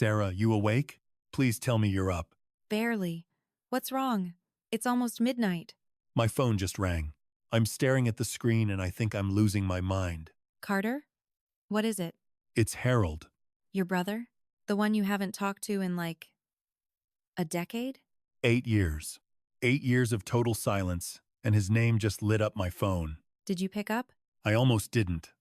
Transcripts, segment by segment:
Sarah, you awake? Please tell me you're up. Barely. What's wrong? It's almost midnight. My phone just rang. I'm staring at the screen and I think I'm losing my mind. Carter? What is it? It's Harold. Your brother? The one you haven't talked to in a decade? 8 years. 8 years of total silence, and his name just lit up my phone. Did you pick up? I almost didn't.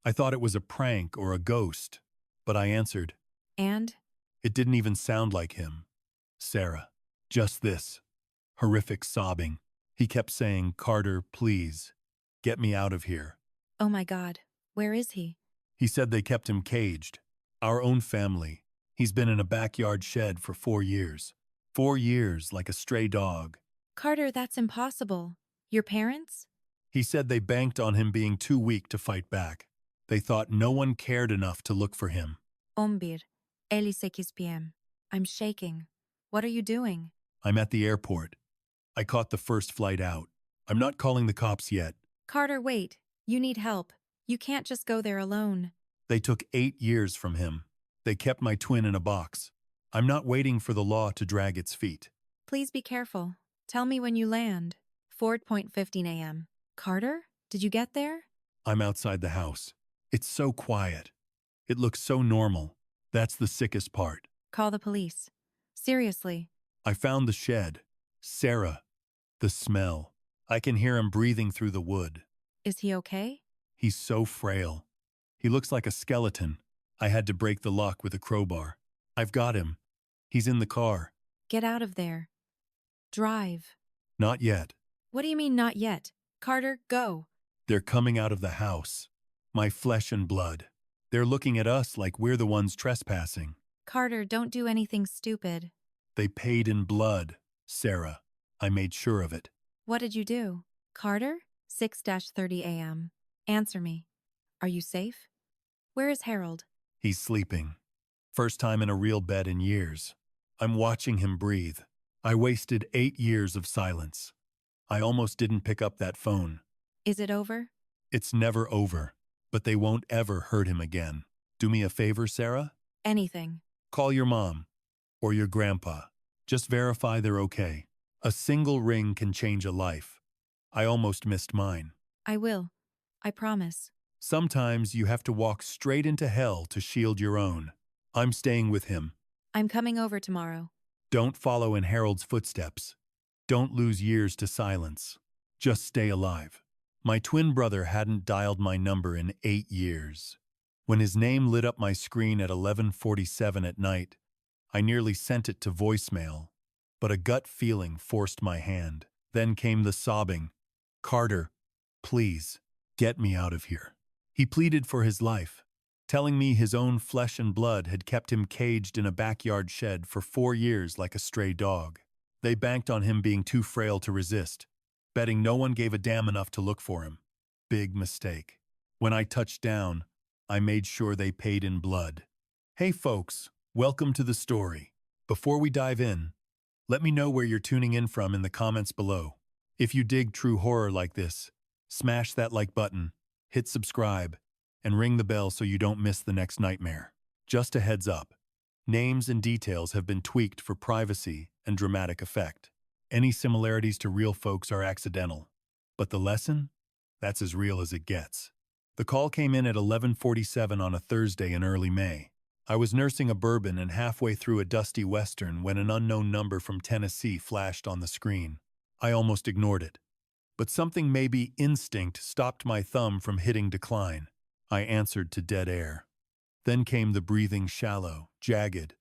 I thought it was a prank or a ghost, but I answered. And? It didn't even sound like him. Sarah. Just this. Horrific sobbing. He kept saying, "Carter, please, get me out of here." Oh my God. Where is he? He said they kept him caged. Our own family. He's been in a backyard shed for 4 years. 4 years, like a stray dog. Carter, that's impossible. Your parents? He said they banked on him being too weak to fight back. They thought no one cared enough to look for him. 11:56 p.m. I'm shaking. What are you doing? I'm at the airport. I caught the first flight out. I'm not calling the cops yet. Carter, wait. You need help. You can't just go there alone. They took 8 years from him. They kept my twin in a box. I'm not waiting for the law to drag its feet. Please be careful. Tell me when you land. 4:15 a.m. Carter? Did you get there? I'm outside the house. It's so quiet. It looks so normal. That's the sickest part. Call the police. Seriously. I found the shed. Sarah. The smell. I can hear him breathing through the wood. Is he okay? He's so frail. He looks like a skeleton. I had to break the lock with a crowbar. I've got him. He's in the car. Get out of there. Drive. Not yet. What do you mean, not yet? Carter, go. They're coming out of the house. My flesh and blood. They're looking at us like we're the ones trespassing. Carter, don't do anything stupid. They paid in blood, Sarah. I made sure of it. What did you do? Carter? 6:30 a.m. Answer me. Are you safe? Where is Harold? He's sleeping. First time in a real bed in years. I'm watching him breathe. I wasted 8 years of silence. I almost didn't pick up that phone. Is it over? It's never over, but they won't ever hurt him again. Do me a favor, Sarah? Anything. Call your mom or your grandpa. Just verify they're okay. A single ring can change a life. I almost missed mine. I will. I promise. Sometimes you have to walk straight into hell to shield your own. I'm staying with him. I'm coming over tomorrow. Don't follow in Harold's footsteps. Don't lose years to silence. Just stay alive. My twin brother hadn't dialed my number in 8 years. When his name lit up my screen at 11:47 at night, I nearly sent it to voicemail, but a gut feeling forced my hand. Then came the sobbing. "Carter, please, get me out of here." He pleaded for his life, telling me his own flesh and blood had kept him caged in a backyard shed for 4 years like a stray dog. They banked on him being too frail to resist, betting no one gave a damn enough to look for him. Big mistake. When I touched down, I made sure they paid in blood. Hey folks, welcome to the story. Before we dive in, let me know where you're tuning in from in the comments below. If you dig true horror like this, smash that like button, hit subscribe, and ring the bell so you don't miss the next nightmare. Just a heads up, names and details have been tweaked for privacy and dramatic effect. Any similarities to real folks are accidental, but the lesson? That's as real as it gets. The call came in at 11:47 on a Thursday in early May. I was nursing a bourbon and halfway through a dusty western when an unknown number from Tennessee flashed on the screen. I almost ignored it, but something, maybe instinct, stopped my thumb from hitting decline. I answered to dead air. Then came the breathing, shallow, jagged,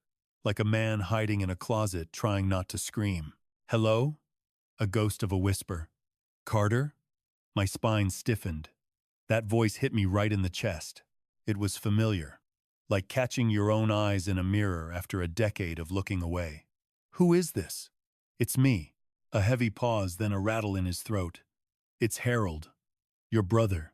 like a man hiding in a closet trying not to scream. "Hello?" A ghost of a whisper. "Carter?" My spine stiffened. That voice hit me right in the chest. It was familiar, like catching your own eyes in a mirror after a decade of looking away. "Who is this?" "It's me." A heavy pause, then a rattle in his throat. "It's Harold. Your brother.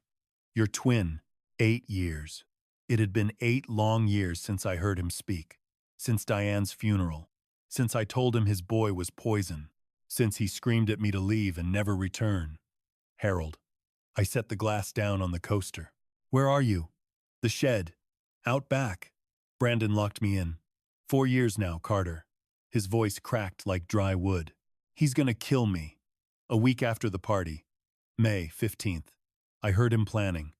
Your twin. 8 years. It had been 8 long years since I heard him speak. Since Diane's funeral. Since I told him his boy was poison. Since he screamed at me to leave and never return. Harold." I set the glass down on the coaster. "Where are you?" "The shed. Out back." Brandon locked me in. 4 years now, Carter. His voice cracked like dry wood. He's gonna kill me. A week after the party, May 15th, I heard him planning.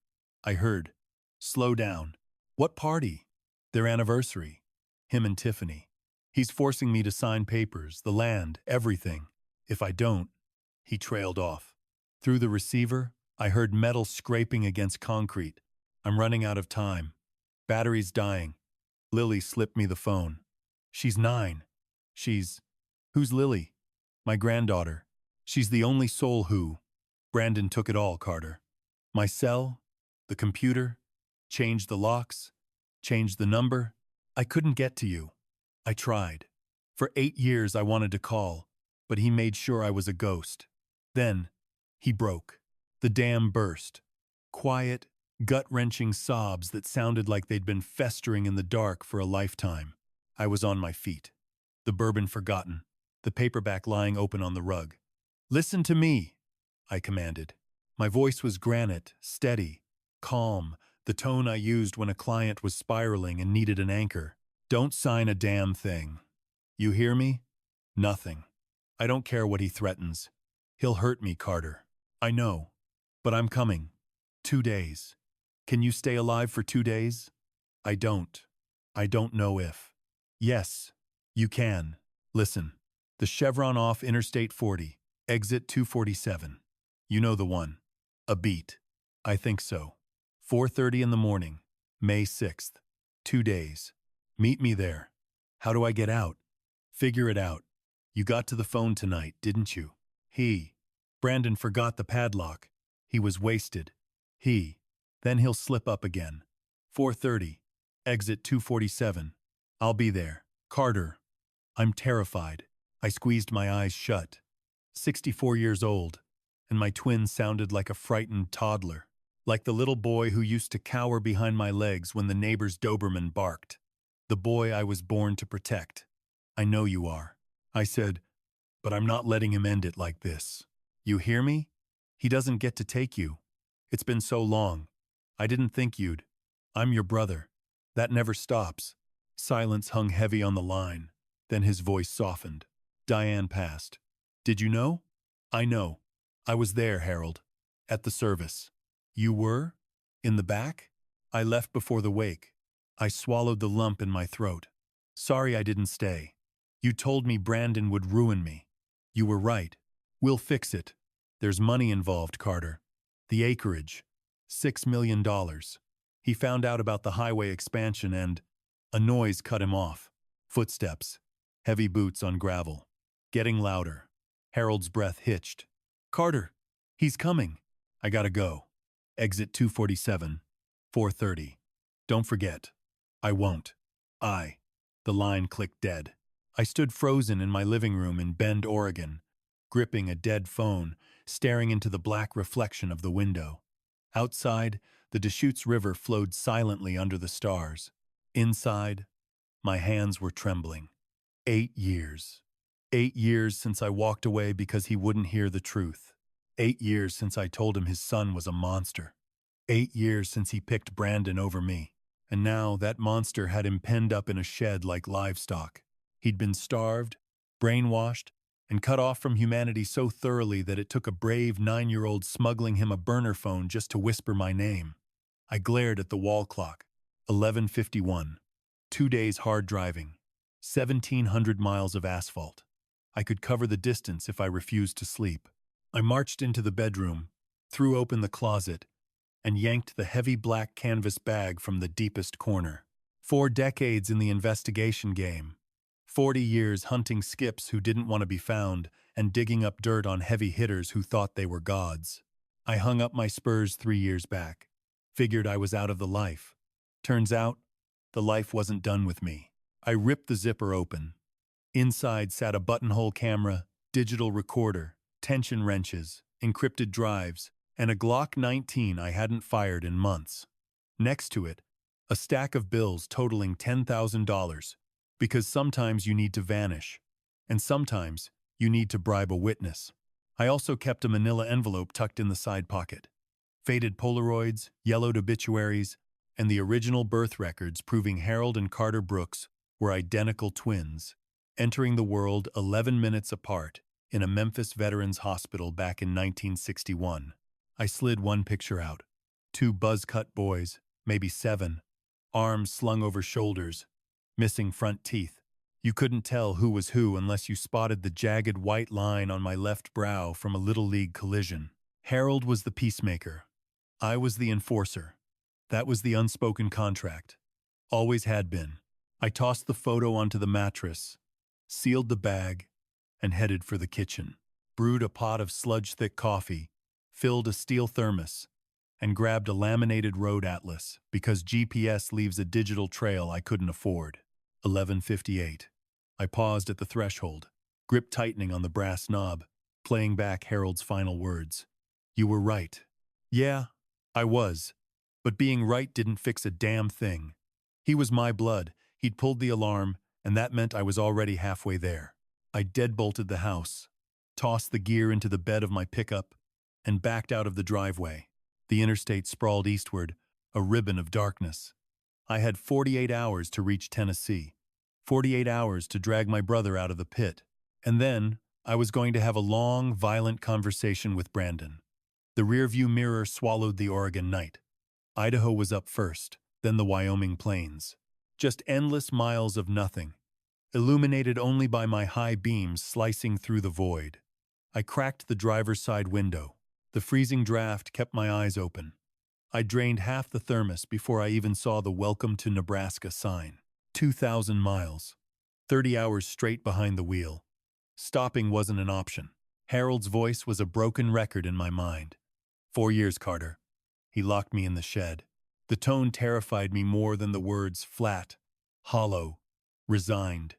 I heard, slow down. What party? Their anniversary. Him and Tiffany. He's forcing me to sign papers, the land, everything. If I don't, he trailed off. Through the receiver, I heard metal scraping against concrete. I'm running out of time. Battery's dying. Lily slipped me the phone. She's 9. Who's Lily? My granddaughter. She's the only soul who. Brandon took it all, Carter. My cell, the computer, changed the locks, changed the number. I couldn't get to you. I tried. For 8 years I wanted to call, but he made sure I was a ghost. Then, he broke. The dam burst. Quiet, gut-wrenching sobs that sounded like they'd been festering in the dark for a lifetime. I was on my feet. The bourbon forgotten, the paperback lying open on the rug. Listen to me, I commanded. My voice was granite, steady, calm, the tone I used when a client was spiraling and needed an anchor. Don't sign a damn thing. You hear me? Nothing. I don't care what he threatens. He'll hurt me, Carter. I know. But I'm coming. 2 days. Can you stay alive for 2 days? I don't. I don't know if. Yes, you can. Listen. The chevron off Interstate 40, exit 247. You know the one. A beat. I think so. 4:30 in the morning, May 6th. 2 days. Meet me there. How do I get out? Figure it out. You got to the phone tonight, didn't you? Brandon forgot the padlock. He was wasted. Then he'll slip up again. 4:30, exit 247. I'll be there. Carter. I'm terrified. I squeezed my eyes shut. 64 years old, and my twin sounded like a frightened toddler, like the little boy who used to cower behind my legs when the neighbor's Doberman barked. The boy I was born to protect. I know you are. I said, but I'm not letting him end it like this. You hear me? He doesn't get to take you. It's been so long. I didn't think you'd. I'm your brother. That never stops. Silence hung heavy on the line. Then his voice softened. Diane passed. Did you know? I know. I was there, Harold. At the service. You were? In the back? I left before the wake. I swallowed the lump in my throat. Sorry I didn't stay. You told me Brandon would ruin me. You were right. We'll fix it. There's money involved, Carter. The acreage. $6 million. He found out about the highway expansion and a noise cut him off. Footsteps. Heavy boots on gravel. Getting louder. Harold's breath hitched. Carter, he's coming. I gotta go. Exit 247. 4:30. Don't forget. I won't. The line clicked dead. I stood frozen in my living room in Bend, Oregon, gripping a dead phone, staring into the black reflection of the window. Outside, the Deschutes River flowed silently under the stars. Inside, my hands were trembling. 8 years. 8 years since I walked away because he wouldn't hear the truth. 8 years since I told him his son was a monster. 8 years since he picked Brandon over me. And now that monster had him penned up in a shed like livestock. He'd been starved, brainwashed, and cut off from humanity so thoroughly that it took a brave 9-year-old smuggling him a burner phone just to whisper my name. I glared at the wall clock. 11:51. 2 days hard driving. 1,700 miles of asphalt. I could cover the distance if I refused to sleep. I marched into the bedroom, threw open the closet, and yanked the heavy black canvas bag from the deepest corner. 4 decades in the investigation game. 40 years hunting skips who didn't want to be found and digging up dirt on heavy hitters who thought they were gods. I hung up my spurs 3 years back. Figured I was out of the life. Turns out, the life wasn't done with me. I ripped the zipper open. Inside sat a buttonhole camera, digital recorder, tension wrenches, encrypted drives, and a Glock 19 I hadn't fired in months. Next to it, a stack of bills totaling $10,000, because sometimes you need to vanish, and sometimes you need to bribe a witness. I also kept a manila envelope tucked in the side pocket. Faded Polaroids, yellowed obituaries, and the original birth records proving Harold and Carter Brooks were identical twins, entering the world 11 minutes apart in a Memphis Veterans Hospital back in 1961. I slid one picture out. Two buzz-cut boys, maybe 7, arms slung over shoulders, missing front teeth. You couldn't tell who was who unless you spotted the jagged white line on my left brow from a Little League collision. Harold was the peacemaker. I was the enforcer. That was the unspoken contract. Always had been. I tossed the photo onto the mattress, sealed the bag, and headed for the kitchen. Brewed a pot of sludge-thick coffee, filled a steel thermos, and grabbed a laminated road atlas because GPS leaves a digital trail I couldn't afford. 11:58. I paused at the threshold, grip tightening on the brass knob, playing back Harold's final words. You were right. Yeah, I was. But being right didn't fix a damn thing. He was my blood. He'd pulled the alarm, and that meant I was already halfway there. I deadbolted the house, tossed the gear into the bed of my pickup, and backed out of the driveway. The interstate sprawled eastward, a ribbon of darkness. I had 48 hours to reach Tennessee, 48 hours to drag my brother out of the pit, and then I was going to have a long, violent conversation with Brandon. The rearview mirror swallowed the Oregon night. Idaho was up first, then the Wyoming plains. Just endless miles of nothing, illuminated only by my high beams slicing through the void. I cracked the driver's side window. The freezing draft kept my eyes open. I drained half the thermos before I even saw the Welcome to Nebraska sign. 2,000 miles. 30 hours straight behind the wheel. Stopping wasn't an option. Harold's voice was a broken record in my mind. 4 years, Carter. He locked me in the shed. The tone terrified me more than the words flat, hollow, resigned.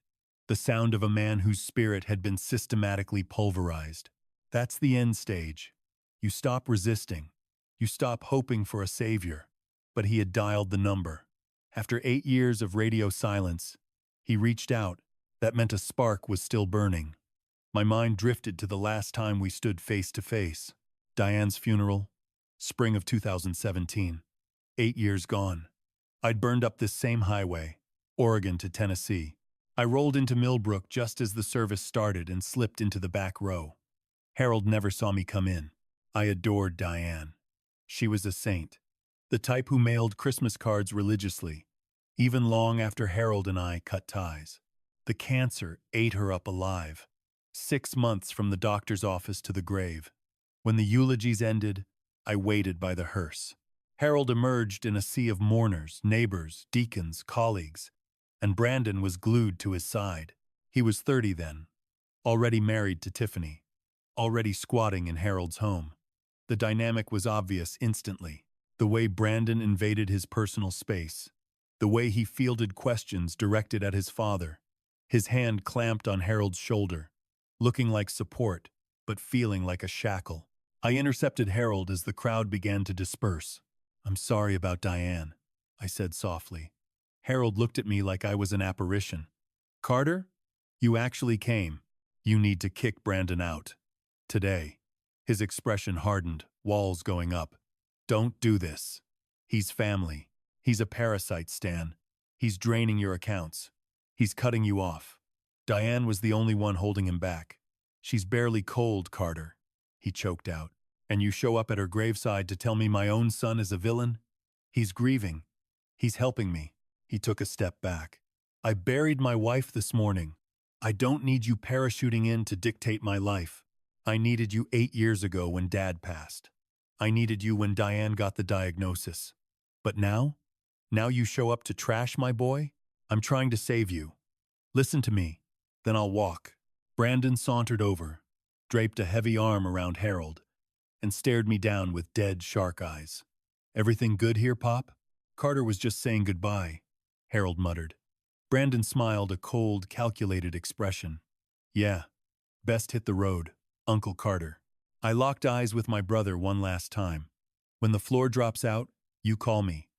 The sound of a man whose spirit had been systematically pulverized. That's the end stage. You stop resisting. You stop hoping for a savior. But he had dialed the number. After 8 years of radio silence, he reached out. That meant a spark was still burning. My mind drifted to the last time we stood face to face. Diane's funeral, spring of 2017. 8 years gone. I'd burned up this same highway, Oregon to Tennessee. I rolled into Millbrook just as the service started and slipped into the back row. Harold never saw me come in. I adored Diane. She was a saint, the type who mailed Christmas cards religiously, even long after Harold and I cut ties. The cancer ate her up alive. 6 months from the doctor's office to the grave. When the eulogies ended, I waited by the hearse. Harold emerged in a sea of mourners, neighbors, deacons, colleagues, and Brandon was glued to his side. He was 30 then, already married to Tiffany, already squatting in Harold's home. The dynamic was obvious instantly. The way Brandon invaded his personal space, the way he fielded questions directed at his father, his hand clamped on Harold's shoulder, looking like support, but feeling like a shackle. I intercepted Harold as the crowd began to disperse. I'm sorry about Diane, I said softly. Harold looked at me like I was an apparition. Carter, you actually came. You need to kick Brandon out. Today. His expression hardened, walls going up. Don't do this. He's family. He's a parasite, Stan. He's draining your accounts. He's cutting you off. Diane was the only one holding him back. She's barely cold, Carter, he choked out. And you show up at her graveside to tell me my own son is a villain? He's grieving. He's helping me. He took a step back. I buried my wife this morning. I don't need you parachuting in to dictate my life. I needed you 8 years ago when Dad passed. I needed you when Diane got the diagnosis. But now? Now you show up to trash my boy? I'm trying to save you. Listen to me. Then I'll walk. Brandon sauntered over, draped a heavy arm around Harold, and stared me down with dead shark eyes. Everything good here, Pop? Carter was just saying goodbye, Harold muttered. Brandon smiled, a cold, calculated expression. Yeah, best hit the road, Uncle Carter. I locked eyes with my brother one last time. When the floor drops out, you call me.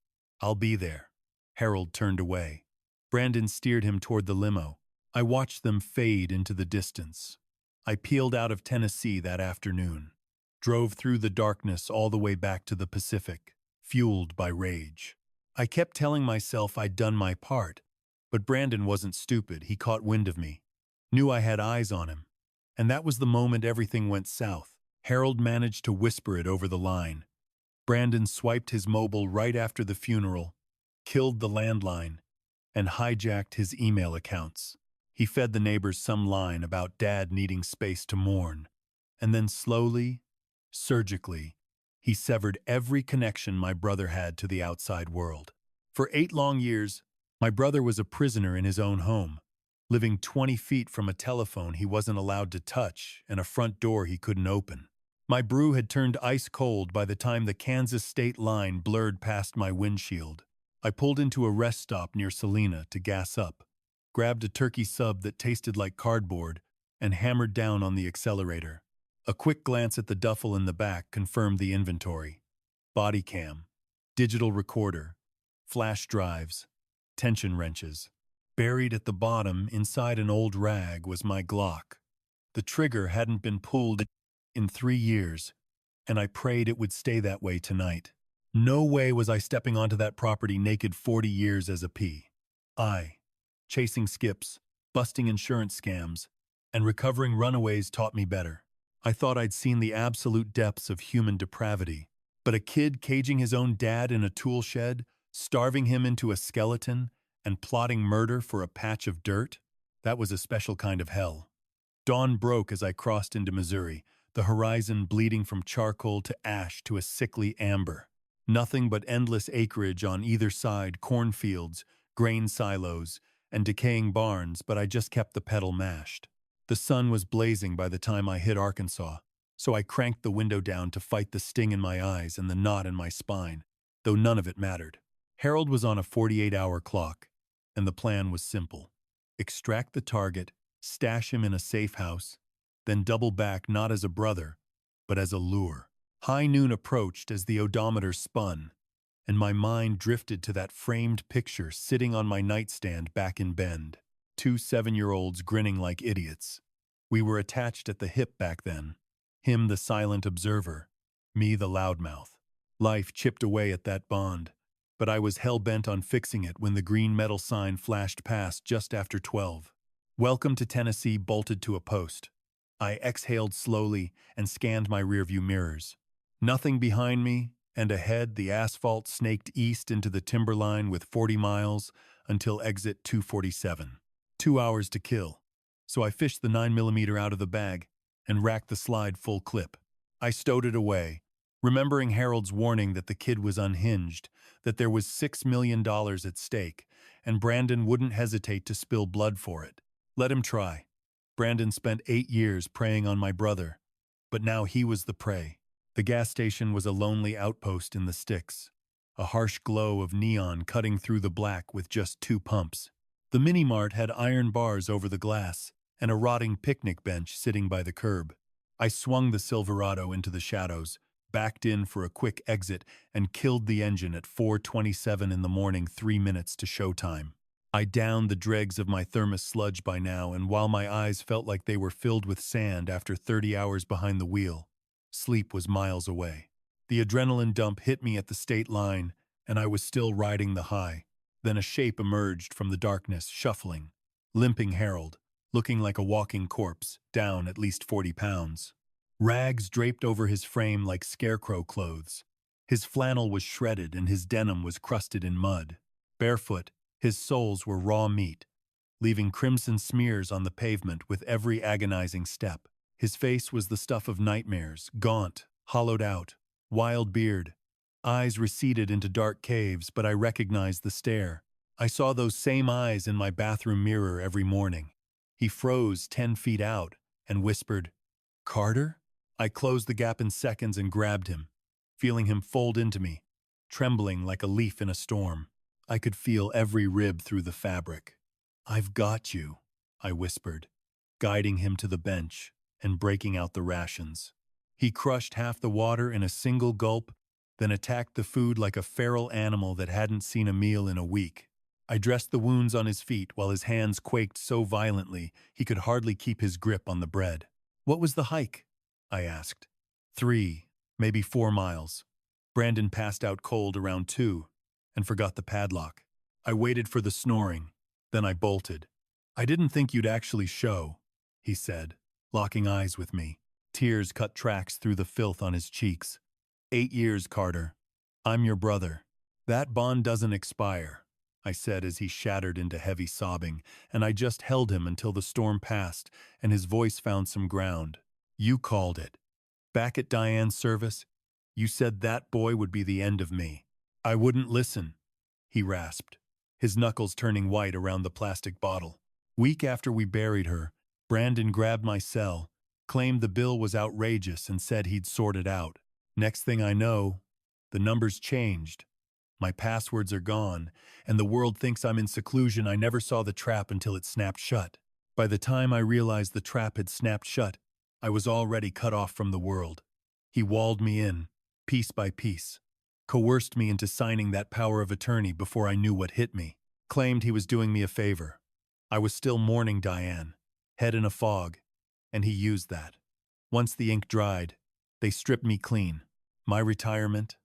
I'll be there. Harold turned away. Brandon steered him toward the limo. I watched them fade into the distance. I peeled out of Tennessee that afternoon, drove through the darkness all the way back to the Pacific, fueled by rage. I kept telling myself I'd done my part, But Brandon wasn't stupid. He caught wind of me, knew I had eyes on him. And that was the moment everything went south. Harold managed to whisper it over the line. Brandon swiped his mobile right after the funeral, killed the landline, and hijacked his email accounts. He fed the neighbors some line about Dad needing space to mourn. And then slowly, surgically, he severed every connection my brother had to the outside world. For 8 long years, my brother was a prisoner in his own home, living 20 feet from a telephone he wasn't allowed to touch and a front door he couldn't open. My brew had turned ice cold by the time the Kansas state line blurred past my windshield. I pulled into a rest stop near Salina to gas up, grabbed a turkey sub that tasted like cardboard, and hammered down on the accelerator. A quick glance at the duffel in the back confirmed the inventory. Body cam, digital recorder, flash drives, tension wrenches. Buried at the bottom inside an old rag was my Glock. The trigger hadn't been pulled in 3 years, and I prayed it would stay that way tonight. No way was I stepping onto that property naked 40 years as a P. Chasing skips, busting insurance scams, and recovering runaways taught me better. I thought I'd seen the absolute depths of human depravity, but a kid caging his own dad in a tool shed, starving him into a skeleton, and plotting murder for a patch of dirt? That was a special kind of hell. Dawn broke as I crossed into Missouri, the horizon bleeding from charcoal to ash to a sickly amber. Nothing but endless acreage on either side, cornfields, grain silos, and decaying barns, but I just kept the pedal mashed. The sun was blazing by the time I hit Arkansas, so I cranked the window down to fight the sting in my eyes and the knot in my spine, though none of it mattered. Harold was on a 48-hour clock, and the plan was simple. Extract the target, stash him in a safe house, then double back not as a brother, but as a lure. High noon approached as the odometer spun, and my mind drifted to that framed picture sitting on my nightstand back in Bend. 2 7-year-olds grinning like idiots. We were attached at the hip back then. Him the silent observer, me the loudmouth. Life chipped away at that bond, but I was hell-bent on fixing it when the green metal sign flashed past just after 12. Welcome to Tennessee bolted to a post. I exhaled slowly and scanned my rearview mirrors. Nothing behind me, and ahead the asphalt snaked east into the timberline with 40 miles until exit 247. 2 hours to kill. So I fished the 9mm out of the bag and racked the slide full clip. I stowed it away, remembering Harold's warning that the kid was unhinged, that there was $6 million at stake, and Brandon wouldn't hesitate to spill blood for it. Let him try. Brandon spent 8 years preying on my brother, but now he was the prey. The gas station was a lonely outpost in the sticks, a harsh glow of neon cutting through the black with just 2 pumps. The mini-mart had iron bars over the glass and a rotting picnic bench sitting by the curb. I swung the Silverado into the shadows, backed in for a quick exit, and killed the engine at 4:27 in the morning, 3 minutes to showtime. I downed the dregs of my thermos sludge by now, and while my eyes felt like they were filled with sand after 30 hours behind the wheel, sleep was miles away. The adrenaline dump hit me at the state line, and I was still riding the high. Then a shape emerged from the darkness, shuffling, limping Harold, looking like a walking corpse, down at least 40 pounds. Rags draped over his frame like scarecrow clothes. His flannel was shredded and his denim was crusted in mud. Barefoot, his soles were raw meat, leaving crimson smears on the pavement with every agonizing step. His face was the stuff of nightmares, gaunt, hollowed out, wild beard. Eyes receded into dark caves, but I recognized the stare. I saw those same eyes in my bathroom mirror every morning. He froze 10 feet out and whispered, "Carter?" I closed the gap in seconds and grabbed him, feeling him fold into me, trembling like a leaf in a storm. I could feel every rib through the fabric. "I've got you," I whispered, guiding him to the bench and breaking out the rations. He crushed half the water in a single gulp, then attacked the food like a feral animal that hadn't seen a meal in a week. I dressed the wounds on his feet while his hands quaked so violently he could hardly keep his grip on the bread. "What was the hike?" I asked. 3, maybe 4 miles. Brandon passed out cold around 2 and forgot the padlock. I waited for the snoring, Then I bolted. I didn't think you'd actually show, he said, locking eyes with me. Tears cut tracks through the filth on his cheeks. 8 years, Carter. I'm your brother. That bond doesn't expire, I said as he shattered into heavy sobbing, and I just held him until the storm passed and his voice found some ground. You called it. Back at Diane's service, you said that boy would be the end of me. I wouldn't listen, he rasped, his knuckles turning white around the plastic bottle. Week after we buried her, Brandon grabbed my cell, claimed the bill was outrageous and said he'd sort it out. Next thing I know, the numbers changed. My passwords are gone, and the world thinks I'm in seclusion. I never saw the trap until it snapped shut. By the time I realized the trap had snapped shut, I was already cut off from the world. He walled me in, piece by piece, coerced me into signing that power of attorney before I knew what hit me, claimed he was doing me a favor. I was still mourning Diane, head in a fog, and he used that. Once the ink dried, they stripped me clean. My retirement,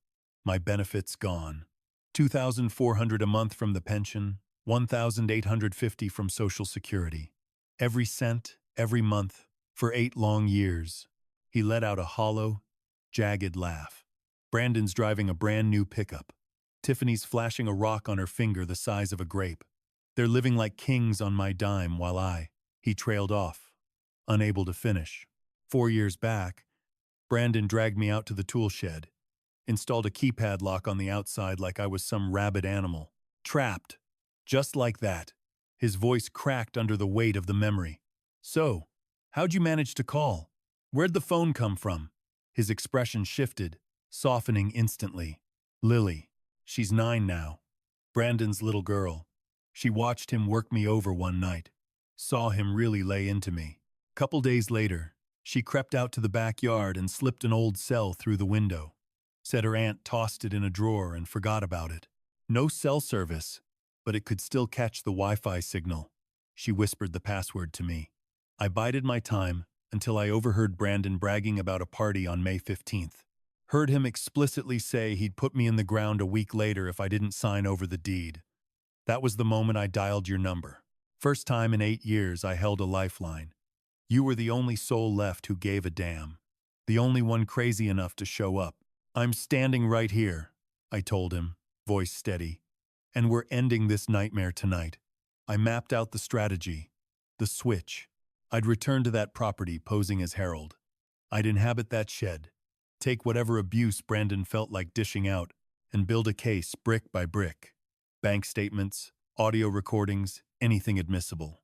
my benefits gone. $2,400 a month from the pension, $1,850 from Social Security. Every cent, every month, for 8 long years. He let out a hollow, jagged laugh. Brandon's driving a brand new pickup. Tiffany's flashing a rock on her finger the size of a grape. They're living like kings on my dime while he trailed off, unable to finish. 4 years back, Brandon dragged me out to the tool shed, installed a keypad lock on the outside like I was some rabid animal. Trapped. Just like that. His voice cracked under the weight of the memory. So, how'd you manage to call? Where'd the phone come from? His expression shifted, softening instantly. Lily. She's 9 now. Brandon's little girl. She watched him work me over one night. Saw him really lay into me. Couple days later, she crept out to the backyard and slipped an old cell through the window. Said her aunt tossed it in a drawer and forgot about it. No cell service, but it could still catch the Wi-Fi signal. She whispered the password to me. I bided my time until I overheard Brandon bragging about a party on May 15th. Heard him explicitly say he'd put me in the ground a week later if I didn't sign over the deed. That was the moment I dialed your number. First time in 8 years I held a lifeline. You were the only soul left who gave a damn. The only one crazy enough to show up. I'm standing right here, I told him, voice steady. And we're ending this nightmare tonight. I mapped out the strategy, the switch. I'd return to that property posing as Harold. I'd inhabit that shed, take whatever abuse Brandon felt like dishing out, and build a case brick by brick. Bank statements, audio recordings, anything admissible.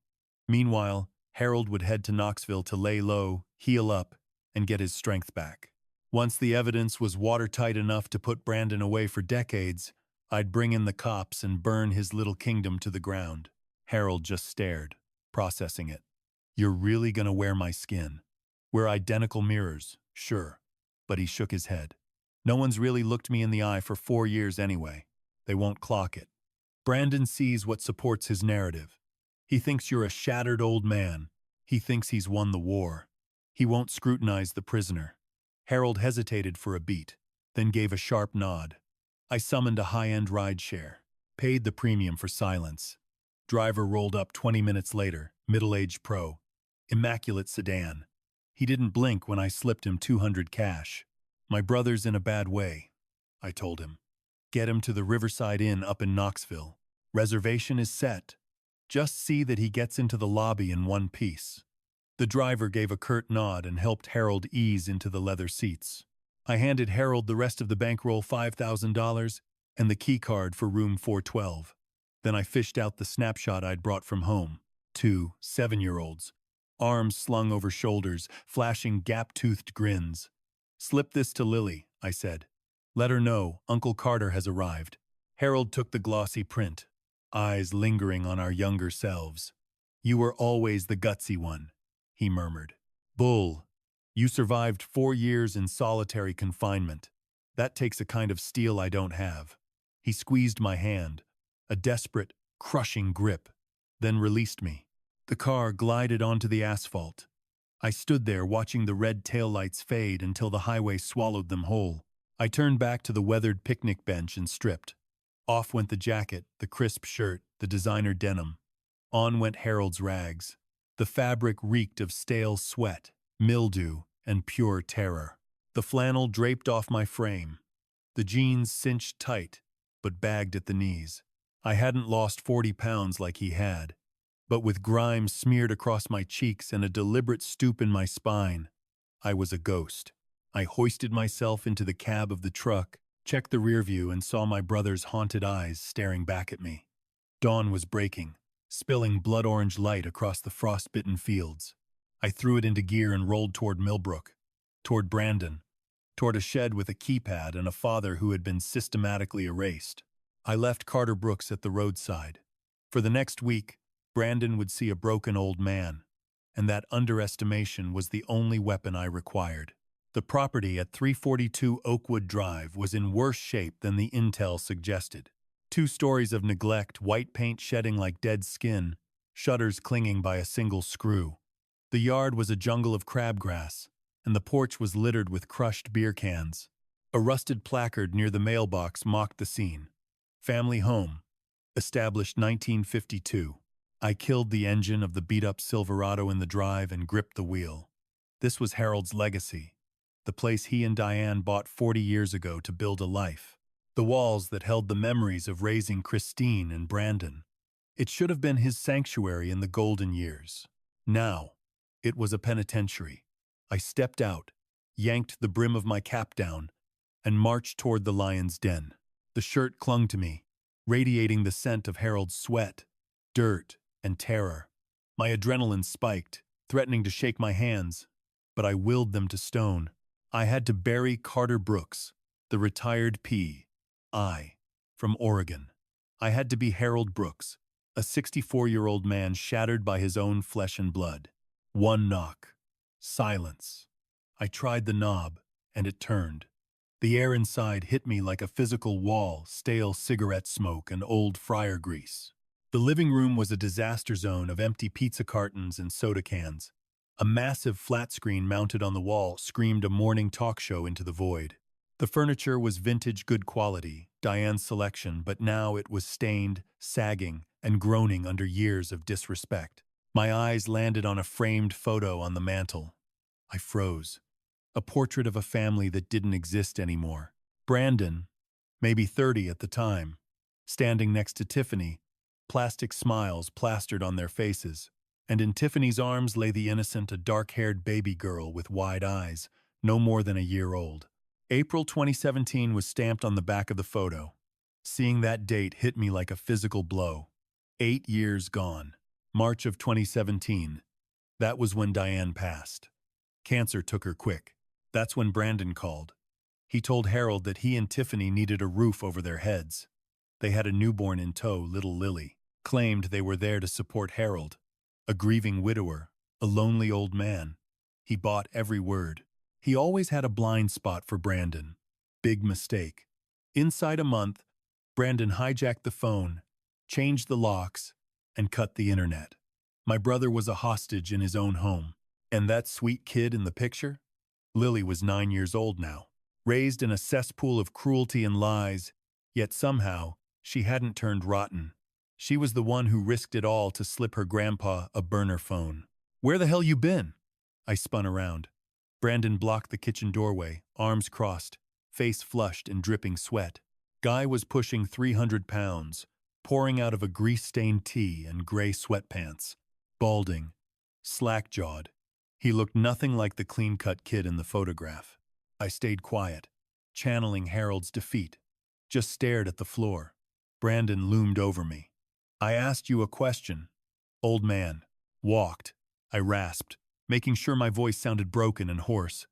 Meanwhile, Harold would head to Knoxville to lay low, heal up, and get his strength back. Once the evidence was watertight enough to put Brandon away for decades, I'd bring in the cops and burn his little kingdom to the ground. Harold just stared, processing it. You're really gonna wear my skin? We're identical mirrors, sure, but he shook his head. No one's really looked me in the eye for 4 years anyway. They won't clock it. Brandon sees what supports his narrative. He thinks you're a shattered old man. He thinks he's won the war. He won't scrutinize the prisoner. Harold hesitated for a beat, then gave a sharp nod. I summoned a high-end rideshare, paid the premium for silence. Driver rolled up 20 minutes later, middle-aged pro, immaculate sedan. He didn't blink when I slipped him $200 cash. My brother's in a bad way, I told him. Get him to the Riverside Inn up in Knoxville. Reservation is set. Just see that he gets into the lobby in one piece. The driver gave a curt nod and helped Harold ease into the leather seats. I handed Harold the rest of the bankroll, $5,000, and the key card for room 412. Then I fished out the snapshot I'd brought from home. 2 7-year-olds, arms slung over shoulders, flashing gap-toothed grins. Slip this to Lily, I said. Let her know Uncle Carter has arrived. Harold took the glossy print, eyes lingering on our younger selves. You were always the gutsy one, he murmured. Bull, you survived 4 years in solitary confinement. That takes a kind of steel I don't have. He squeezed my hand, a desperate, crushing grip, then released me. The car glided onto the asphalt. I stood there watching the red taillights fade until the highway swallowed them whole. I turned back to the weathered picnic bench and stripped. Off went the jacket, the crisp shirt, the designer denim. On went Harold's rags. The fabric reeked of stale sweat, mildew, and pure terror. The flannel draped off my frame. The jeans cinched tight, but bagged at the knees. I hadn't lost 40 pounds like he had, but with grime smeared across my cheeks and a deliberate stoop in my spine, I was a ghost. I hoisted myself into the cab of the truck, checked the rear view, and saw my brother's haunted eyes staring back at me. Dawn was breaking, spilling blood-orange light across the frost-bitten fields. I threw it into gear and rolled toward Millbrook, toward Brandon, toward a shed with a keypad and a father who had been systematically erased. I left Carter Brooks at the roadside. For the next week, Brandon would see a broken old man, and that underestimation was the only weapon I required. The property at 342 Oakwood Drive was in worse shape than the intel suggested. 2 stories of neglect, white paint shedding like dead skin, shutters clinging by a single screw. The yard was a jungle of crabgrass, and the porch was littered with crushed beer cans. A rusted placard near the mailbox mocked the scene. Family home, established 1952. I killed the engine of the beat-up Silverado in the drive and gripped the wheel. This was Harold's legacy, the place he and Diane bought 40 years ago to build a life. The walls that held the memories of raising Christine and Brandon. It should have been his sanctuary in the golden years. Now, it was a penitentiary. I stepped out, yanked the brim of my cap down, and marched toward the lion's den. The shirt clung to me, radiating the scent of Harold's sweat, dirt, and terror. My adrenaline spiked, threatening to shake my hands, but I willed them to stone. I had to bury Carter Brooks, the retired P.I. from Oregon. I had to be Harold Brooks, a 64-year-old man shattered by his own flesh and blood. One knock. Silence. I tried the knob, and it turned. The air inside hit me like a physical wall, stale cigarette smoke and old fryer grease. The living room was a disaster zone of empty pizza cartons and soda cans. A massive flat screen mounted on the wall screamed a morning talk show into the void. The furniture was vintage good quality, Diane's selection, but now it was stained, sagging, and groaning under years of disrespect. My eyes landed on a framed photo on the mantel. I froze. A portrait of a family that didn't exist anymore. Brandon, maybe 30 at the time, standing next to Tiffany, plastic smiles plastered on their faces, and in Tiffany's arms lay the innocent, a dark-haired baby girl with wide eyes, no more than a year old. April 2017 was stamped on the back of the photo. Seeing that date hit me like a physical blow. 8 years gone. March of 2017. That was when Diane passed. Cancer took her quick. That's when Brandon called. He told Harold that he and Tiffany needed a roof over their heads. They had a newborn in tow, little Lily. Claimed they were there to support Harold. A grieving widower, a lonely old man. He bought every word. He always had a blind spot for Brandon. Big mistake. Inside a month, Brandon hijacked the phone, changed the locks, and cut the internet. My brother was a hostage in his own home. And that sweet kid in the picture? Lily was 9 years old now, raised in a cesspool of cruelty and lies, yet somehow she hadn't turned rotten. She was the one who risked it all to slip her grandpa a burner phone. "Where the hell you been?" I spun around. Brandon blocked the kitchen doorway, arms crossed, face flushed and dripping sweat. Guy was pushing 300 pounds, pouring out of a grease-stained tee and gray sweatpants. Balding, slack-jawed. He looked nothing like the clean-cut kid in the photograph. I stayed quiet, channeling Harold's defeat. Just stared at the floor. Brandon loomed over me. "I asked you a question." "Old man." "Walked," I rasped, making sure my voice sounded broken and hoarse.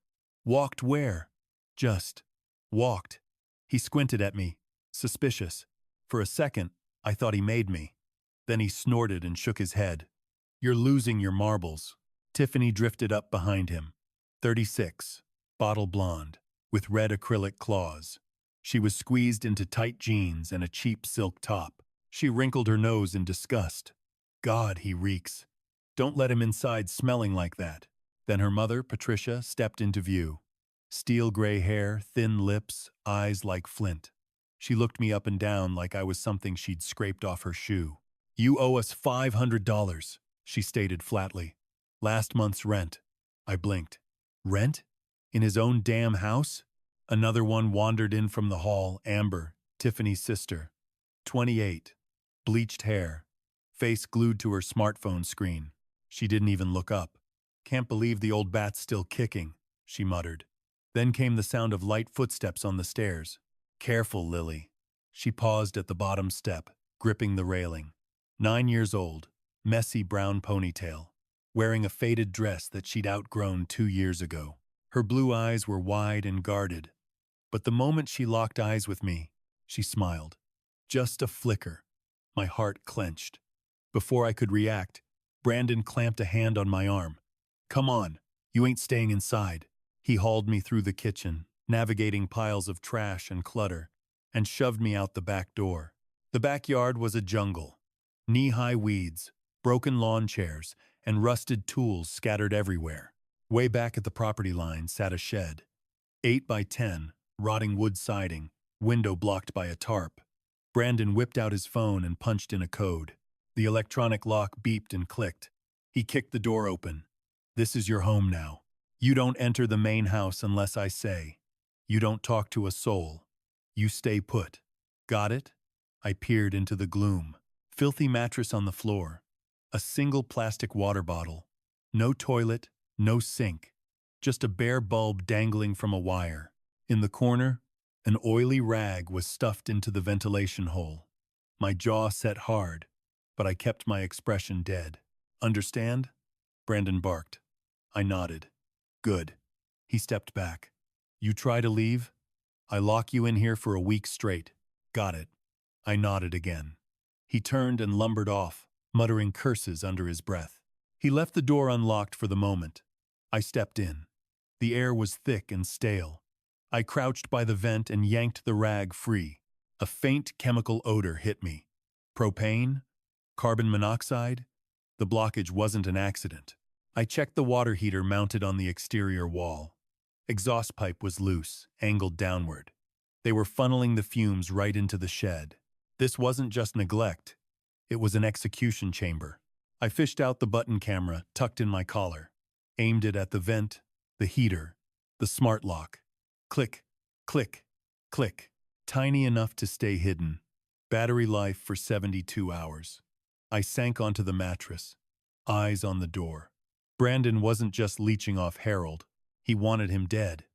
"Walked where?" "Just walked." He squinted at me, suspicious. For a second, I thought he made me. Then he snorted and shook his head. "You're losing your marbles." Tiffany drifted up behind him. 36, bottle blonde, with red acrylic claws. She was squeezed into tight jeans and a cheap silk top. She wrinkled her nose in disgust. "God, he reeks. Don't let him inside smelling like that." Then her mother, Patricia, stepped into view. Steel gray hair, thin lips, eyes like flint. She looked me up and down like I was something she'd scraped off her shoe. You owe us $500, she stated flatly. Last month's rent. I blinked. Rent? In his own damn house? Another one wandered in from the hall, Amber, Tiffany's sister. 28. Bleached hair. Face glued to her smartphone screen. She didn't even look up. Can't believe the old bat's still kicking, she muttered. Then came the sound of light footsteps on the stairs. Careful, Lily. She paused at the bottom step, gripping the railing. 9 years old, messy brown ponytail, wearing a faded dress that she'd outgrown 2 years ago. Her blue eyes were wide and guarded. But the moment she locked eyes with me, she smiled. Just a flicker. My heart clenched. Before I could react, Brandon clamped a hand on my arm. Come on, you ain't staying inside. He hauled me through the kitchen, navigating piles of trash and clutter, and shoved me out the back door. The backyard was a jungle. Knee-high weeds, broken lawn chairs, and rusted tools scattered everywhere. Way back at the property line sat a shed. 8 by 10, rotting wood siding, window blocked by a tarp. Brandon whipped out his phone and punched in a code. The electronic lock beeped and clicked. He kicked the door open. This is your home now. You don't enter the main house unless I say. You don't talk to a soul. You stay put. Got it? I peered into the gloom. Filthy mattress on the floor. A single plastic water bottle. No toilet, no sink. Just a bare bulb dangling from a wire. In the corner, an oily rag was stuffed into the ventilation hole. My jaw set hard, but I kept my expression dead. Understand? Brandon barked. I nodded. Good. He stepped back. You try to leave? I lock you in here for a week straight. Got it. I nodded again. He turned and lumbered off, muttering curses under his breath. He left the door unlocked for the moment. I stepped in. The air was thick and stale. I crouched by the vent and yanked the rag free. A faint chemical odor hit me. Propane? Carbon monoxide? The blockage wasn't an accident. I checked the water heater mounted on the exterior wall. Exhaust pipe was loose, angled downward. They were funneling the fumes right into the shed. This wasn't just neglect. It was an execution chamber. I fished out the button camera tucked in my collar, aimed it at the vent, the heater, the smart lock. Click, click, click. Tiny enough to stay hidden. Battery life for 72 hours. I sank onto the mattress, eyes on the door. Brandon wasn't just leeching off Harold. He wanted him dead.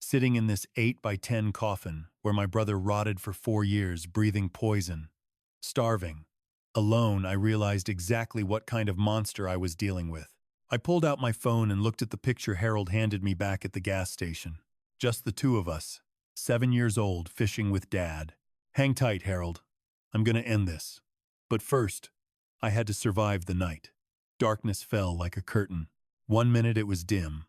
Sitting in this 8 by 10 coffin where my brother rotted for 4 years, breathing poison. Starving. Alone, I realized exactly what kind of monster I was dealing with. I pulled out my phone and looked at the picture Harold handed me back at the gas station. Just the two of us, 7 years old, fishing with Dad. Hang tight, Harold. I'm gonna end this. But first, I had to survive the night. Darkness fell like a curtain. 1 minute it was dim,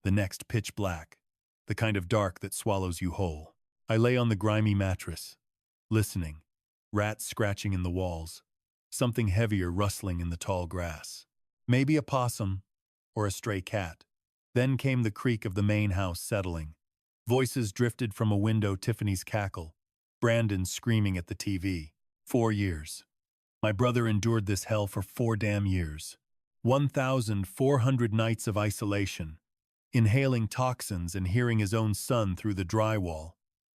the next pitch black, the kind of dark that swallows you whole. I lay on the grimy mattress, listening, rats scratching in the walls, something heavier rustling in the tall grass. Maybe a possum or a stray cat. Then came the creak of the main house settling. Voices drifted from a window, Tiffany's cackle, Brandon screaming at the TV. 4 years. My brother endured this hell for 4 damn years. 1,400 nights of isolation, inhaling toxins and hearing his own son through the drywall.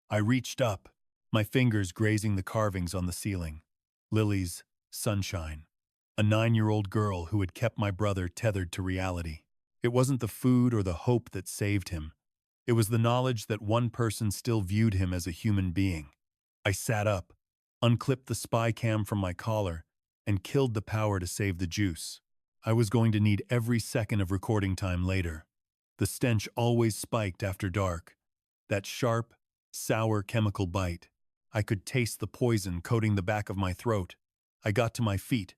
I reached up, my fingers grazing the carvings on the ceiling. Lily's sunshine. A 9-year-old girl who had kept my brother tethered to reality. It wasn't the food or the hope that saved him. It was the knowledge that one person still viewed him as a human being. I sat up, unclipped the spy cam from my collar, and killed the power to save the juice. I was going to need every second of recording time later. The stench always spiked after dark. That sharp, sour chemical bite. I could taste the poison coating the back of my throat. I got to my feet,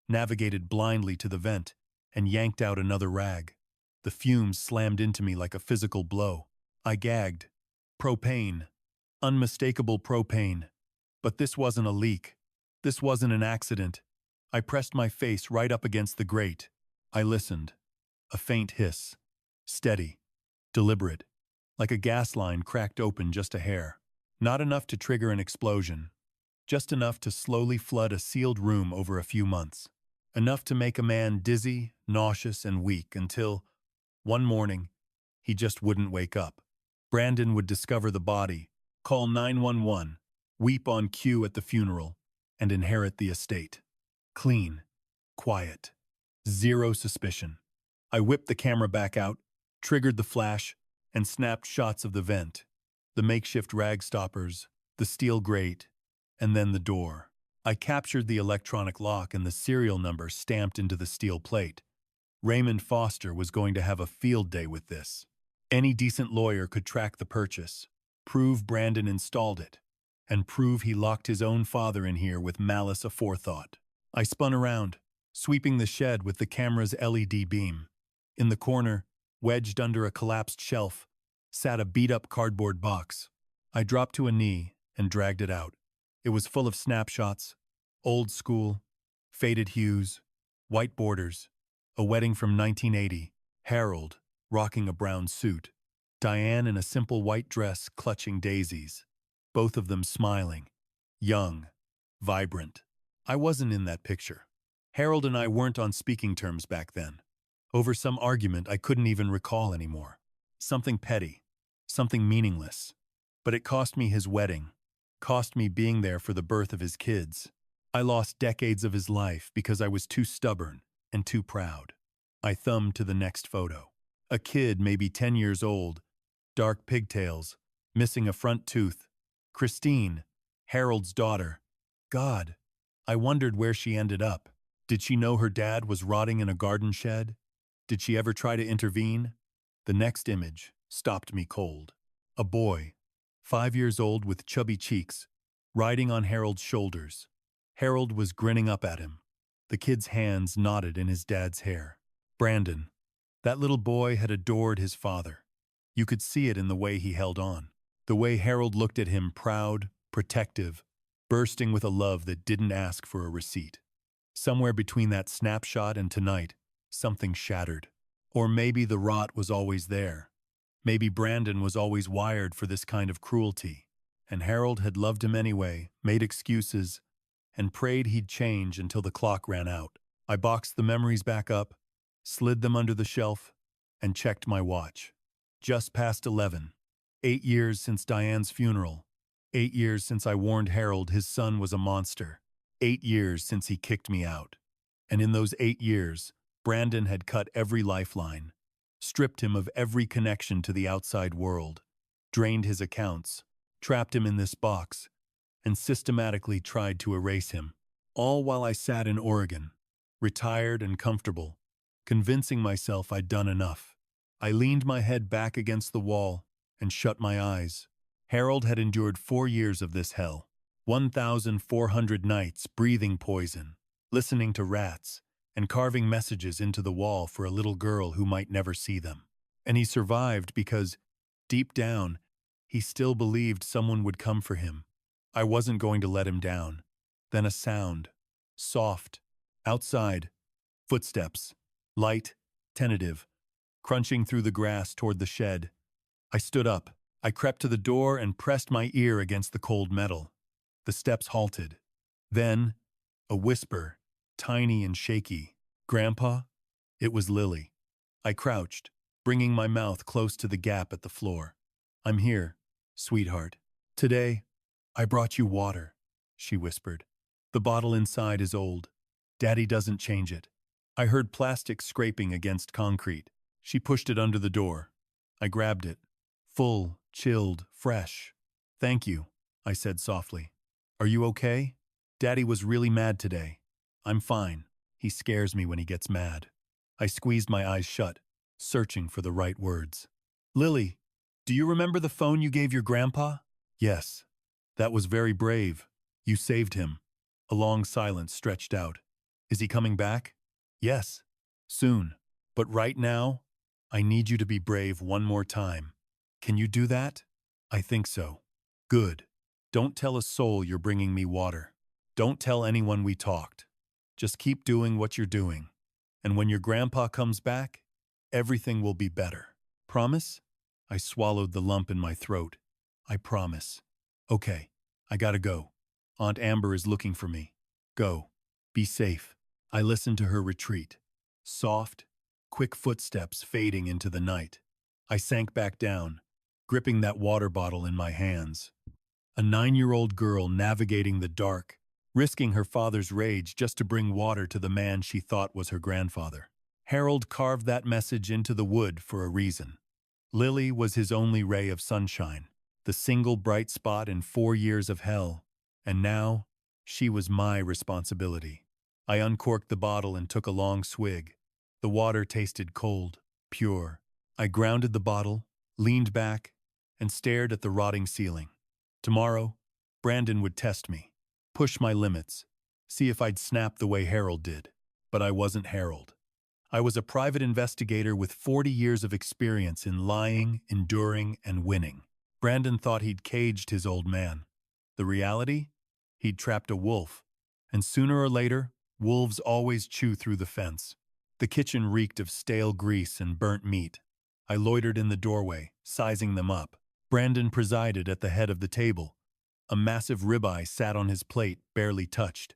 navigated blindly to the vent, and yanked out another rag. The fumes slammed into me like a physical blow. I gagged. Propane. Unmistakable propane. But this wasn't a leak. This wasn't an accident. I pressed my face right up against the grate. I listened. A faint hiss. Steady. Deliberate. Like a gas line cracked open just a hair. Not enough to trigger an explosion. just enough to slowly flood a sealed room over a few months. Enough to make a man dizzy, nauseous, and weak until, one morning, he just wouldn't wake up. Brandon would discover the body, call 911, weep on cue at the funeral, and inherit the estate. Clean, quiet, zero suspicion. I whipped the camera back out, triggered the flash, and snapped shots of the vent, the makeshift rag stoppers, the steel grate, and then the door. I captured the electronic lock and the serial number stamped into the steel plate. Raymond Foster was going to have a field day with this. Any decent lawyer could track the purchase, prove Brandon installed it, and prove he locked his own father in here with malice aforethought. I spun around, sweeping the shed with the camera's LED beam. In the corner, wedged under a collapsed shelf, sat a beat-up cardboard box. I dropped to a knee and dragged it out. It was full of snapshots, old school, faded hues, white borders, a wedding from 1980, Harold, rocking a brown suit, Diane in a simple white dress clutching daisies, both of them smiling, young, vibrant. I wasn't in that picture. Harold and I weren't on speaking terms back then. Over some argument I couldn't even recall anymore. Something petty, something meaningless. But it cost me his wedding, cost me being there for the birth of his kids. I lost decades of his life because I was too stubborn and too proud. I thumbed to the next photo. A kid, maybe 10 years old, dark pigtails, missing a front tooth. Christine, Harold's daughter. God, I wondered where she ended up. Did she know her dad was rotting in a garden shed? Did she ever try to intervene? The next image stopped me cold. A boy, 5 years old with chubby cheeks, riding on Harold's shoulders. Harold was grinning up at him. The kid's hands knotted in his dad's hair. Brandon. That little boy had adored his father. You could see it in the way he held on. The way Harold looked at him, proud, protective, bursting with a love that didn't ask for a receipt. Somewhere between that snapshot and tonight, something shattered. Or maybe the rot was always there. Maybe Brandon was always wired for this kind of cruelty, and Harold had loved him anyway, made excuses, and prayed he'd change until the clock ran out. I boxed the memories back up, slid them under the shelf, and checked my watch. Just past 11. 8 years since Diane's funeral. 8 years since I warned Harold his son was a monster. 8 years since he kicked me out. And in those 8 years, Brandon had cut every lifeline, stripped him of every connection to the outside world, drained his accounts, trapped him in this box, and systematically tried to erase him. All while I sat in Oregon, retired and comfortable, convincing myself I'd done enough. I leaned my head back against the wall and shut my eyes. Harold had endured 4 years of this hell, 1,400 nights breathing poison, listening to rats, and carving messages into the wall for a little girl who might never see them. And he survived because, deep down, he still believed someone would come for him. I wasn't going to let him down. Then a sound, soft, outside, footsteps, light, tentative, crunching through the grass toward the shed. I stood up. I crept to the door and pressed my ear against the cold metal. The steps halted. Then, a whisper, tiny and shaky. "Grandpa?" It was Lily. I crouched, bringing my mouth close to the gap at the floor. "I'm here, sweetheart. Today, I brought you water," she whispered. "The bottle inside is old. Daddy doesn't change it." I heard plastic scraping against concrete. She pushed it under the door. I grabbed it. Full, chilled, fresh. "Thank you," I said softly. "Are you okay? Daddy was really mad today." "I'm fine. He scares me when he gets mad." I squeezed my eyes shut, searching for the right words. "Lily, do you remember the phone you gave your grandpa?" "Yes. That was very brave. You saved him." A long silence stretched out. "Is he coming back?" "Yes. Soon. But right now, I need you to be brave one more time. Can you do that?" "I think so." "Good. Don't tell a soul you're bringing me water. Don't tell anyone we talked. Just keep doing what you're doing. And when your grandpa comes back, everything will be better. Promise?" I swallowed the lump in my throat. "I promise." "Okay, I gotta go." Aunt Amber is looking for me. Go. Be safe. I listened to her retreat. Soft, quick footsteps fading into the night. I sank back down, gripping that water bottle in my hands. A 9-year-old girl navigating the dark, risking her father's rage just to bring water to the man she thought was her grandfather. Harold carved that message into the wood for a reason. Lily was his only ray of sunshine, the single bright spot in 4 years of hell, and now she was my responsibility. I uncorked the bottle and took a long swig. The water tasted cold, pure. I grounded the bottle, leaned back, and stared at the rotting ceiling. Tomorrow, Brandon would test me, push my limits, see if I'd snap the way Harold did. But I wasn't Harold. I was a private investigator with 40 years of experience in lying, enduring, and winning. Brandon thought he'd caged his old man. The reality? He'd trapped a wolf, and sooner or later, wolves always chew through the fence. The kitchen reeked of stale grease and burnt meat. I loitered in the doorway, sizing them up. Brandon presided at the head of the table. A massive ribeye sat on his plate, barely touched.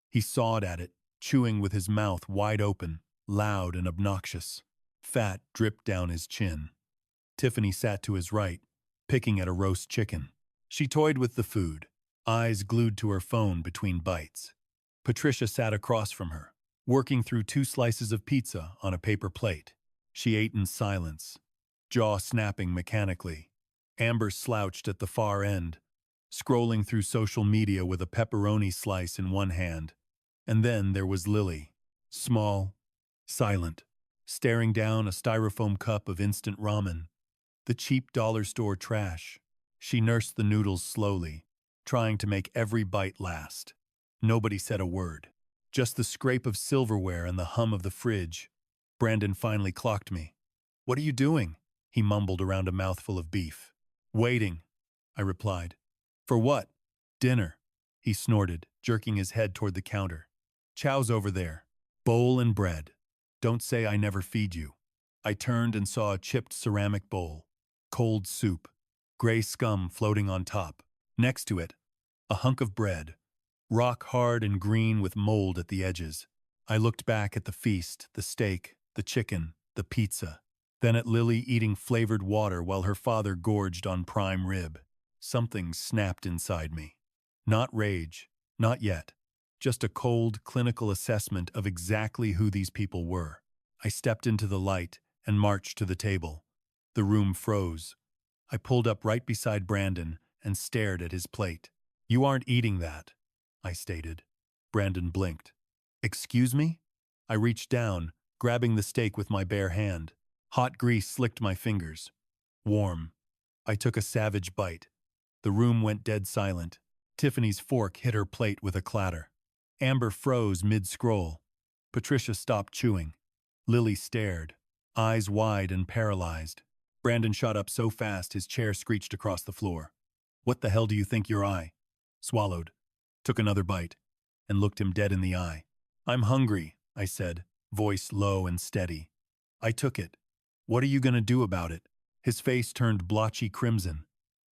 He sawed at it, chewing with his mouth wide open, loud and obnoxious. Fat dripped down his chin. Tiffany sat to his right, picking at a roast chicken. She toyed with the food, eyes glued to her phone between bites. Patricia sat across from her, working through 2 slices of pizza on a paper plate. She ate in silence, jaw snapping mechanically. Amber slouched at the far end, scrolling through social media with a pepperoni slice in one hand. And then there was Lily, small, silent, staring down a styrofoam cup of instant ramen, the cheap dollar store trash. She nursed the noodles slowly, trying to make every bite last. Nobody said a word, just the scrape of silverware and the hum of the fridge. Brandon finally clocked me. "What are you doing?" he mumbled around a mouthful of beef. "Waiting," I replied. "For what?" "Dinner," he snorted, jerking his head toward the counter. "Chow's over there. Bowl and bread. Don't say I never feed you." I turned and saw a chipped ceramic bowl. Cold soup. Gray scum floating on top. Next to it, a hunk of bread, rock hard and green with mold at the edges. I looked back at the feast, the steak, the chicken, the pizza, then at Lily eating flavored water while her father gorged on prime rib. Something snapped inside me. Not rage, not yet. Just a cold, clinical assessment of exactly who these people were. I stepped into the light and marched to the table. The room froze. I pulled up right beside Brandon and stared at his plate. "You aren't eating that," I stated. Brandon blinked. "Excuse me?" I reached down, grabbing the steak with my bare hand. Hot grease slicked my fingers. Warm. I took a savage bite. The room went dead silent. Tiffany's fork hit her plate with a clatter. Amber froze mid-scroll. Patricia stopped chewing. Lily stared, eyes wide and paralyzed. Brandon shot up so fast his chair screeched across the floor. "What the hell do you think you're I?" Swallowed. Took another bite, and looked him dead in the eye. "I'm hungry," I said, voice low and steady. I took it. "What are you going to do about it?" His face turned blotchy crimson.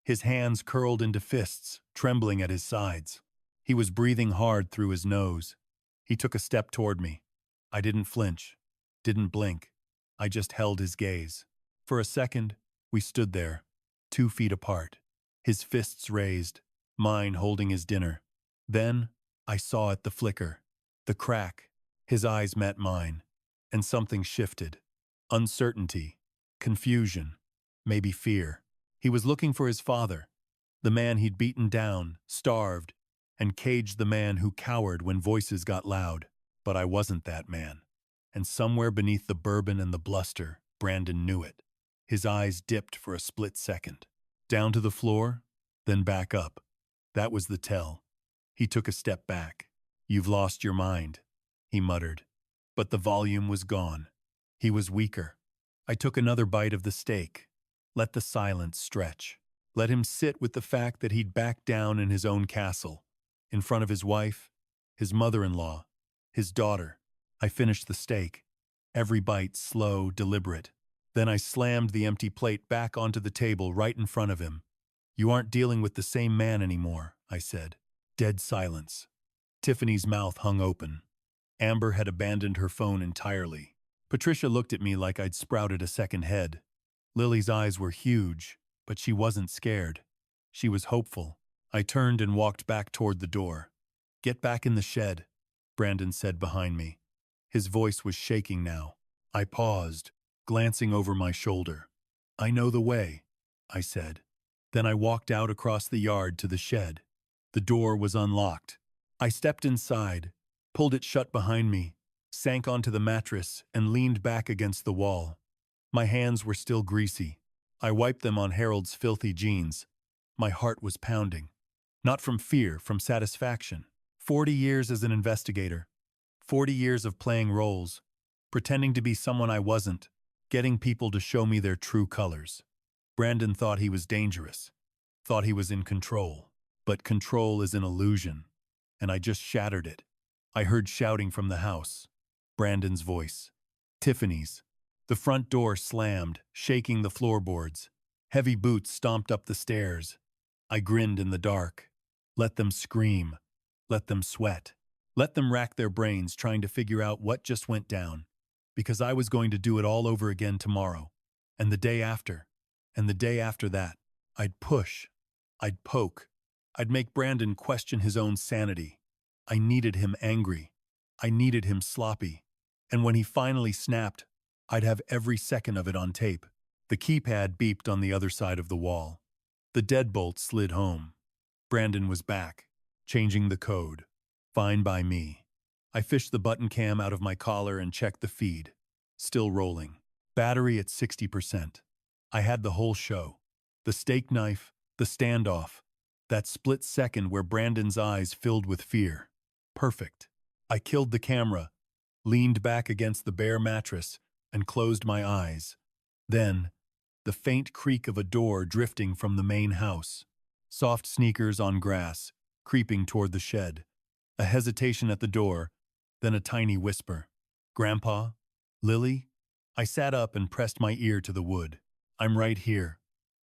His hands curled into fists, trembling at his sides. He was breathing hard through his nose. He took a step toward me. I didn't flinch, didn't blink. I just held his gaze. For a second, we stood there, 2 feet apart, his fists raised, mine holding his dinner. Then, I saw it, the flicker, the crack. His eyes met mine, and something shifted. Uncertainty, confusion, maybe fear. He was looking for his father, the man he'd beaten down, starved, and caged, the man who cowered when voices got loud. But I wasn't that man. And somewhere beneath the bourbon and the bluster, Brandon knew it. His eyes dipped for a split second. Down to the floor, then back up. That was the tell. He took a step back. "You've lost your mind," he muttered. But the volume was gone. He was weaker. I took another bite of the steak. Let the silence stretch. Let him sit with the fact that he'd backed down in his own castle, in front of his wife, his mother-in-law, his daughter. I finished the steak, every bite slow, deliberate. Then I slammed the empty plate back onto the table right in front of him. "You aren't dealing with the same man anymore," I said. Dead silence. Tiffany's mouth hung open. Amber had abandoned her phone entirely. Patricia looked at me like I'd sprouted a second head. Lily's eyes were huge, but she wasn't scared. She was hopeful. I turned and walked back toward the door. "Get back in the shed," Brandon said behind me. His voice was shaking now. I paused, glancing over my shoulder. "I know the way," I said. Then I walked out across the yard to the shed. The door was unlocked. I stepped inside, pulled it shut behind me, sank onto the mattress, and leaned back against the wall. My hands were still greasy. I wiped them on Harold's filthy jeans. My heart was pounding. Not from fear, from satisfaction. 40 years as an investigator. 40 years of playing roles, pretending to be someone I wasn't, getting people to show me their true colors. Brandon thought he was dangerous, thought he was in control. But control is an illusion, and I just shattered it. I heard shouting from the house. Brandon's voice. Tiffany's. The front door slammed, shaking the floorboards. Heavy boots stomped up the stairs. I grinned in the dark. Let them scream. Let them sweat. Let them rack their brains trying to figure out what just went down. Because I was going to do it all over again tomorrow. And the day after. And the day after that. I'd push. I'd poke. I'd make Brandon question his own sanity. I needed him angry. I needed him sloppy. And when he finally snapped, I'd have every second of it on tape. The keypad beeped on the other side of the wall. The deadbolt slid home. Brandon was back, changing the code. Fine by me. I fished the button cam out of my collar and checked the feed. Still rolling. Battery at 60%. I had the whole show. The steak knife, the standoff, that split second where Brandon's eyes filled with fear. Perfect. I killed the camera, leaned back against the bare mattress, and closed my eyes. Then, the faint creak of a door drifting from the main house. Soft sneakers on grass, creeping toward the shed. A hesitation at the door, then a tiny whisper. "Grandpa? Lily?" I sat up and pressed my ear to the wood. "I'm right here,"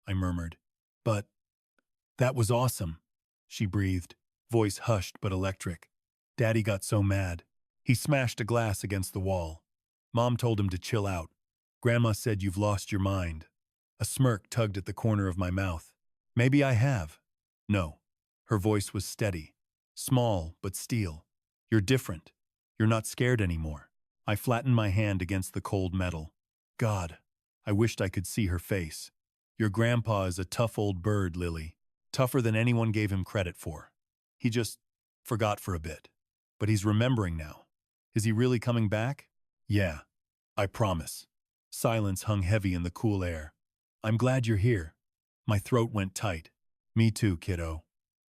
I murmured. "But that was awesome," she breathed, voice hushed but electric. "Daddy got so mad. He smashed a glass against the wall. Mom told him to chill out. Grandma said you've lost your mind." A smirk tugged at the corner of my mouth. "Maybe I have." "No." Her voice was steady. Small, but steel. "You're different. You're not scared anymore." I flattened my hand against the cold metal. God, I wished I could see her face. "Your grandpa is a tough old bird, Lily. Tougher than anyone gave him credit for. He just forgot for a bit. But he's remembering now. Is he really coming back?" "Yeah, I promise." Silence hung heavy in the cool air. "I'm glad you're here." My throat went tight. "Me too, kiddo.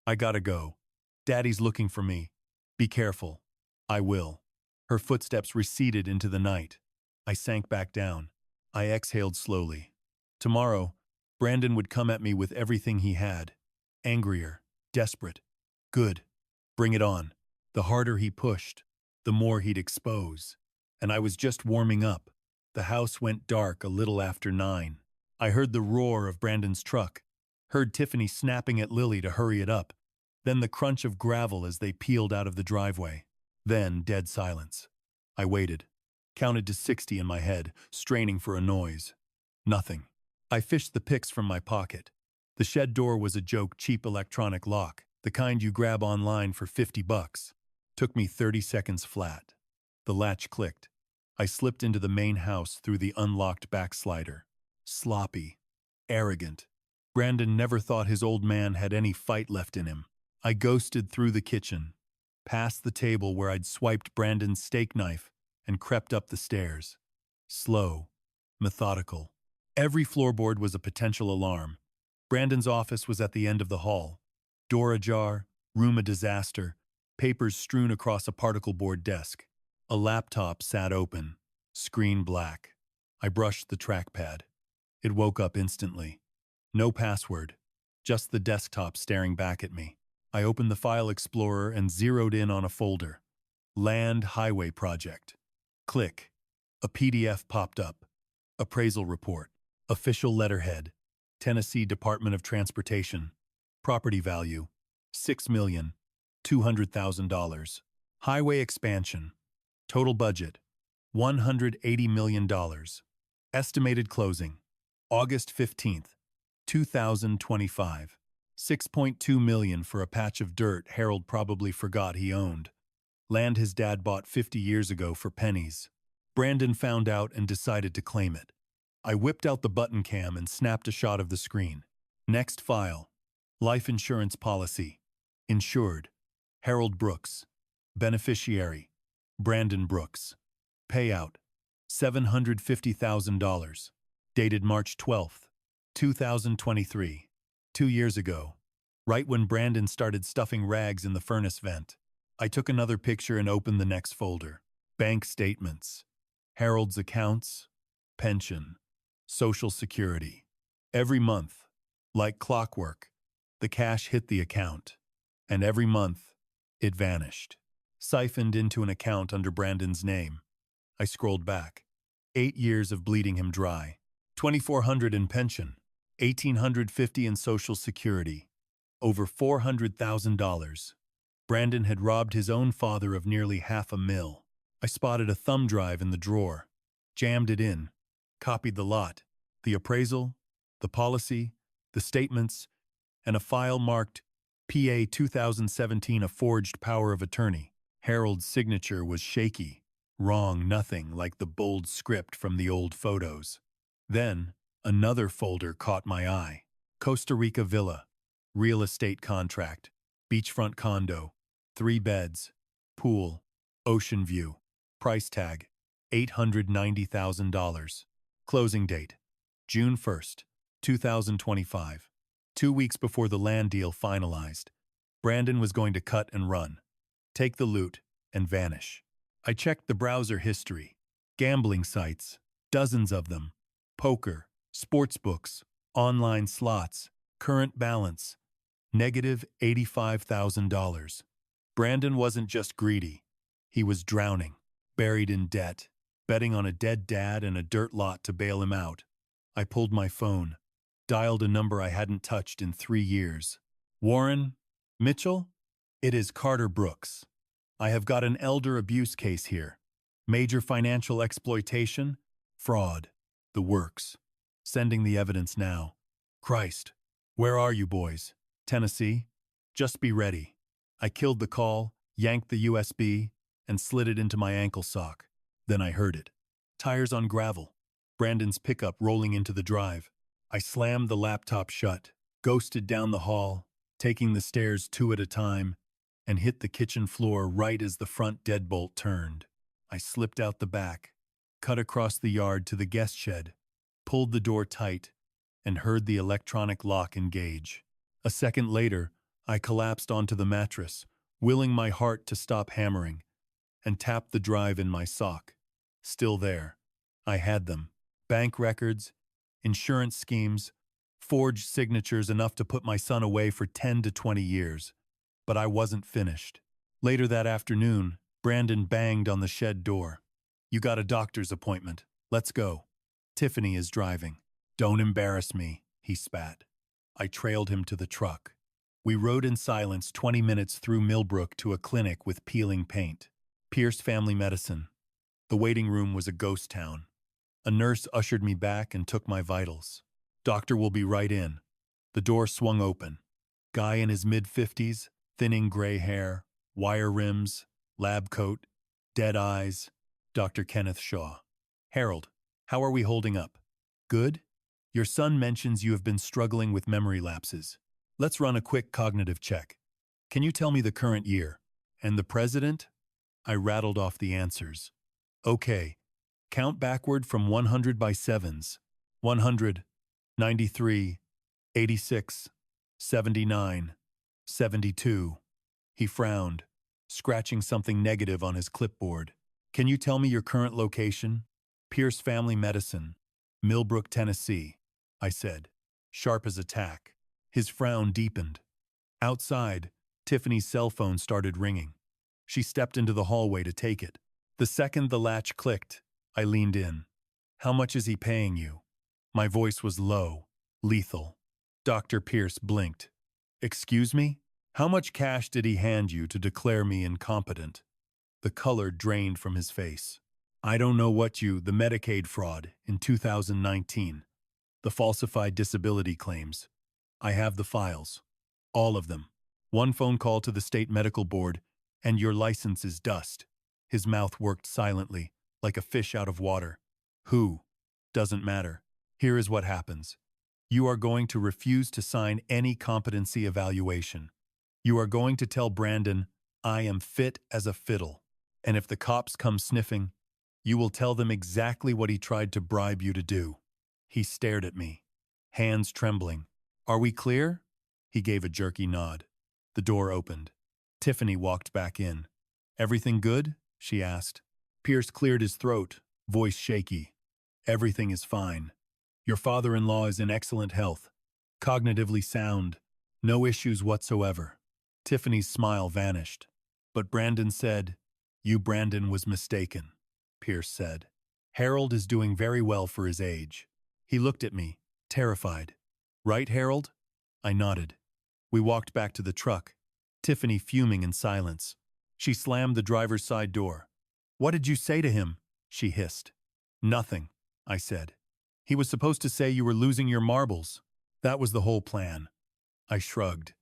I gotta go. Daddy's looking for me. Be careful." "I will." Her footsteps receded into the night. I sank back down. I exhaled slowly. Tomorrow, Brandon would come at me with everything he had. Angrier, desperate. Good. Bring it on. The harder he pushed, the more he'd expose. And I was just warming up. The house went dark a little after 9. I heard the roar of Brandon's truck, heard Tiffany snapping at Lily to hurry it up, then the crunch of gravel as they peeled out of the driveway. Then dead silence. I waited, counted to 60 in my head, straining for a noise. Nothing. I fished the picks from my pocket. The shed door was a joke cheap electronic lock, the kind you grab online for $50. Took me 30 seconds flat. The latch clicked. I slipped into the main house through the unlocked backslider. Sloppy. Arrogant. Brandon never thought his old man had any fight left in him. I ghosted through the kitchen, past the table where I'd swiped Brandon's steak knife, and crept up the stairs. Slow. Methodical. Every floorboard was a potential alarm. Brandon's office was at the end of the hall. Door ajar, room a disaster, papers strewn across a particle board desk. A laptop sat open, screen black. I brushed the trackpad. It woke up instantly. No password, just the desktop staring back at me. I opened the file explorer and zeroed in on a folder. Land Highway Project. Click. A PDF popped up. Appraisal report. Official letterhead. Tennessee Department of Transportation. Property value. $6 million. $200,000. Highway expansion. Total budget, $180 million. Estimated closing, August 15th, 2025. 6.2 million for a patch of dirt Harold probably forgot he owned. Land his dad bought 50 years ago for pennies. Brandon found out and decided to claim it. I whipped out the button cam and snapped a shot of the screen. Next file. Life insurance policy. Insured. Harold Brooks. Beneficiary. Brandon Brooks. Payout. $750,000. Dated March 12th, 2023. 2 years ago. Right when Brandon started stuffing rags in the furnace vent. I took another picture and opened the next folder. Bank statements. Harold's accounts. Pension. Social Security. Every month, like clockwork, the cash hit the account. And every month, it vanished. Siphoned into an account under Brandon's name. I scrolled back. 8 years of bleeding him dry. $2,400 in pension. $1,850 in Social Security. Over $400,000. Brandon had robbed his own father of nearly $500,000. I spotted a thumb drive in the drawer. Jammed it in. Copied the lot. The appraisal, the policy, the statements, and a file marked PA 2017, a forged power of attorney. Harold's signature was shaky. Wrong, nothing like the bold script from the old photos. Then, another folder caught my eye. Costa Rica villa. Real estate contract. Beachfront condo. 3 beds. Pool. Ocean view. Price tag, $890,000. Closing date, June 1st, 2025. 2 weeks before the land deal finalized. Brandon was going to cut and run. Take the loot and vanish. I checked the browser history. Gambling sites, dozens of them. Poker, sports books, online slots, current balance, negative $85,000. Brandon wasn't just greedy. He was drowning. Buried in debt, betting on a dead dad and a dirt lot to bail him out. I pulled my phone, dialed a number I hadn't touched in 3 years. Warren? Mitchell? It is Carter Brooks. I have got an elder abuse case here. Major financial exploitation, fraud, the works. Sending the evidence now. Christ, where are you boys? Tennessee? Just be ready. I killed the call, yanked the USB, and slid it into my ankle sock. Then I heard it. Tires on gravel. Brandon's pickup rolling into the drive. I slammed the laptop shut, ghosted down the hall, taking the stairs 2 at a time, and hit the kitchen floor right as the front deadbolt turned. I slipped out the back, cut across the yard to the guest shed, pulled the door tight, and heard the electronic lock engage. A second later, I collapsed onto the mattress, willing my heart to stop hammering, and tapped the drive in my sock. Still there. I had them. Bank records, insurance schemes, forged signatures enough to put my son away for 10 to 20 years. But I wasn't finished. Later that afternoon, Brandon banged on the shed door. You got a doctor's appointment. Let's go. Tiffany is driving. Don't embarrass me, he spat. I trailed him to the truck. We rode in silence 20 minutes through Millbrook to a clinic with peeling paint. Pierce Family Medicine. The waiting room was a ghost town. A nurse ushered me back and took my vitals. Doctor will be right in. The door swung open. Guy in his mid-50s, thinning gray hair, wire rims, lab coat, dead eyes. Dr. Kenneth Shaw. Harold, how are we holding up? Good? Your son mentions you have been struggling with memory lapses. Let's run a quick cognitive check. Can you tell me the current year? And the president? I rattled off the answers. Okay. Count backward from 100 by sevens. 100, 93, 86, 79, 72. He frowned, scratching something negative on his clipboard. Can you tell me your current location? Pierce Family Medicine, Millbrook, Tennessee, I said, sharp as a tack. His frown deepened. Outside, Tiffany's cell phone started ringing. She stepped into the hallway to take it. The second the latch clicked, I leaned in. How much is he paying you? My voice was low, lethal. Dr. Pierce blinked. Excuse me? How much cash did he hand you to declare me incompetent? The color drained from his face. I don't know the Medicaid fraud in 2019, the falsified disability claims. I have the files. All of them. One phone call to the state medical board, and your license is dust. His mouth worked silently, like a fish out of water. Who? Doesn't matter. Here is what happens. You are going to refuse to sign any competency evaluation. You are going to tell Brandon, I am fit as a fiddle. And if the cops come sniffing, you will tell them exactly what he tried to bribe you to do. He stared at me, hands trembling. Are we clear? He gave a jerky nod. The door opened. Tiffany walked back in. Everything good? She asked. Pierce cleared his throat, voice shaky. Everything is fine. Your father-in-law is in excellent health, cognitively sound, no issues whatsoever. Tiffany's smile vanished. But Brandon said, Brandon was mistaken, Pierce said. Harold is doing very well for his age. He looked at me, terrified. Right, Harold? I nodded. We walked back to the truck, Tiffany fuming in silence. She slammed the driver's side door. What did you say to him? She hissed. Nothing, I said. He was supposed to say you were losing your marbles. That was the whole plan. I shrugged.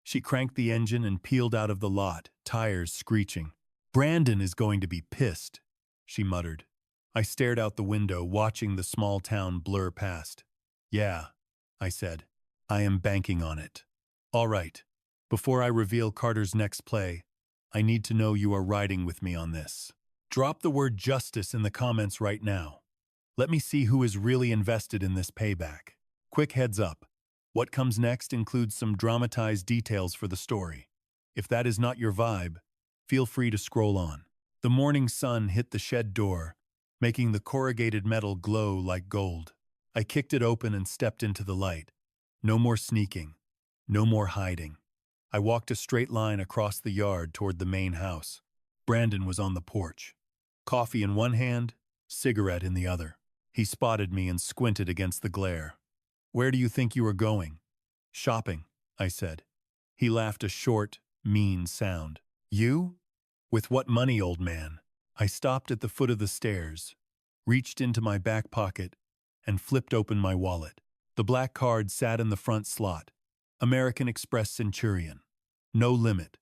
She cranked the engine and peeled out of the lot, tires screeching. Brandon is going to be pissed, she muttered. I stared out the window, watching the small town blur past. Yeah, I said. I am banking on it. All right. Before I reveal Carter's next play, I need to know you are riding with me on this. Drop the word justice in the comments right now. Let me see who is really invested in this payback. Quick heads up. What comes next includes some dramatized details for the story. If that is not your vibe, feel free to scroll on. The morning sun hit the shed door, making the corrugated metal glow like gold. I kicked it open and stepped into the light. No more sneaking. No more hiding. I walked a straight line across the yard toward the main house. Brandon was on the porch. Coffee in one hand, cigarette in the other. He spotted me and squinted against the glare. Where do you think you are going? Shopping, I said. He laughed a short, mean sound. You? With what money, old man? I stopped at the foot of the stairs, reached into my back pocket, and flipped open my wallet. The black card sat in the front slot. American Express Centurion. No limit.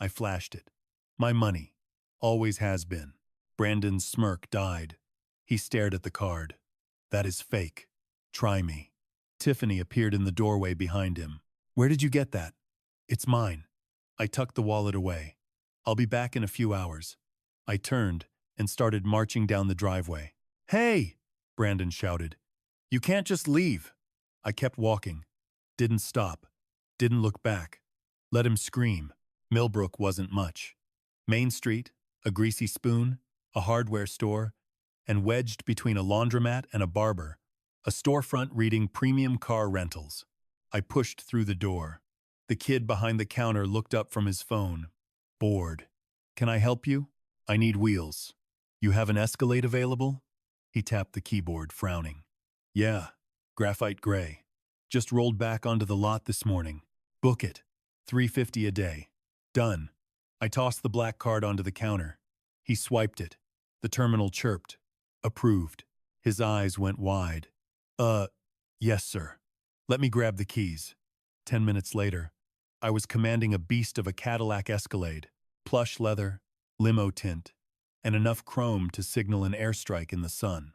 I flashed it. My money. Always has been. Brandon's smirk died. He stared at the card. That is fake. Try me. Tiffany appeared in the doorway behind him. Where did you get that? It's mine. I tucked the wallet away. I'll be back in a few hours. I turned and started marching down the driveway. Hey! Brandon shouted. You can't just leave. I kept walking. Didn't stop. Didn't look back. Let him scream. Millbrook wasn't much. Main Street, a greasy spoon, a hardware store, and wedged between a laundromat and a barber, a storefront reading premium car rentals. I pushed through the door. The kid behind the counter looked up from his phone. Bored. Can I help you? I need wheels. You have an Escalade available? He tapped the keyboard, frowning. Yeah, graphite gray. Just rolled back onto the lot this morning. Book it. $3.50 a day. Done. I tossed the black card onto the counter. He swiped it. The terminal chirped. Approved. His eyes went wide. Yes, sir. Let me grab the keys. 10 minutes later, I was commanding a beast of a Cadillac Escalade, plush leather, limo tint, and enough chrome to signal an airstrike in the sun.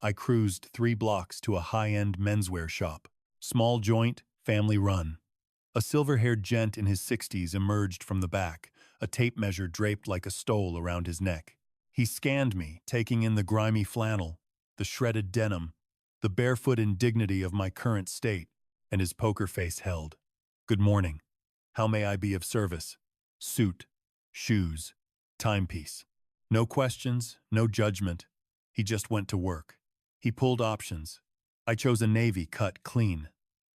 I cruised 3 blocks to a high-end menswear shop. Small joint, family run. A silver-haired gent in his 60s emerged from the back, a tape measure draped like a stole around his neck. He scanned me, taking in the grimy flannel, the shredded denim, the barefoot indignity of my current state, and his poker face held. Good morning. How may I be of service? Suit, shoes, timepiece. No questions, no judgment. He just went to work. He pulled options. I chose a navy cut clean,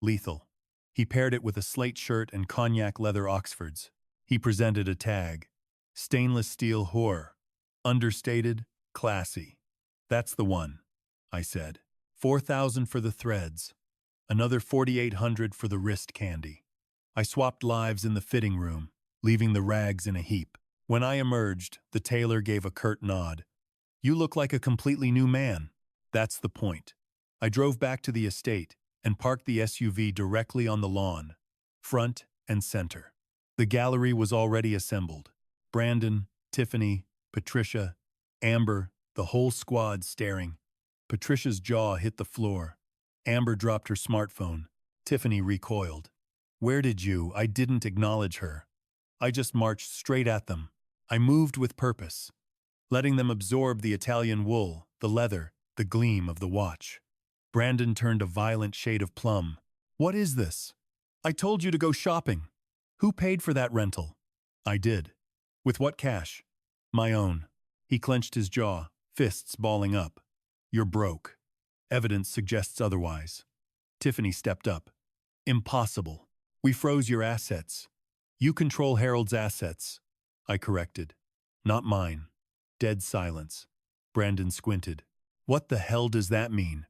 lethal. He paired it with a slate shirt and cognac leather Oxfords. He presented a tag. Stainless steel whore. Understated, classy. That's the one, I said. $4,000 for the threads. Another $4,800 for the wrist candy. I swapped lives in the fitting room, leaving the rags in a heap. When I emerged, the tailor gave a curt nod. You look like a completely new man. That's the point. I drove back to the estate and parked the SUV directly on the lawn, front and center. The gallery was already assembled. Brandon, Tiffany, Patricia, Amber, the whole squad staring. Patricia's jaw hit the floor. Amber dropped her smartphone. Tiffany recoiled. Where did you? I didn't acknowledge her. I just marched straight at them. I moved with purpose, letting them absorb the Italian wool, the leather, the gleam of the watch. Brandon turned a violent shade of plum. What is this? I told you to go shopping. Who paid for that rental? I did. With what cash? My own. He clenched his jaw, fists balling up. You're broke. Evidence suggests otherwise. Tiffany stepped up. Impossible. We froze your assets. You control Harold's assets. I corrected. Not mine. Dead silence. Brandon squinted. What the hell does that mean?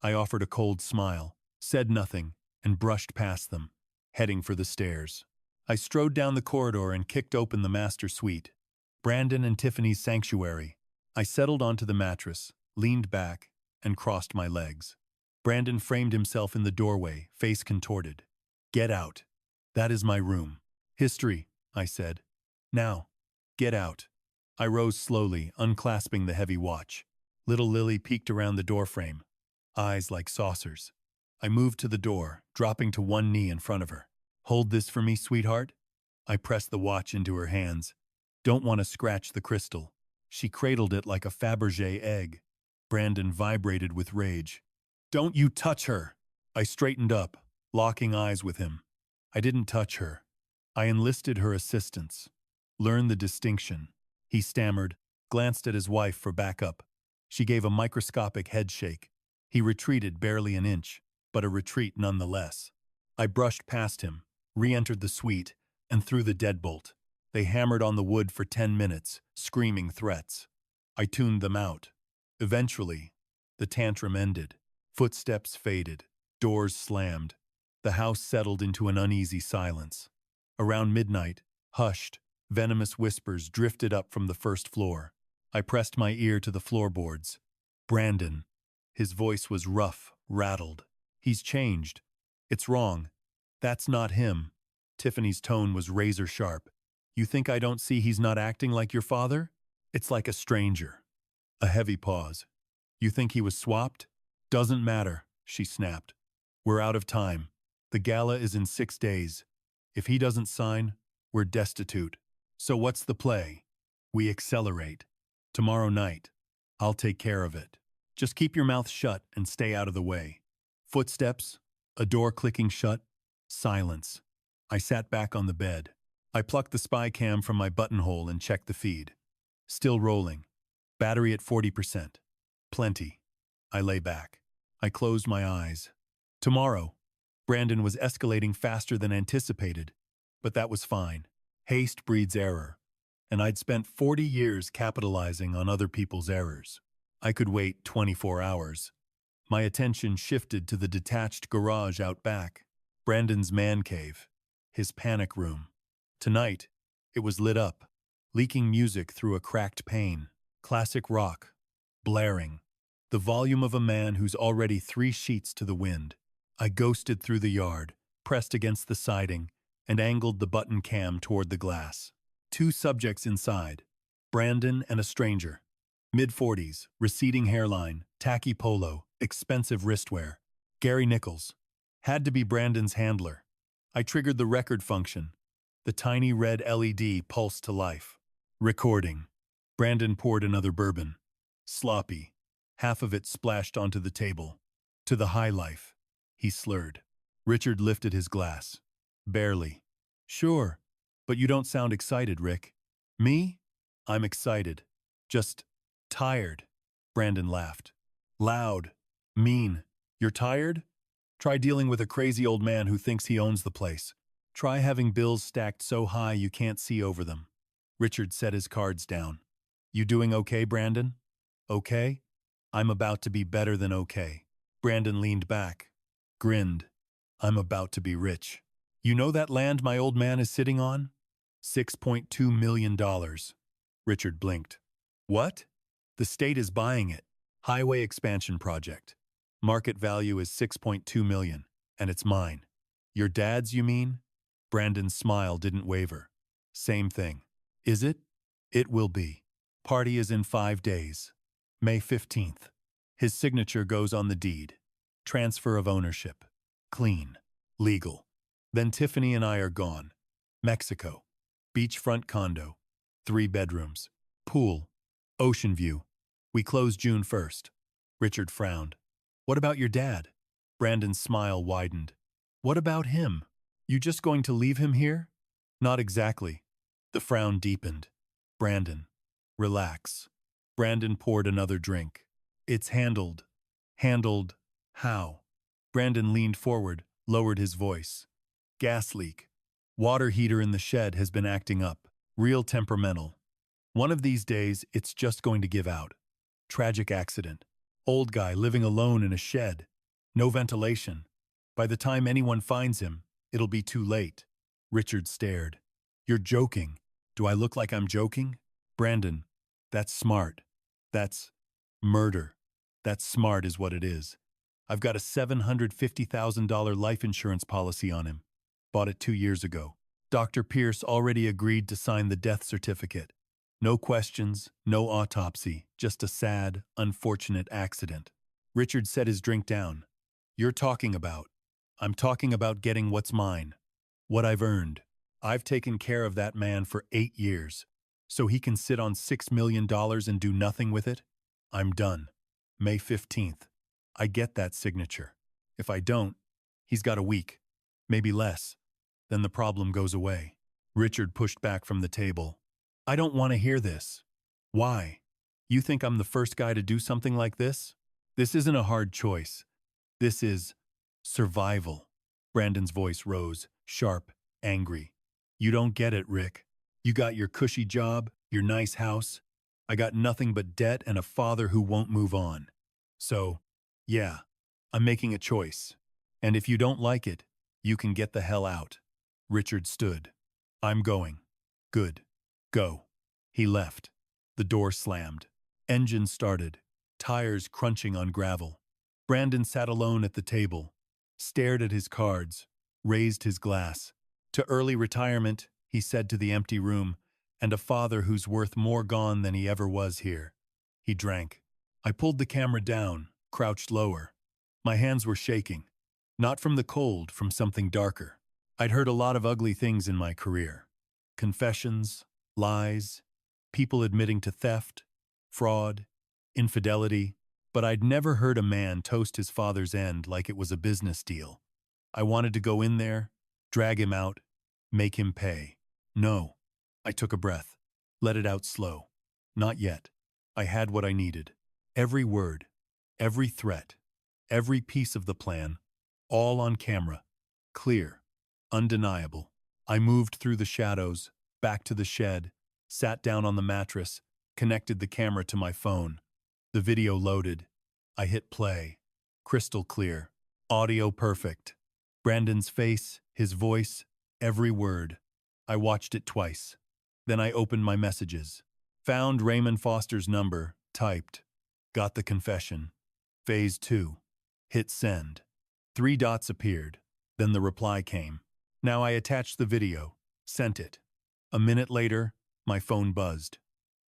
I offered a cold smile, said nothing, and brushed past them, heading for the stairs. I strode down the corridor and kicked open the master suite. Brandon and Tiffany's sanctuary. I settled onto the mattress, leaned back, and crossed my legs. Brandon framed himself in the doorway, face contorted. Get out. That is my room. History, I said. Now, get out. I rose slowly, unclasping the heavy watch. Little Lily peeked around the doorframe, eyes like saucers. I moved to the door, dropping to one knee in front of her. Hold this for me, sweetheart? I pressed the watch into her hands. Don't want to scratch the crystal. She cradled it like a Fabergé egg. Brandon vibrated with rage. Don't you touch her! I straightened up, locking eyes with him. I didn't touch her. I enlisted her assistance. Learn the distinction. He stammered, glanced at his wife for backup. She gave a microscopic headshake. He retreated barely an inch, but a retreat nonetheless. I brushed past him, re-entered the suite, and threw the deadbolt. They hammered on the wood for 10 minutes, screaming threats. I tuned them out. Eventually, the tantrum ended. Footsteps faded. Doors slammed. The house settled into an uneasy silence. Around midnight, hushed, venomous whispers drifted up from the first floor. I pressed my ear to the floorboards. Brandon. His voice was rough, rattled. He's changed. It's wrong. That's not him. Tiffany's tone was razor sharp. You think I don't see he's not acting like your father? It's like a stranger. A heavy pause. You think he was swapped? Doesn't matter, she snapped. We're out of time. The gala is in 6 days. If he doesn't sign, we're destitute. So what's the play? We accelerate. Tomorrow night. I'll take care of it. Just keep your mouth shut and stay out of the way. Footsteps, a door clicking shut, silence. I sat back on the bed. I plucked the spy cam from my buttonhole and checked the feed. Still rolling. Battery at 40%. Plenty. I lay back. I closed my eyes. Tomorrow. Brandon was escalating faster than anticipated, but that was fine. Haste breeds error, and I'd spent 40 years capitalizing on other people's errors. I could wait 24 hours. My attention shifted to the detached garage out back, Brandon's man cave, his panic room. Tonight, it was lit up, leaking music through a cracked pane, classic rock, blaring, the volume of a man who's already 3 sheets to the wind. I ghosted through the yard, pressed against the siding, and angled the button cam toward the glass. 2 subjects inside, Brandon and a stranger. Mid-40s, receding hairline, tacky polo, expensive wristwear. Gary Nichols. Had to be Brandon's handler. I triggered the record function. The tiny red LED pulsed to life. Recording. Brandon poured another bourbon. Sloppy. Half of it splashed onto the table. To the high life. He slurred. Richard lifted his glass. Barely. Sure, but you don't sound excited, Rick. Me? I'm excited. Just tired. Brandon laughed. Loud. Mean. You're tired? Try dealing with a crazy old man who thinks he owns the place. Try having bills stacked so high you can't see over them. Richard set his cards down. You doing okay, Brandon? Okay? I'm about to be better than okay. Brandon leaned back, grinned. I'm about to be rich. You know that land my old man is sitting on? $6.2 million. Richard blinked. What? The state is buying it. Highway expansion project. Market value is 6.2 million, and it's mine. Your dad's, you mean? Brandon's smile didn't waver. Same thing. Is it? It will be. Party is in 5 days. May 15th. His signature goes on the deed. Transfer of ownership. Clean. Legal. Then Tiffany and I are gone. Mexico. Beachfront condo. 3 bedrooms. Pool. Ocean view. We close June 1st. Richard frowned. What about your dad? Brandon's smile widened. What about him? You just going to leave him here? Not exactly. The frown deepened. Brandon. Relax. Brandon poured another drink. It's handled. Handled. How? Brandon leaned forward, lowered his voice. Gas leak. Water heater in the shed has been acting up. Real temperamental. One of these days, it's just going to give out. Tragic accident. Old guy living alone in a shed. No ventilation. By the time anyone finds him, it'll be too late. Richard stared. You're joking. Do I look like I'm joking? Brandon, that's smart. That's murder. That's smart is what it is. I've got a $750,000 life insurance policy on him. Bought it 2 years ago. Dr. Pierce already agreed to sign the death certificate. No questions, no autopsy, just a sad, unfortunate accident. Richard set his drink down. You're talking about. I'm talking about getting what's mine. What I've earned. I've taken care of that man for 8 years. So he can sit on $6 million and do nothing with it? I'm done. May 15th. I get that signature. If I don't, he's got a week. Maybe less. Then the problem goes away. Richard pushed back from the table. I don't want to hear this. Why? You think I'm the first guy to do something like this? This isn't a hard choice. This is survival. Brandon's voice rose, sharp, angry. You don't get it, Rick. You got your cushy job, your nice house. I got nothing but debt and a father who won't move on. So, yeah, I'm making a choice. And if you don't like it, you can get the hell out. Richard stood. I'm going. Good. Go. He left. The door slammed. Engine started. Tires crunching on gravel. Brandon sat alone at the table, stared at his cards, raised his glass. To early retirement, he said to the empty room, and a father who's worth more gone than he ever was here. He drank. I pulled the camera down, crouched lower. My hands were shaking. Not from the cold, from something darker. I'd heard a lot of ugly things in my career. Confessions, lies, people admitting to theft, fraud, infidelity, but I'd never heard a man toast his father's end like it was a business deal. I wanted to go in there, drag him out, make him pay. No. I took a breath, let it out slow. Not yet. I had what I needed. Every word, every threat, every piece of the plan, all on camera, clear, undeniable. I moved through the shadows, back to the shed, sat down on the mattress, connected the camera to my phone. The video loaded. I hit play. Crystal clear. Audio perfect. Brandon's face, his voice, every word. I watched it twice. Then I opened my messages. Found Raymond Foster's number, typed. Got the confession. Phase 2. Hit send. 3 dots appeared. Then the reply came. Now I attached the video. Sent it. A minute later, my phone buzzed.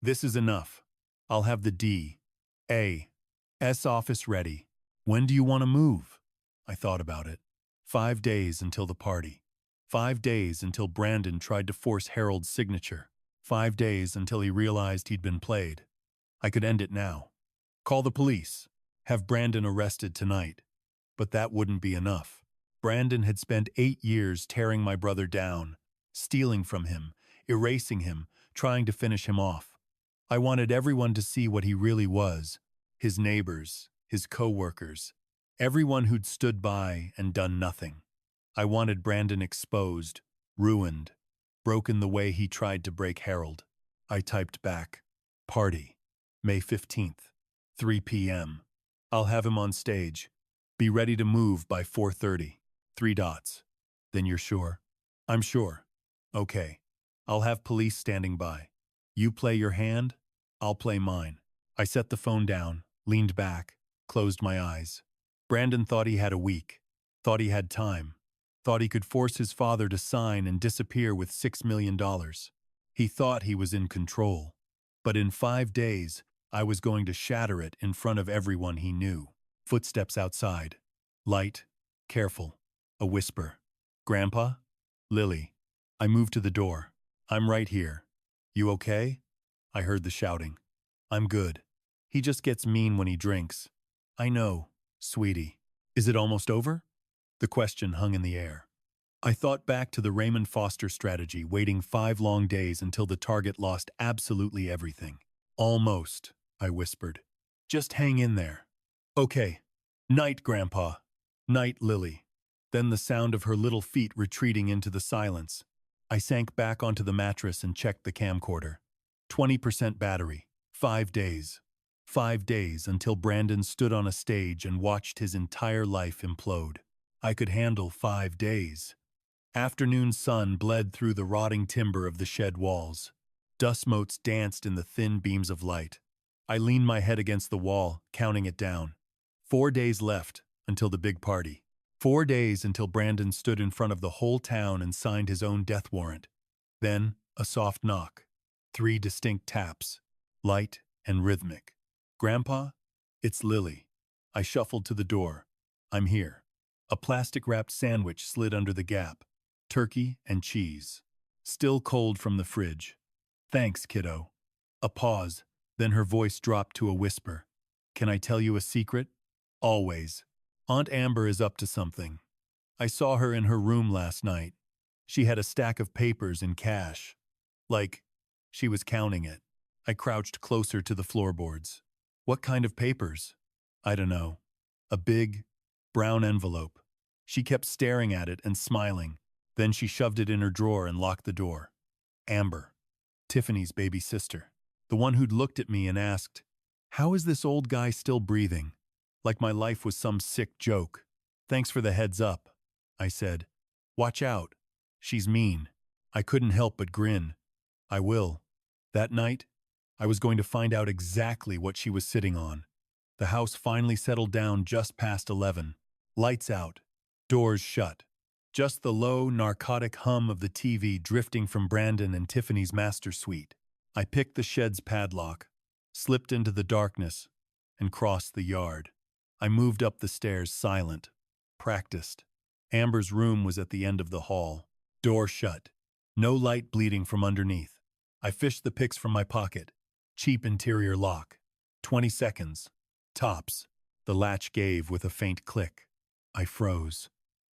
This is enough. I'll have the D.A.S. office ready. When do you want to move? I thought about it. 5 days until the party. 5 days until Brandon tried to force Harold's signature. 5 days until he realized he'd been played. I could end it now. Call the police. Have Brandon arrested tonight. But that wouldn't be enough. Brandon had spent 8 years tearing my brother down, stealing from him, erasing him, trying to finish him off. I wanted everyone to see what he really was. His neighbors, his co-workers, everyone who'd stood by and done nothing. I wanted Brandon exposed, ruined, broken the way he tried to break Harold. I typed back, party, May 15th, 3 p.m. I'll have him on stage. Be ready to move by 4:30. 3 dots. Then you're sure? I'm sure. Okay. I'll have police standing by. You play your hand, I'll play mine. I set the phone down, leaned back, closed my eyes. Brandon thought he had a week, thought he had time, thought he could force his father to sign and disappear with $6 million. He thought he was in control. But in 5 days, I was going to shatter it in front of everyone he knew. Footsteps outside. Light, careful. A whisper. Grandpa? Lily. I moved to the door. I'm right here. You okay? I heard the shouting. I'm good. He just gets mean when he drinks. I know, sweetie. Is it almost over? The question hung in the air. I thought back to the Raymond Foster strategy, waiting 5 long days until the target lost absolutely everything. Almost, I whispered. Just hang in there. Okay. Night, Grandpa. Night, Lily. Then the sound of her little feet retreating into the silence. I sank back onto the mattress and checked the camcorder. 20% battery. 5 days. 5 days until Brandon stood on a stage and watched his entire life implode. I could handle 5 days. Afternoon sun bled through the rotting timber of the shed walls. Dust motes danced in the thin beams of light. I leaned my head against the wall, counting it down. 4 days left until the big party. 4 days until Brandon stood in front of the whole town and signed his own death warrant. Then, a soft knock. 3 distinct taps. Light and rhythmic. Grandpa? It's Lily. I shuffled to the door. I'm here. A plastic-wrapped sandwich slid under the gap. Turkey and cheese. Still cold from the fridge. Thanks, kiddo. A pause, then her voice dropped to a whisper. Can I tell you a secret? Always. Aunt Amber is up to something. I saw her in her room last night. She had a stack of papers in cash. Like, she was counting it. I crouched closer to the floorboards. What kind of papers? I don't know. A big, brown envelope. She kept staring at it and smiling. Then she shoved it in her drawer and locked the door. Amber. Tiffany's baby sister. The one who'd looked at me and asked, "How is this old guy still breathing?" Like my life was some sick joke. Thanks for the heads up, I said. Watch out. She's mean. I couldn't help but grin. I will. That night, I was going to find out exactly what she was sitting on. The house finally settled down just past 11. Lights out. Doors shut. Just the low, narcotic hum of the TV drifting from Brandon and Tiffany's master suite. I picked the shed's padlock, slipped into the darkness, and crossed the yard. I moved up the stairs silent, practiced. Amber's room was at the end of the hall. Door shut. No light bleeding from underneath. I fished the picks from my pocket. Cheap interior lock. 20 seconds. Tops. The latch gave with a faint click. I froze.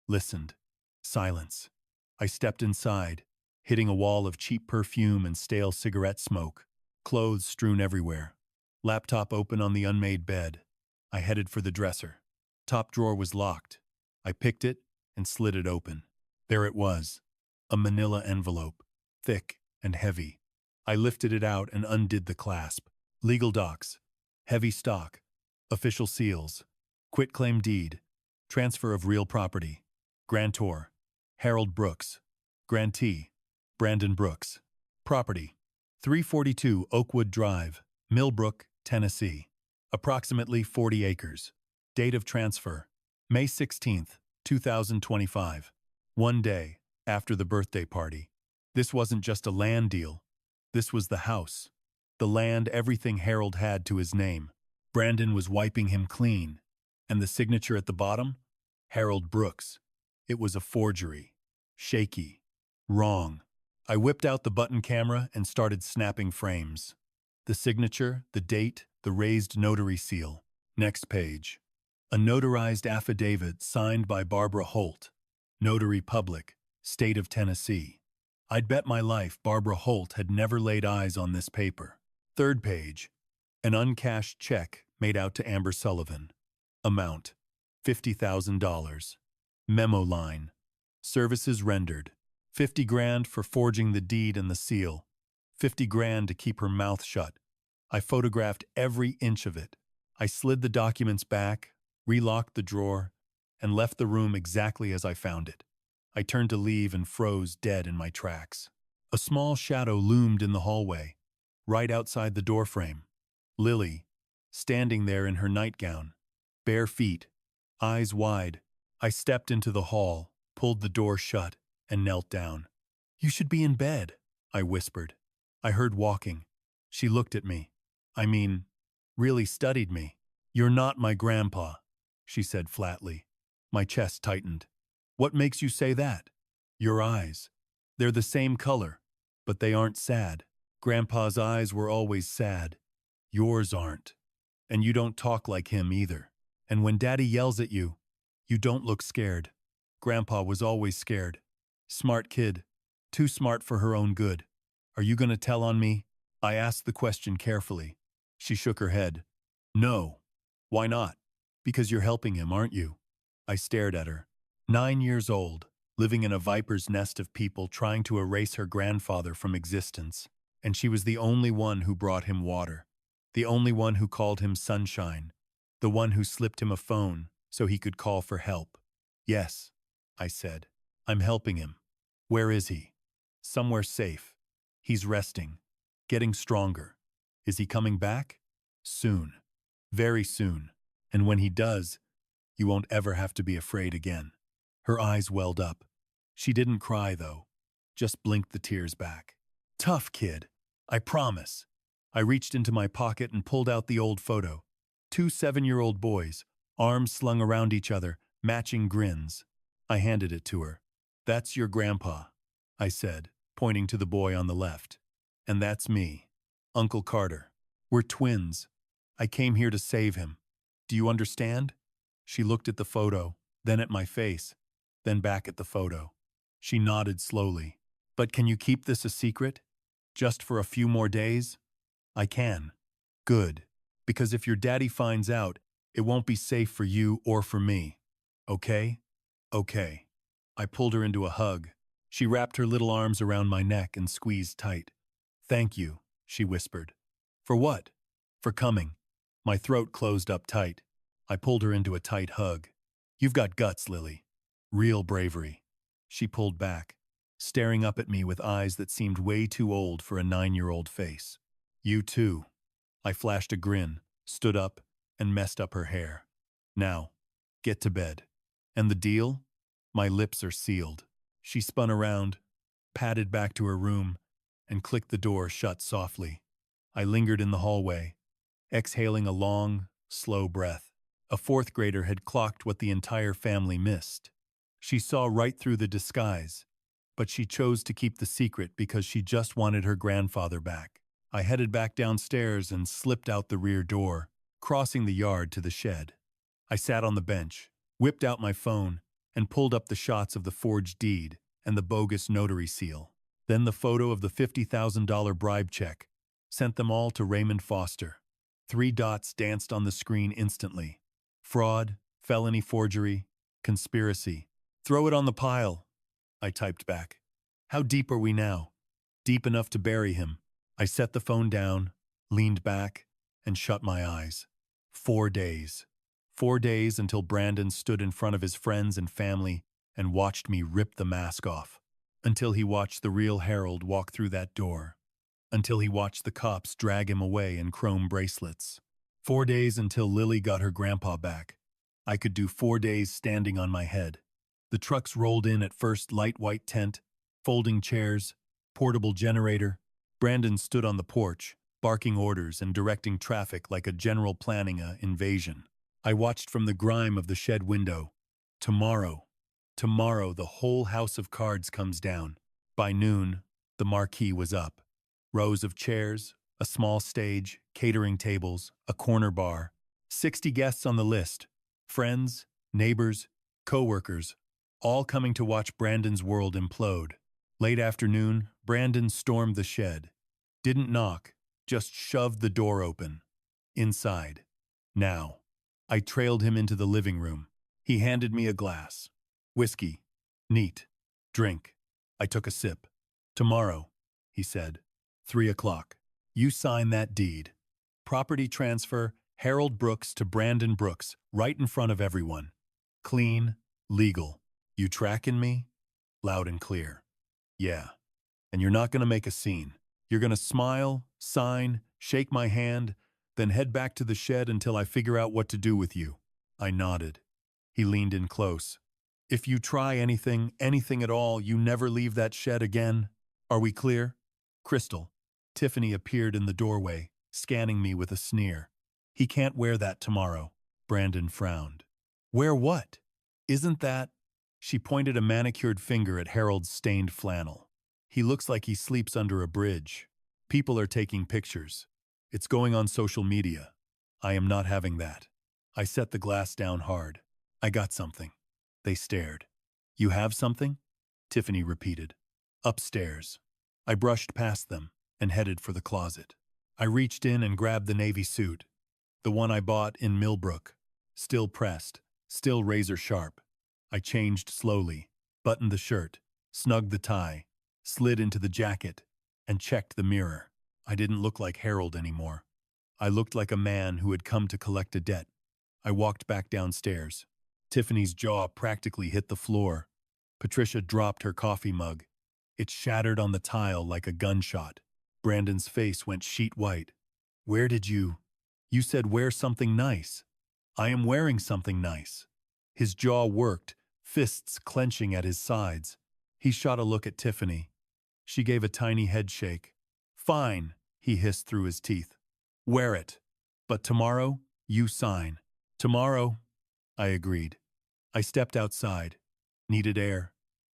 Listened. Silence. I stepped inside, hitting a wall of cheap perfume and stale cigarette smoke. Clothes strewn everywhere. Laptop open on the unmade bed. I headed for the dresser. Top drawer was locked. I picked it and slid it open. There it was. A manila envelope. Thick and heavy. I lifted it out and undid the clasp. Legal docs. Heavy stock. Official seals. Quitclaim deed. Transfer of real property. Grantor. Harold Brooks. Grantee. Brandon Brooks. Property. 342 Oakwood Drive, Millbrook, Tennessee. Approximately 40 acres. Date of transfer. May 16, 2025. 1 day after the birthday party. This wasn't just a land deal. This was the house. The land, everything Harold had to his name. Brandon was wiping him clean. And the signature at the bottom? Harold Brooks. It was a forgery. Shaky. Wrong. I whipped out the button camera and started snapping frames. The signature, the date, the raised notary seal. Next page. A notarized affidavit signed by Barbara Holt, Notary Public, State of Tennessee. I'd bet my life Barbara Holt had never laid eyes on this paper. Third page. An uncashed check made out to Amber Sullivan. Amount, $50,000. Memo line. Services rendered. 50 grand for forging the deed and the seal. 50 grand to keep her mouth shut. I photographed every inch of it. I slid the documents back, relocked the drawer, and left the room exactly as I found it. I turned to leave and froze dead in my tracks. A small shadow loomed in the hallway, right outside the doorframe. Lily, standing there in her nightgown, bare feet, eyes wide. I stepped into the hall, pulled the door shut, and knelt down. "You should be in bed," I whispered. I heard walking. She looked at me. Really studied me. "You're not my grandpa," she said flatly. My chest tightened. "What makes you say that?" "Your eyes. They're the same color, but they aren't sad. Grandpa's eyes were always sad. Yours aren't. And you don't talk like him either. And when Daddy yells at you, you don't look scared. Grandpa was always scared. Smart kid. Too smart for her own good. Are you going to tell on me?" I asked the question carefully. She shook her head. "No." "Why not?" "Because you're helping him, aren't you?" I stared at her. 9 years old, living in a viper's nest of people trying to erase her grandfather from existence. And she was the only one who brought him water. The only one who called him sunshine. The one who slipped him a phone so he could call for help. "Yes," I said. "I'm helping him." "Where is he?" "Somewhere safe. He's resting. Getting stronger." "Is he coming back?" "Soon. Very soon. And when he does, you won't ever have to be afraid again." Her eyes welled up. She didn't cry, though. Just blinked the tears back. "Tough kid. I promise." I reached into my pocket and pulled out the old photo. 2 7-year-old boys, arms slung around each other, matching grins. I handed it to her. "That's your grandpa," I said, pointing to the boy on the left. "And that's me, Uncle Carter. We're twins. I came here to save him. Do you understand?" She looked at the photo, then at my face, then back at the photo. She nodded slowly. "But can you keep this a secret? Just for a few more days?" "I can." "Good. Because if your daddy finds out, it won't be safe for you or for me. Okay?" "Okay." I pulled her into a hug. She wrapped her little arms around my neck and squeezed tight. "Thank you," she whispered. "For what?" "For coming." My throat closed up tight. I pulled her into a tight hug. "You've got guts, Lily. Real bravery." She pulled back, staring up at me with eyes that seemed way too old for a 9-year-old face. "You too." I flashed a grin, stood up, and messed up her hair. "Now, get to bed." "And the deal?" "My lips are sealed." She spun around, padded back to her room, and clicked the door shut softly. I lingered in the hallway, exhaling a long, slow breath. A fourth grader had clocked what the entire family missed. She saw right through the disguise, but she chose to keep the secret because she just wanted her grandfather back. I headed back downstairs and slipped out the rear door, crossing the yard to the shed. I sat on the bench, whipped out my phone, and pulled up the shots of the forged deed and the bogus notary seal. Then the photo of the $50,000 bribe check. Sent them all to Raymond Foster. 3 dots danced on the screen instantly. Fraud, felony forgery, conspiracy. "Throw it on the pile," I typed back. "How deep are we now?" "Deep enough to bury him." I set the phone down, leaned back, and shut my eyes. 4 days. 4 days until Brandon stood in front of his friends and family and watched me rip the mask off. Until he watched the real Harold walk through that door. Until he watched the cops drag him away in chrome bracelets. 4 days until Lily got her grandpa back. I could do 4 days standing on my head. The trucks rolled in at first, light white tent, folding chairs, portable generator. Brandon stood on the porch, barking orders and directing traffic like a general planning an invasion. I watched from the grime of the shed window. Tomorrow the whole house of cards comes down. By noon, the marquee was up. Rows of chairs, a small stage, catering tables, a corner bar. 60 guests on the list. Friends, neighbors, co-workers, all coming to watch Brandon's world implode. Late afternoon, Brandon stormed the shed. Didn't knock, just shoved the door open. Inside. Now. I trailed him into the living room. He handed me a glass. "Whiskey. Neat. Drink." I took a sip. "Tomorrow," he said. 3 o'clock. "You sign that deed. Property transfer, Harold Brooks to Brandon Brooks, right in front of everyone. Clean, legal. You tracking me?" loud and clear. Yeah. And you're not going to make a scene. You're going to smile, sign, shake my hand, then head back to the shed until I figure out what to do with you. I nodded. He leaned in close. If you try anything, anything at all, you never leave that shed again. Are we clear? Crystal. Tiffany appeared in the doorway, scanning me with a sneer. He can't wear that tomorrow. Brandon frowned. Wear what? Isn't that? She pointed a manicured finger at Harold's stained flannel. He looks like he sleeps under a bridge. People are taking pictures. It's going on social media. I am not having that. I set the glass down hard. I got something. They stared. You have something? Tiffany repeated. Upstairs. I brushed past them and headed for the closet. I reached in and grabbed the navy suit, the one I bought in Millbrook. Still pressed, still razor sharp. I changed slowly, buttoned the shirt, snugged the tie, slid into the jacket, and checked the mirror. I didn't look like Harold anymore. I looked like a man who had come to collect a debt. I walked back downstairs. Tiffany's jaw practically hit the floor. Patricia dropped her coffee mug. It shattered on the tile like a gunshot. Brandon's face went sheet white. Where did you? You said wear something nice. I am wearing something nice. His jaw worked, fists clenching at his sides. He shot a look at Tiffany. She gave a tiny head shake. Fine, he hissed through his teeth. Wear it. But tomorrow, you sign. Tomorrow, I agreed. I stepped outside. Needed air.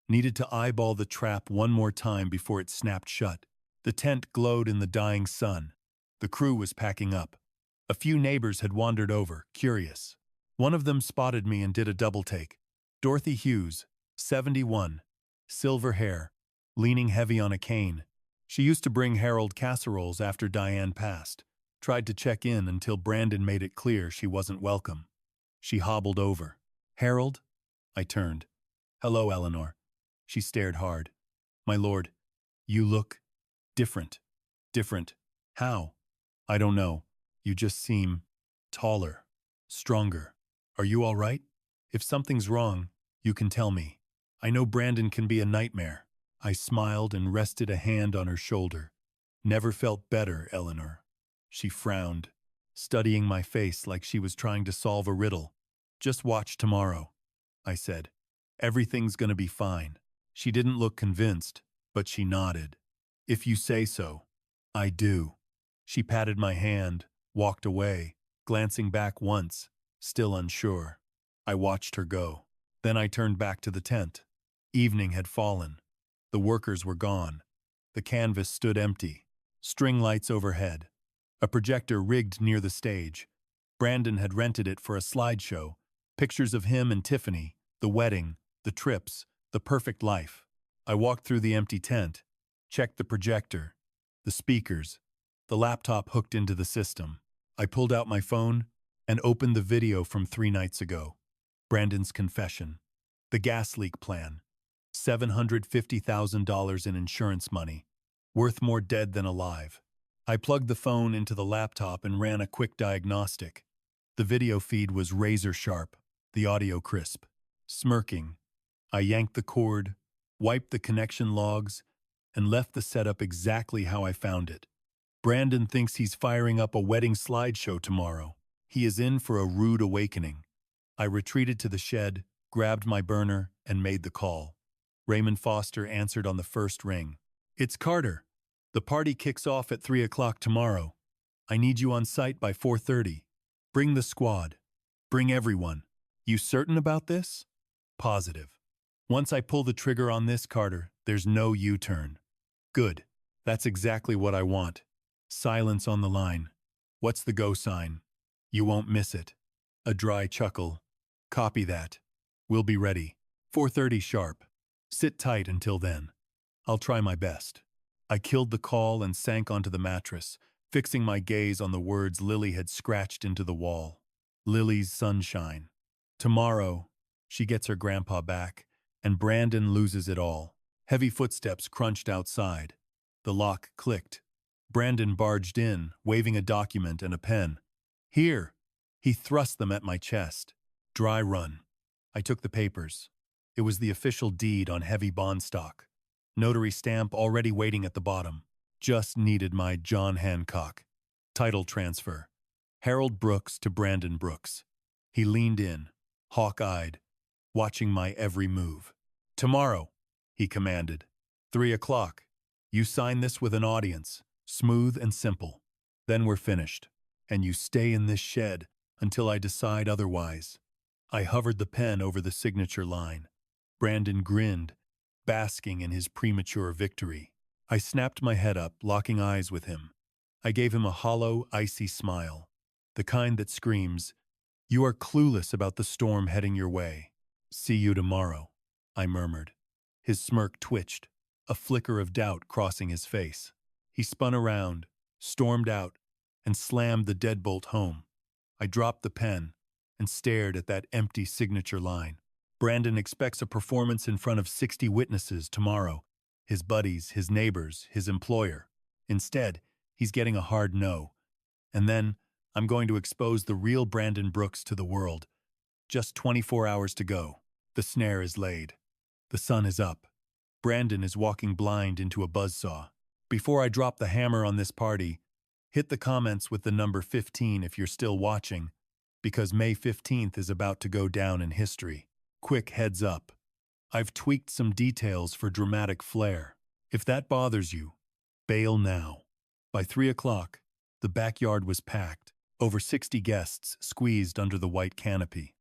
Needed to eyeball the trap one more time before it snapped shut. The tent glowed in the dying sun. The crew was packing up. A few neighbors had wandered over, curious. One of them spotted me and did a double take. Dorothy Hughes, 71, silver hair, leaning heavy on a cane. She used to bring Harold casseroles after Diane passed. Tried to check in until Brandon made it clear she wasn't welcome. She hobbled over. Harold? I turned. Hello, Eleanor. She stared hard. My lord, you look different. Different. How? I don't know. You just seem taller, stronger. Are you all right? If something's wrong, you can tell me. I know Brandon can be a nightmare. I smiled and rested a hand on her shoulder. Never felt better, Eleanor. She frowned, studying my face like she was trying to solve a riddle. Just watch tomorrow, I said. Everything's gonna be fine. She didn't look convinced, but she nodded. If you say so, I do. She patted my hand, walked away, glancing back once, still unsure. I watched her go. Then I turned back to the tent. Evening had fallen. The workers were gone. The canvas stood empty. String lights overhead. A projector rigged near the stage. Brandon had rented it for a slideshow. Pictures of him and Tiffany, the wedding, the trips, the perfect life. I walked through the empty tent, checked the projector, the speakers, the laptop hooked into the system. I pulled out my phone and opened the video from 3 nights ago. Brandon's confession. The gas leak plan. $750,000 in insurance money. Worth more dead than alive. I plugged the phone into the laptop and ran a quick diagnostic. The video feed was razor sharp, the audio crisp. Smirking, I yanked the cord, wiped the connection logs, and left the setup exactly how I found it. Brandon thinks he's firing up a wedding slideshow tomorrow. He is in for a rude awakening. I retreated to the shed, grabbed my burner, and made the call. Raymond Foster answered on the first ring. It's Carter. The party kicks off at 3 o'clock tomorrow. I need you on site by 4:30. Bring the squad. Bring everyone. You certain about this? Positive. Once I pull the trigger on this, Carter, there's no U-turn. Good. That's exactly what I want. Silence on the line. What's the go sign? You won't miss it. A dry chuckle. Copy that. We'll be ready. 4:30 sharp. Sit tight until then. I'll try my best. I killed the call and sank onto the mattress, fixing my gaze on the words Lily had scratched into the wall. Lily's sunshine. Tomorrow, she gets her grandpa back, and Brandon loses it all. Heavy footsteps crunched outside. The lock clicked. Brandon barged in, waving a document and a pen. Here! He thrust them at my chest. Dry run. I took the papers. It was the official deed on heavy bond stock. Notary stamp already waiting at the bottom. Just needed my John Hancock. Title transfer. Harold Brooks to Brandon Brooks. He leaned in, hawk-eyed, watching my every move. "Tomorrow," he commanded. 3 o'clock. You sign this with an audience, smooth and simple. Then we're finished. And you stay in this shed until I decide otherwise. I hovered the pen over the signature line. Brandon grinned, basking in his premature victory. I snapped my head up, locking eyes with him. I gave him a hollow, icy smile, the kind that screams, "You are clueless about the storm heading your way. See you tomorrow," I murmured. His smirk twitched, a flicker of doubt crossing his face. He spun around, stormed out, and slammed the deadbolt home. I dropped the pen and stared at that empty signature line. Brandon expects a performance in front of 60 witnesses tomorrow. His buddies, his neighbors, his employer. Instead, he's getting a hard no. And then, I'm going to expose the real Brandon Brooks to the world. Just 24 hours to go. The snare is laid. The sun is up. Brandon is walking blind into a buzzsaw. Before I drop the hammer on this party, hit the comments with the number 15 if you're still watching, because May 15th is about to go down in history. Quick heads up. I've tweaked some details for dramatic flair. If that bothers you, bail now. By 3 o'clock, the backyard was packed. Over 60 guests squeezed under the white canopy.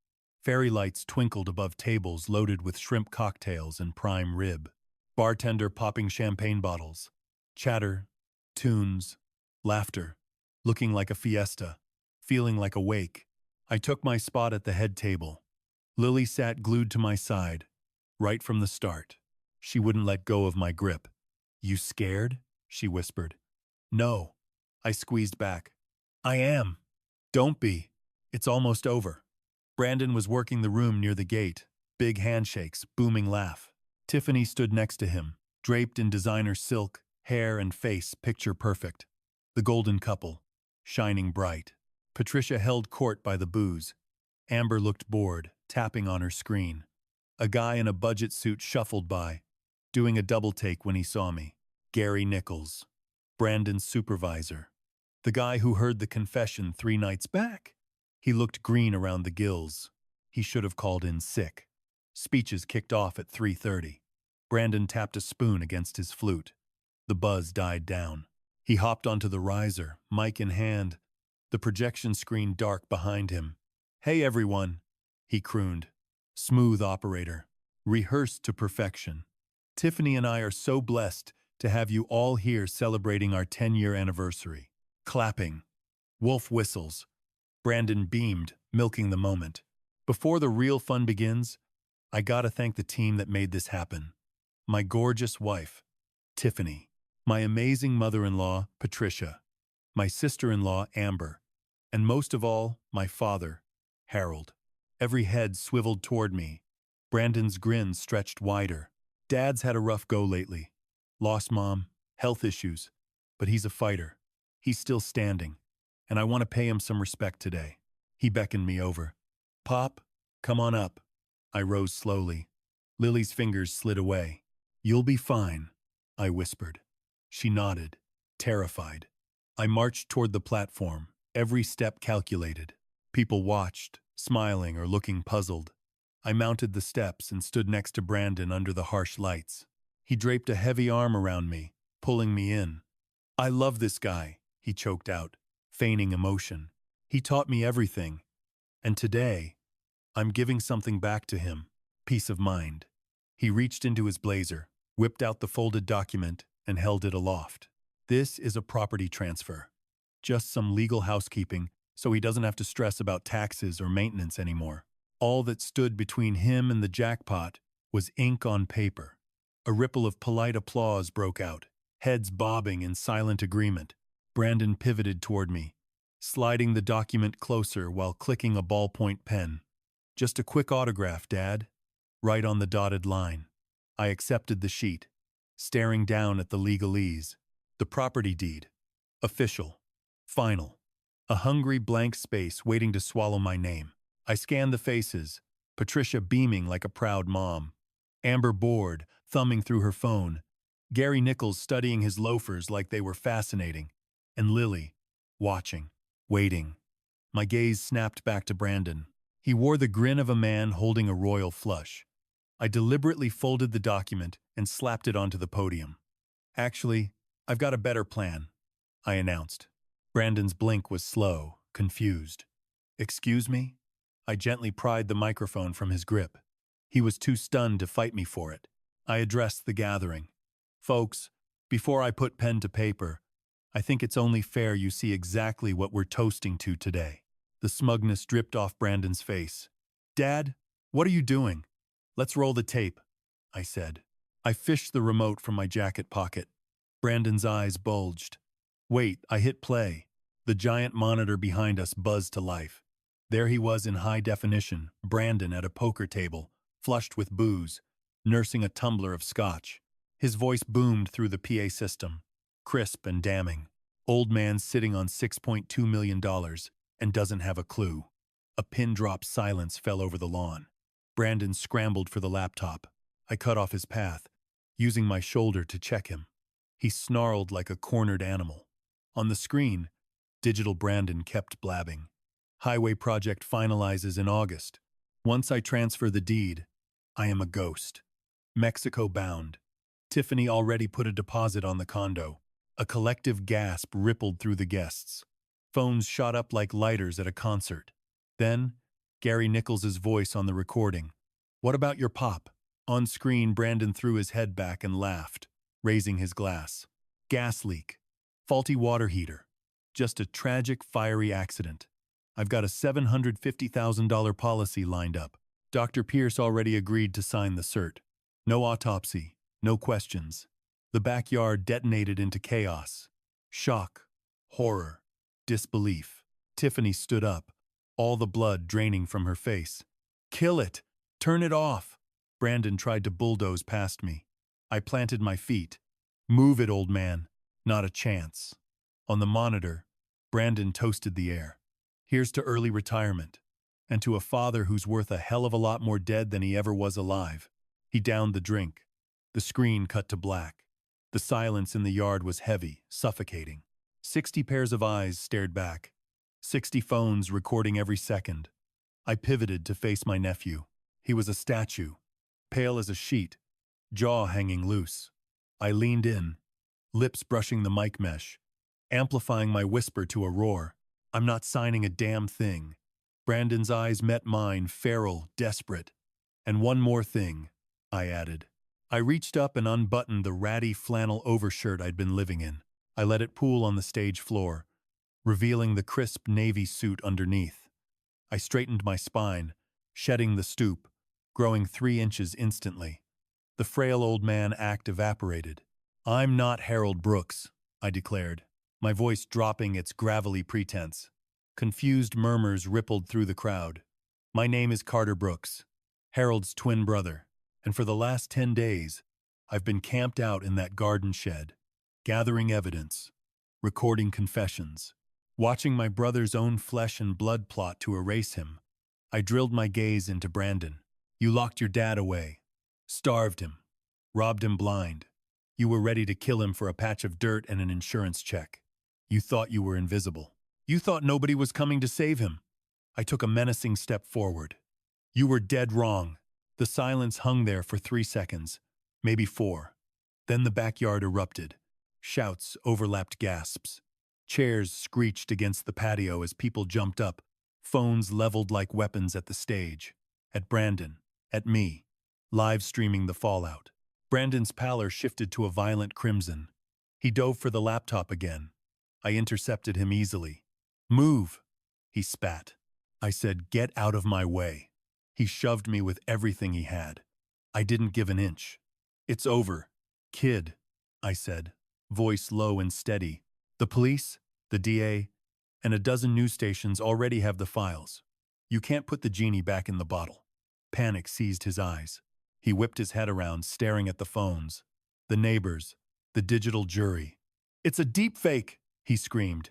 Fairy lights twinkled above tables loaded with shrimp cocktails and prime rib. Bartender popping champagne bottles. Chatter, tunes, laughter. Looking like a fiesta. Feeling like a wake. I took my spot at the head table. Lily sat glued to my side, right from the start. She wouldn't let go of my grip. "You scared?" she whispered. "No." I squeezed back. "I am." "Don't be. It's almost over." Brandon was working the room near the gate. Big handshakes, booming laugh. Tiffany stood next to him, draped in designer silk, hair and face picture perfect. The golden couple, shining bright. Patricia held court by the booze. Amber looked bored, tapping on her screen. A guy in a budget suit shuffled by, doing a double take when he saw me. Gary Nichols, Brandon's supervisor. The guy who heard the confession 3 nights back. He looked green around the gills. He should have called in sick. Speeches kicked off at 3:30. Brandon tapped a spoon against his flute. The buzz died down. He hopped onto the riser, mic in hand, the projection screen dark behind him. "Hey everyone," he crooned. "Smooth operator. Rehearsed to perfection. Tiffany and I are so blessed to have you all here celebrating our 10-year anniversary." Clapping. Wolf whistles. Brandon beamed, milking the moment. "Before the real fun begins, I gotta thank the team that made this happen. My gorgeous wife, Tiffany. My amazing mother-in-law, Patricia. My sister-in-law, Amber. And most of all, my father, Harold." Every head swiveled toward me. Brandon's grin stretched wider. "Dad's had a rough go lately. Lost mom, health issues. But he's a fighter. He's still standing. And I want to pay him some respect today." He beckoned me over. "Pop, come on up." I rose slowly. Lily's fingers slid away. "You'll be fine," I whispered. She nodded, terrified. I marched toward the platform, every step calculated. People watched, smiling or looking puzzled. I mounted the steps and stood next to Brandon under the harsh lights. He draped a heavy arm around me, pulling me in. "I love this guy," he choked out, feigning emotion. "He taught me everything. And today, I'm giving something back to him. Peace of mind." He reached into his blazer, whipped out the folded document, and held it aloft. "This is a property transfer. Just some legal housekeeping, so he doesn't have to stress about taxes or maintenance anymore." All that stood between him and the jackpot was ink on paper. A ripple of polite applause broke out, heads bobbing in silent agreement. Brandon pivoted toward me, sliding the document closer while clicking a ballpoint pen. "Just a quick autograph, Dad." Right on the dotted line. I accepted the sheet, staring down at the legalese. The property deed. Official. Final. A hungry blank space waiting to swallow my name. I scanned the faces, Patricia beaming like a proud mom, Amber bored, thumbing through her phone. Gary Nichols studying his loafers like they were fascinating. And Lily, watching, waiting. My gaze snapped back to Brandon. He wore the grin of a man holding a royal flush. I deliberately folded the document and slapped it onto the podium. Actually, I've got a better plan, I announced. Brandon's blink was slow, confused. Excuse me? I gently pried the microphone from his grip. He was too stunned to fight me for it. I addressed the gathering. Folks, before I put pen to paper, I think it's only fair you see exactly what we're toasting to today. The smugness dripped off Brandon's face. Dad, what are you doing? Let's roll the tape, I said. I fished the remote from my jacket pocket. Brandon's eyes bulged. Wait, I hit play. The giant monitor behind us buzzed to life. There he was in high definition, Brandon at a poker table, flushed with booze, nursing a tumbler of scotch. His voice boomed through the PA system, crisp and damning. Old man sitting on $6.2 million and doesn't have a clue. A pin-drop silence fell over the lawn. Brandon scrambled for the laptop. I cut off his path, using my shoulder to check him. He snarled like a cornered animal. On the screen, Digital Brandon kept blabbing. Highway project finalizes in August. Once I transfer the deed, I am a ghost. Mexico bound. Tiffany already put a deposit on the condo. A collective gasp rippled through the guests. Phones shot up like lighters at a concert. Then, Gary Nichols' voice on the recording. What about your pop? On screen, Brandon threw his head back and laughed, raising his glass. Gas leak. Faulty water heater. Just a tragic, fiery accident. I've got a $750,000 policy lined up. Dr. Pierce already agreed to sign the cert. No autopsy, no questions. The backyard detonated into chaos. Shock, horror, disbelief. Tiffany stood up, all the blood draining from her face. Kill it! Turn it off! Brandon tried to bulldoze past me. I planted my feet. Move it, old man. Not a chance. On the monitor, Brandon toasted the air. Here's to early retirement, and to a father who's worth a hell of a lot more dead than he ever was alive. He downed the drink. The screen cut to black. The silence in the yard was heavy, suffocating. 60 pairs of eyes stared back. 60 phones recording every second. I pivoted to face my nephew. He was a statue, pale as a sheet, jaw hanging loose. I leaned in, lips brushing the mic mesh, amplifying my whisper to a roar. I'm not signing a damn thing. Brandon's eyes met mine, feral, desperate. And one more thing, I added. I reached up and unbuttoned the ratty flannel overshirt I'd been living in. I let it pool on the stage floor, revealing the crisp navy suit underneath. I straightened my spine, shedding the stoop, growing 3 inches instantly. The frail old man act evaporated. I'm not Harold Brooks, I declared, my voice dropping its gravelly pretense. Confused murmurs rippled through the crowd. My name is Carter Brooks, Harold's twin brother, and for the last 10 days, I've been camped out in that garden shed, gathering evidence, recording confessions, watching my brother's own flesh and blood plot to erase him. I drilled my gaze into Brandon. You locked your dad away, starved him, robbed him blind. You were ready to kill him for a patch of dirt and an insurance check. You thought you were invisible. You thought nobody was coming to save him. I took a menacing step forward. You were dead wrong. The silence hung there for 3 seconds, maybe 4. Then the backyard erupted. Shouts overlapped gasps. Chairs screeched against the patio as people jumped up, phones leveled like weapons at the stage, at Brandon, at me, live streaming the fallout. Brandon's pallor shifted to a violent crimson. He dove for the laptop again. I intercepted him easily. Move, he spat. I said, get out of my way. He shoved me with everything he had. I didn't give an inch. It's over, kid, I said, voice low and steady. The police, the DA, and a dozen news stations already have the files. You can't put the genie back in the bottle. Panic seized his eyes. He whipped his head around, staring at the phones. The neighbors, the digital jury. It's a deep fake, he screamed.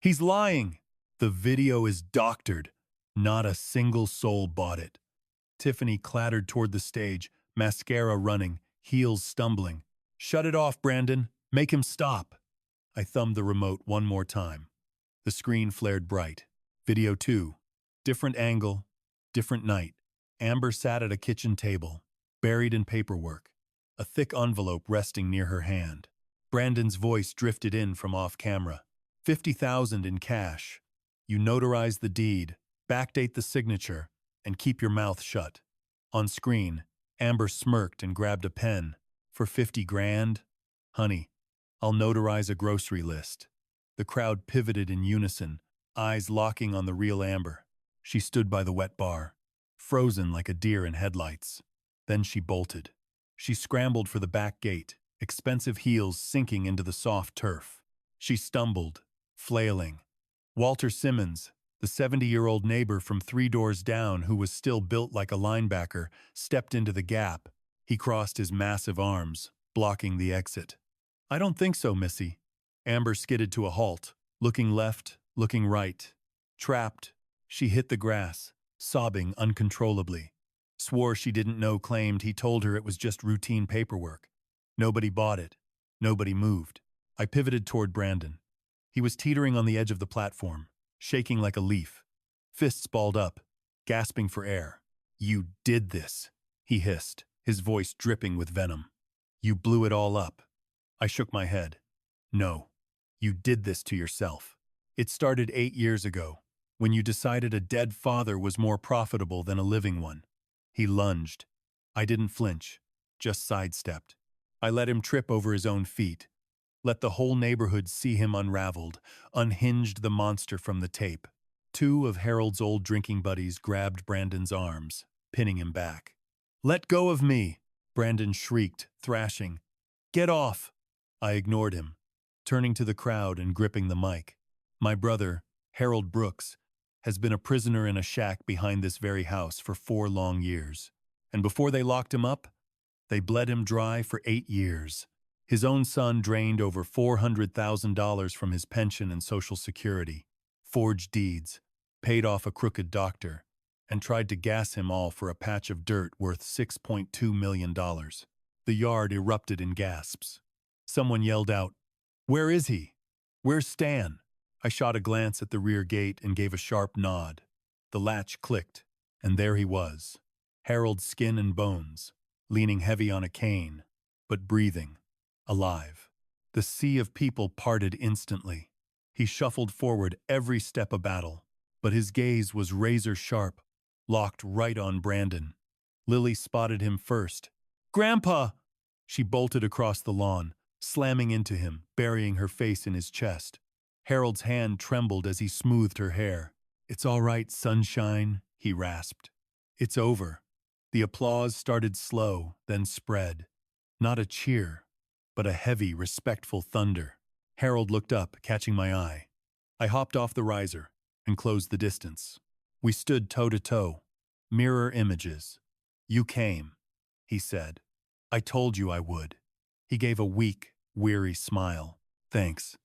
He's lying. The video is doctored. Not a single soul bought it. Tiffany clattered toward the stage, mascara running, heels stumbling. "Shut it off, Brandon. Make him stop." I thumbed the remote one more time. The screen flared bright. Video 2. Different angle, different night. Amber sat at a kitchen table, buried in paperwork, a thick envelope resting near her hand. Brandon's voice drifted in from off camera. 50,000 in cash. You notarize the deed, backdate the signature, and keep your mouth shut. On screen, Amber smirked and grabbed a pen. For 50 grand? Honey, I'll notarize a grocery list. The crowd pivoted in unison, eyes locking on the real Amber. She stood by the wet bar, frozen like a deer in headlights. Then she bolted. She scrambled for the back gate, expensive heels sinking into the soft turf. She stumbled, flailing. Walter Simmons, the 70-year-old neighbor from 3 doors down who was still built like a linebacker, stepped into the gap. He crossed his massive arms, blocking the exit. "I don't think so, Missy." Amber skidded to a halt, looking left, looking right. Trapped, she hit the grass, sobbing uncontrollably. Swore she didn't know, claimed he told her it was just routine paperwork. Nobody bought it. Nobody moved. I pivoted toward Brandon. He was teetering on the edge of the platform, shaking like a leaf, fists balled up, gasping for air. "You did this," he hissed, his voice dripping with venom. "You blew it all up." I shook my head. "No, you did this to yourself. It started 8 years ago, when you decided a dead father was more profitable than a living one." He lunged. I didn't flinch, just sidestepped. I let him trip over his own feet, let the whole neighborhood see him unraveled, unhinged the monster from the tape. 2 of Harold's old drinking buddies grabbed Brandon's arms, pinning him back. "Let go of me!" Brandon shrieked, thrashing. "Get off!" I ignored him, turning to the crowd and gripping the mic. "My brother, Harold Brooks, has been a prisoner in a shack behind this very house for 4 long years. And before they locked him up, they bled him dry for 8 years. His own son drained over $400,000 from his pension and Social Security, forged deeds, paid off a crooked doctor, and tried to gas him all for a patch of dirt worth $6.2 million. The yard erupted in gasps. Someone yelled out, "Where is he? Where's Stan?" I shot a glance at the rear gate and gave a sharp nod. The latch clicked, and there he was, Harold's skin and bones, leaning heavy on a cane, but breathing, alive. The sea of people parted instantly. He shuffled forward every step a battle, but his gaze was razor-sharp, locked right on Brandon. Lily spotted him first. "Grandpa!" She bolted across the lawn, slamming into him, burying her face in his chest. Harold's hand trembled as he smoothed her hair. "It's all right, sunshine," he rasped. "It's over." The applause started slow, then spread. Not a cheer, but a heavy, respectful thunder. Harold looked up, catching my eye. I hopped off the riser and closed the distance. We stood toe-to-toe, mirror images. "You came," he said. "I told you I would." He gave a weak, weary smile. "Thanks."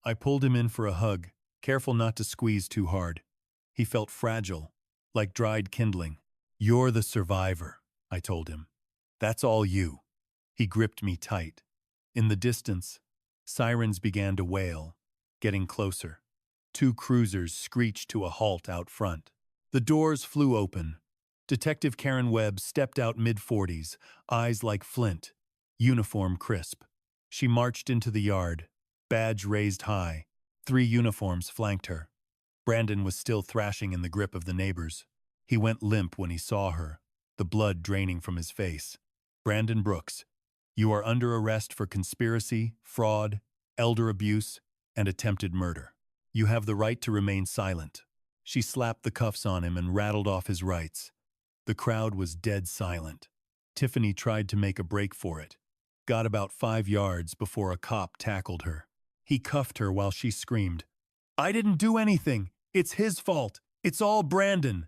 I pulled him in for a hug, careful not to squeeze too hard. He felt fragile, like dried kindling. "You're the survivor," I told him. "That's all you." He gripped me tight. In the distance, sirens began to wail, getting closer. 2 cruisers screeched to a halt out front. The doors flew open. Detective Karen Webb stepped out mid-40s, eyes like flint, uniform crisp. She marched into the yard, badge raised high. 3 uniforms flanked her. Brandon was still thrashing in the grip of the neighbors. He went limp when he saw her, the blood draining from his face. "Brandon Brooks, you are under arrest for conspiracy, fraud, elder abuse, and attempted murder. You have the right to remain silent." She slapped the cuffs on him and rattled off his rights. The crowd was dead silent. Tiffany tried to make a break for it. Got about 5 yards before a cop tackled her. He cuffed her while she screamed, "I didn't do anything. It's his fault. It's all Brandon."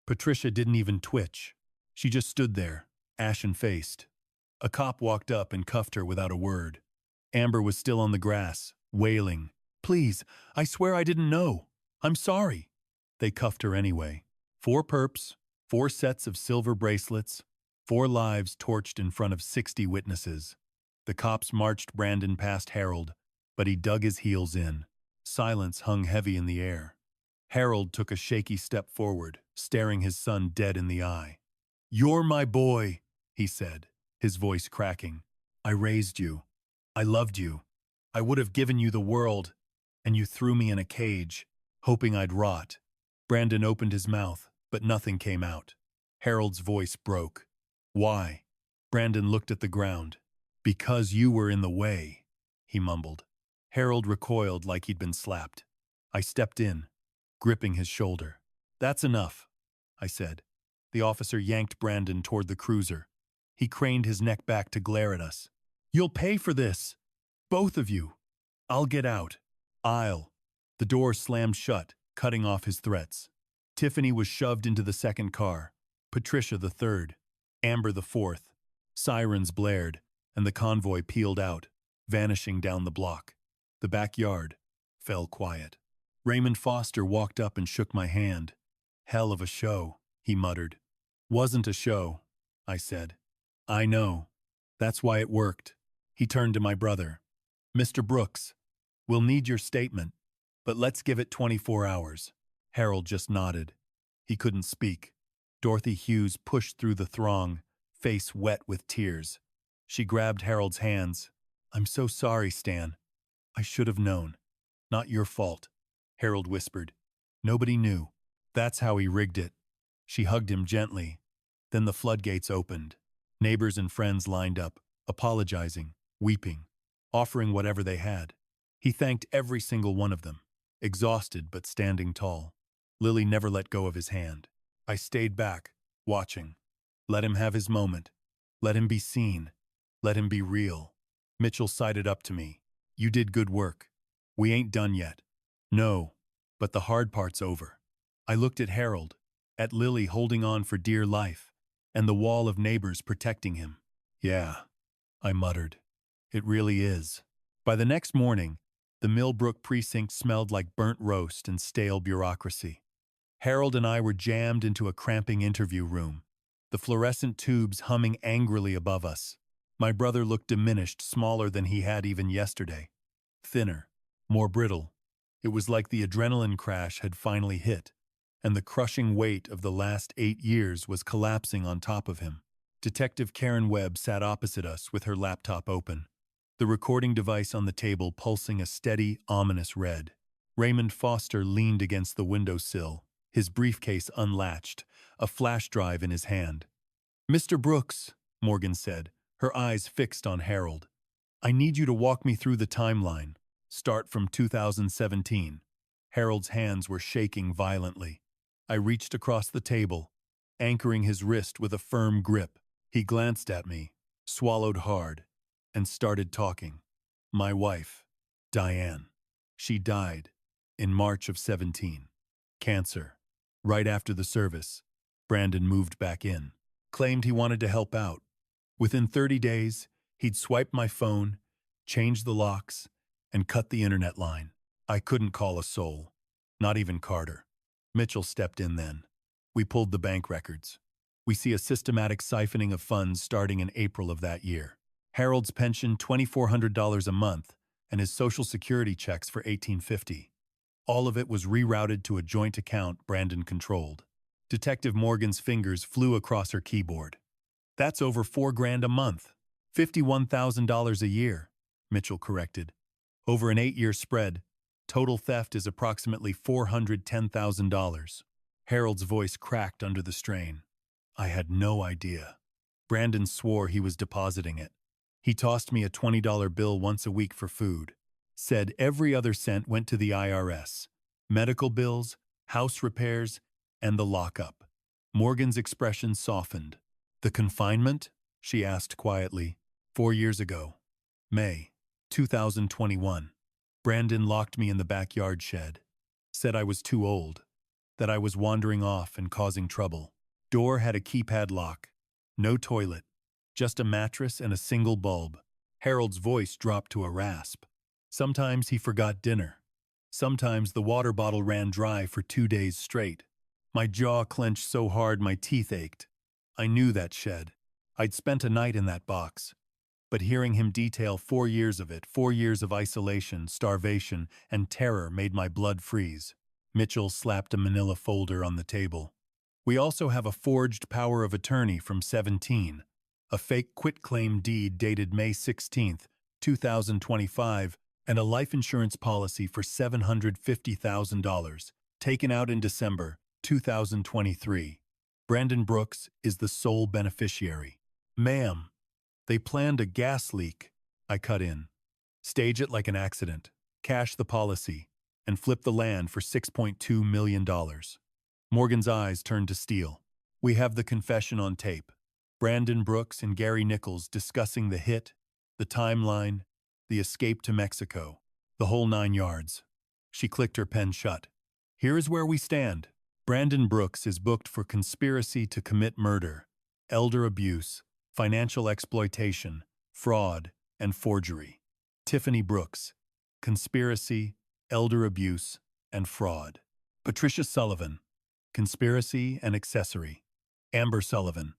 Patricia didn't even twitch. She just stood there, ashen-faced. A cop walked up and cuffed her without a word. Amber was still on the grass, wailing, "Please, I swear I didn't know. I'm sorry." They cuffed her anyway. 4 perps, 4 sets of silver bracelets, 4 lives torched in front of 60 witnesses. The cops marched Brandon past Harold, but he dug his heels in. Silence hung heavy in the air. Harold took a shaky step forward, staring his son dead in the eye. "You're my boy," he said, his voice cracking. "I raised you. I loved you. I would have given you the world, and you threw me in a cage, hoping I'd rot." Brandon opened his mouth, but nothing came out. Harold's voice broke. "Why?" Brandon looked at the ground. "Because you were in the way," he mumbled. Harold recoiled like he'd been slapped. I stepped in, gripping his shoulder. "That's enough," I said. The officer yanked Brandon toward the cruiser. He craned his neck back to glare at us. "You'll pay for this. Both of you. I'll get out. I'll." The door slammed shut, cutting off his threats. Tiffany was shoved into the second car, Patricia the third, Amber the fourth. Sirens blared, and the convoy peeled out, vanishing down the block. The backyard fell quiet. Raymond Foster walked up and shook my hand. "Hell of a show," he muttered. "Wasn't a show," I said. "I know. That's why it worked." He turned to my brother. "Mr. Brooks, we'll need your statement, but let's give it 24 hours. Harold just nodded. He couldn't speak. Dorothy Hughes pushed through the throng, face wet with tears. She grabbed Harold's hands. "I'm so sorry, Stan. I should have known. Not your fault," Harold whispered. "Nobody knew. That's how he rigged it." She hugged him gently. Then the floodgates opened. Neighbors and friends lined up, apologizing, weeping, offering whatever they had. He thanked every single one of them, exhausted but standing tall. Lily never let go of his hand. I stayed back, watching. Let him have his moment. Let him be seen. Let him be real. Mitchell sided up to me. "You did good work. We ain't done yet." "No, but the hard part's over." I looked at Harold, at Lily holding on for dear life, and the wall of neighbors protecting him. "Yeah," I muttered. "It really is." By the next morning, the Millbrook precinct smelled like burnt roast and stale bureaucracy. Harold and I were jammed into a cramping interview room, the fluorescent tubes humming angrily above us. My brother looked diminished, smaller than he had even yesterday. Thinner, more brittle. It was like the adrenaline crash had finally hit, and the crushing weight of the last 8 years was collapsing on top of him. Detective Karen Webb sat opposite us with her laptop open, the recording device on the table pulsing a steady, ominous red. Raymond Foster leaned against the windowsill, his briefcase unlatched, a flash drive in his hand. "Mr. Brooks," Morgan said, her eyes fixed on Harold. "I need you to walk me through the timeline. Start from 2017. Harold's hands were shaking violently. I reached across the table, anchoring his wrist with a firm grip. He glanced at me, swallowed hard, and started talking. "My wife, Diane. She died in March of 17. Cancer. Right after the service, Brandon moved back in. Claimed he wanted to help out. Within 30 days, he'd swiped my phone, changed the locks, and cut the internet line. I couldn't call a soul, not even Carter. Mitchell stepped in then. We pulled the bank records. We see a systematic siphoning of funds starting in April of that year. Harold's pension $2,400 a month, and his Social Security checks for $1,850. All of it was rerouted to a joint account Brandon controlled. Detective Morgan's fingers flew across her keyboard. "That's over $4,000 a month. $51,000 a year," Mitchell corrected. "Over an 8-year spread, total theft is approximately $410,000. Harold's voice cracked under the strain. I had no idea. Brandon swore he was depositing it. He tossed me a $20 bill once a week for food. Said every other cent went to the IRS. Medical bills, house repairs, and the lockup. Morgan's expression softened. "The confinement?" she asked quietly. 4 years ago. May 2021. Brandon locked me in the backyard shed. Said I was too old. That I was wandering off and causing trouble. Door had a keypad lock. No toilet. Just a mattress and a single bulb. Harold's voice dropped to a rasp. Sometimes he forgot dinner. Sometimes the water bottle ran dry for 2 days straight. My jaw clenched so hard my teeth ached. I knew that shed. I'd spent a night in that box, but hearing him detail 4 years of it, 4 years of isolation, starvation, and terror made my blood freeze. Mitchell slapped a manila folder on the table. We also have a forged power of attorney from 17, a fake quitclaim deed dated May 16, 2025, and a life insurance policy for $750,000, taken out in December 2023. Brandon Brooks is the sole beneficiary. Ma'am, they planned a gas leak. I cut in. Stage it like an accident, cash the policy, and flip the land for $6.2 million. Morgan's eyes turned to steel. We have the confession on tape. Brandon Brooks and Gary Nichols discussing the hit, the timeline, the escape to Mexico, the whole 9 yards. She clicked her pen shut. Here is where we stand. Brandon Brooks is booked for conspiracy to commit murder, elder abuse, financial exploitation, fraud, and forgery. Tiffany Brooks, conspiracy, elder abuse, and fraud. Patricia Sullivan, conspiracy and accessory. Amber Sullivan,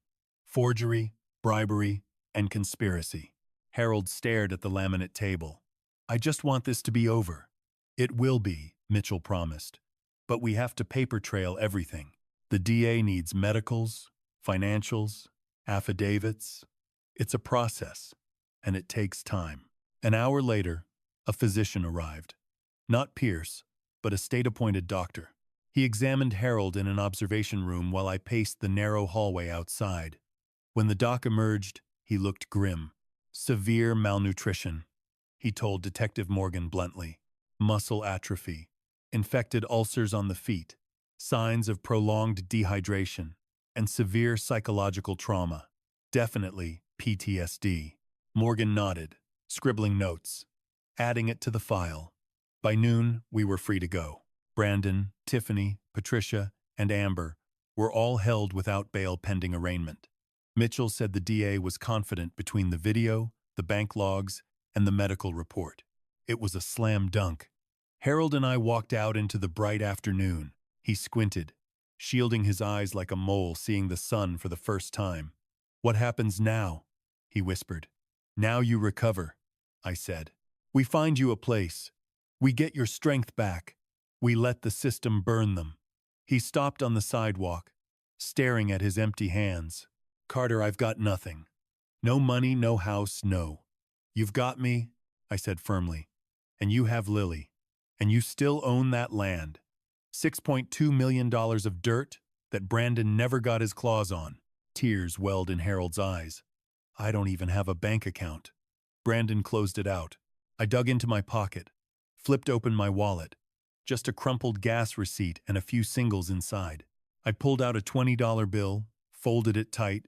forgery, bribery, and conspiracy. Harold stared at the laminate table. I just want this to be over. It will be, Mitchell promised. But we have to paper trail everything. The DA needs medicals, financials, affidavits. It's a process, and it takes time. An hour later, a physician arrived. Not Pierce, but a state-appointed doctor. He examined Harold in an observation room while I paced the narrow hallway outside. When the doc emerged, he looked grim. Severe malnutrition, he told Detective Morgan bluntly. Muscle atrophy, infected ulcers on the feet, signs of prolonged dehydration, and severe psychological trauma. Definitely PTSD. Morgan nodded, scribbling notes, adding it to the file. By noon, we were free to go. Brandon, Tiffany, Patricia, and Amber were all held without bail pending arraignment. Mitchell said the DA was confident between the video, the bank logs, and the medical report. It was a slam dunk. Harold and I walked out into the bright afternoon. He squinted, shielding his eyes like a mole seeing the sun for the first time. What happens now? He whispered. Now you recover, I said. We find you a place. We get your strength back. We let the system burn them. He stopped on the sidewalk, staring at his empty hands. Carter, I've got nothing. No money, no house, no. You've got me, I said firmly. And you have Lily. And you still own that land. $6.2 million of dirt that Brandon never got his claws on. Tears welled in Harold's eyes. I don't even have a bank account. Brandon closed it out. I dug into my pocket, flipped open my wallet. Just a crumpled gas receipt and a few singles inside. I pulled out a $20 bill, folded it tight,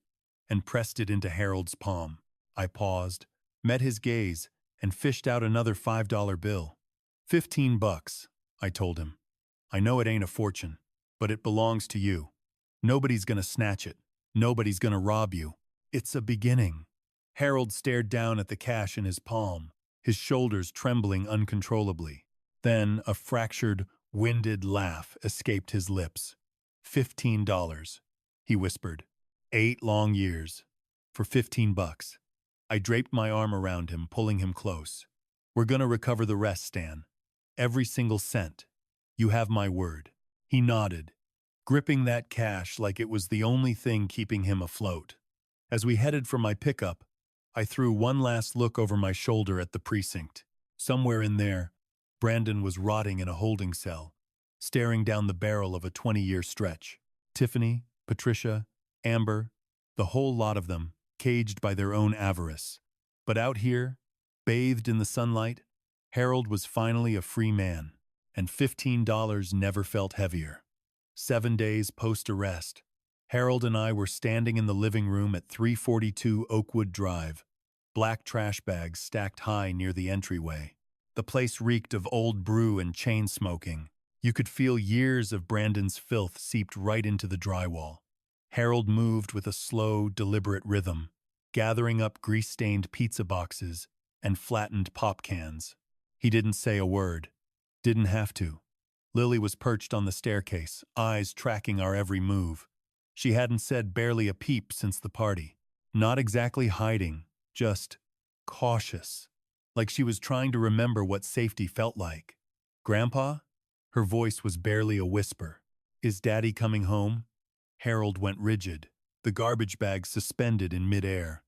and pressed it into Harold's palm. I paused, met his gaze, and fished out another $5 bill. $15, I told him. I know it ain't a fortune, but it belongs to you. Nobody's gonna snatch it. Nobody's gonna rob you. It's a beginning. Harold stared down at the cash in his palm, his shoulders trembling uncontrollably. Then a fractured, winded laugh escaped his lips. $15, he whispered. 8 long years. For $15. I draped my arm around him, pulling him close. We're gonna recover the rest, Stan. Every single cent. You have my word. He nodded, gripping that cash like it was the only thing keeping him afloat. As we headed for my pickup, I threw one last look over my shoulder at the precinct. Somewhere in there, Brandon was rotting in a holding cell, staring down the barrel of a 20-year stretch. Tiffany, Patricia, Amber, the whole lot of them, caged by their own avarice. But out here, bathed in the sunlight, Harold was finally a free man, and $15 never felt heavier. 7 days post-arrest, Harold and I were standing in the living room at 342 Oakwood Drive, black trash bags stacked high near the entryway. The place reeked of old brew and chain smoking. You could feel years of Brandon's filth seeped right into the drywall. Harold moved with a slow, deliberate rhythm, gathering up grease-stained pizza boxes and flattened pop cans. He didn't say a word. Didn't have to. Lily was perched on the staircase, eyes tracking our every move. She hadn't said barely a peep since the party. Not exactly hiding, just cautious, like she was trying to remember what safety felt like. Grandpa? Her voice was barely a whisper. Is Daddy coming home? Harold went rigid, the garbage bag suspended in midair.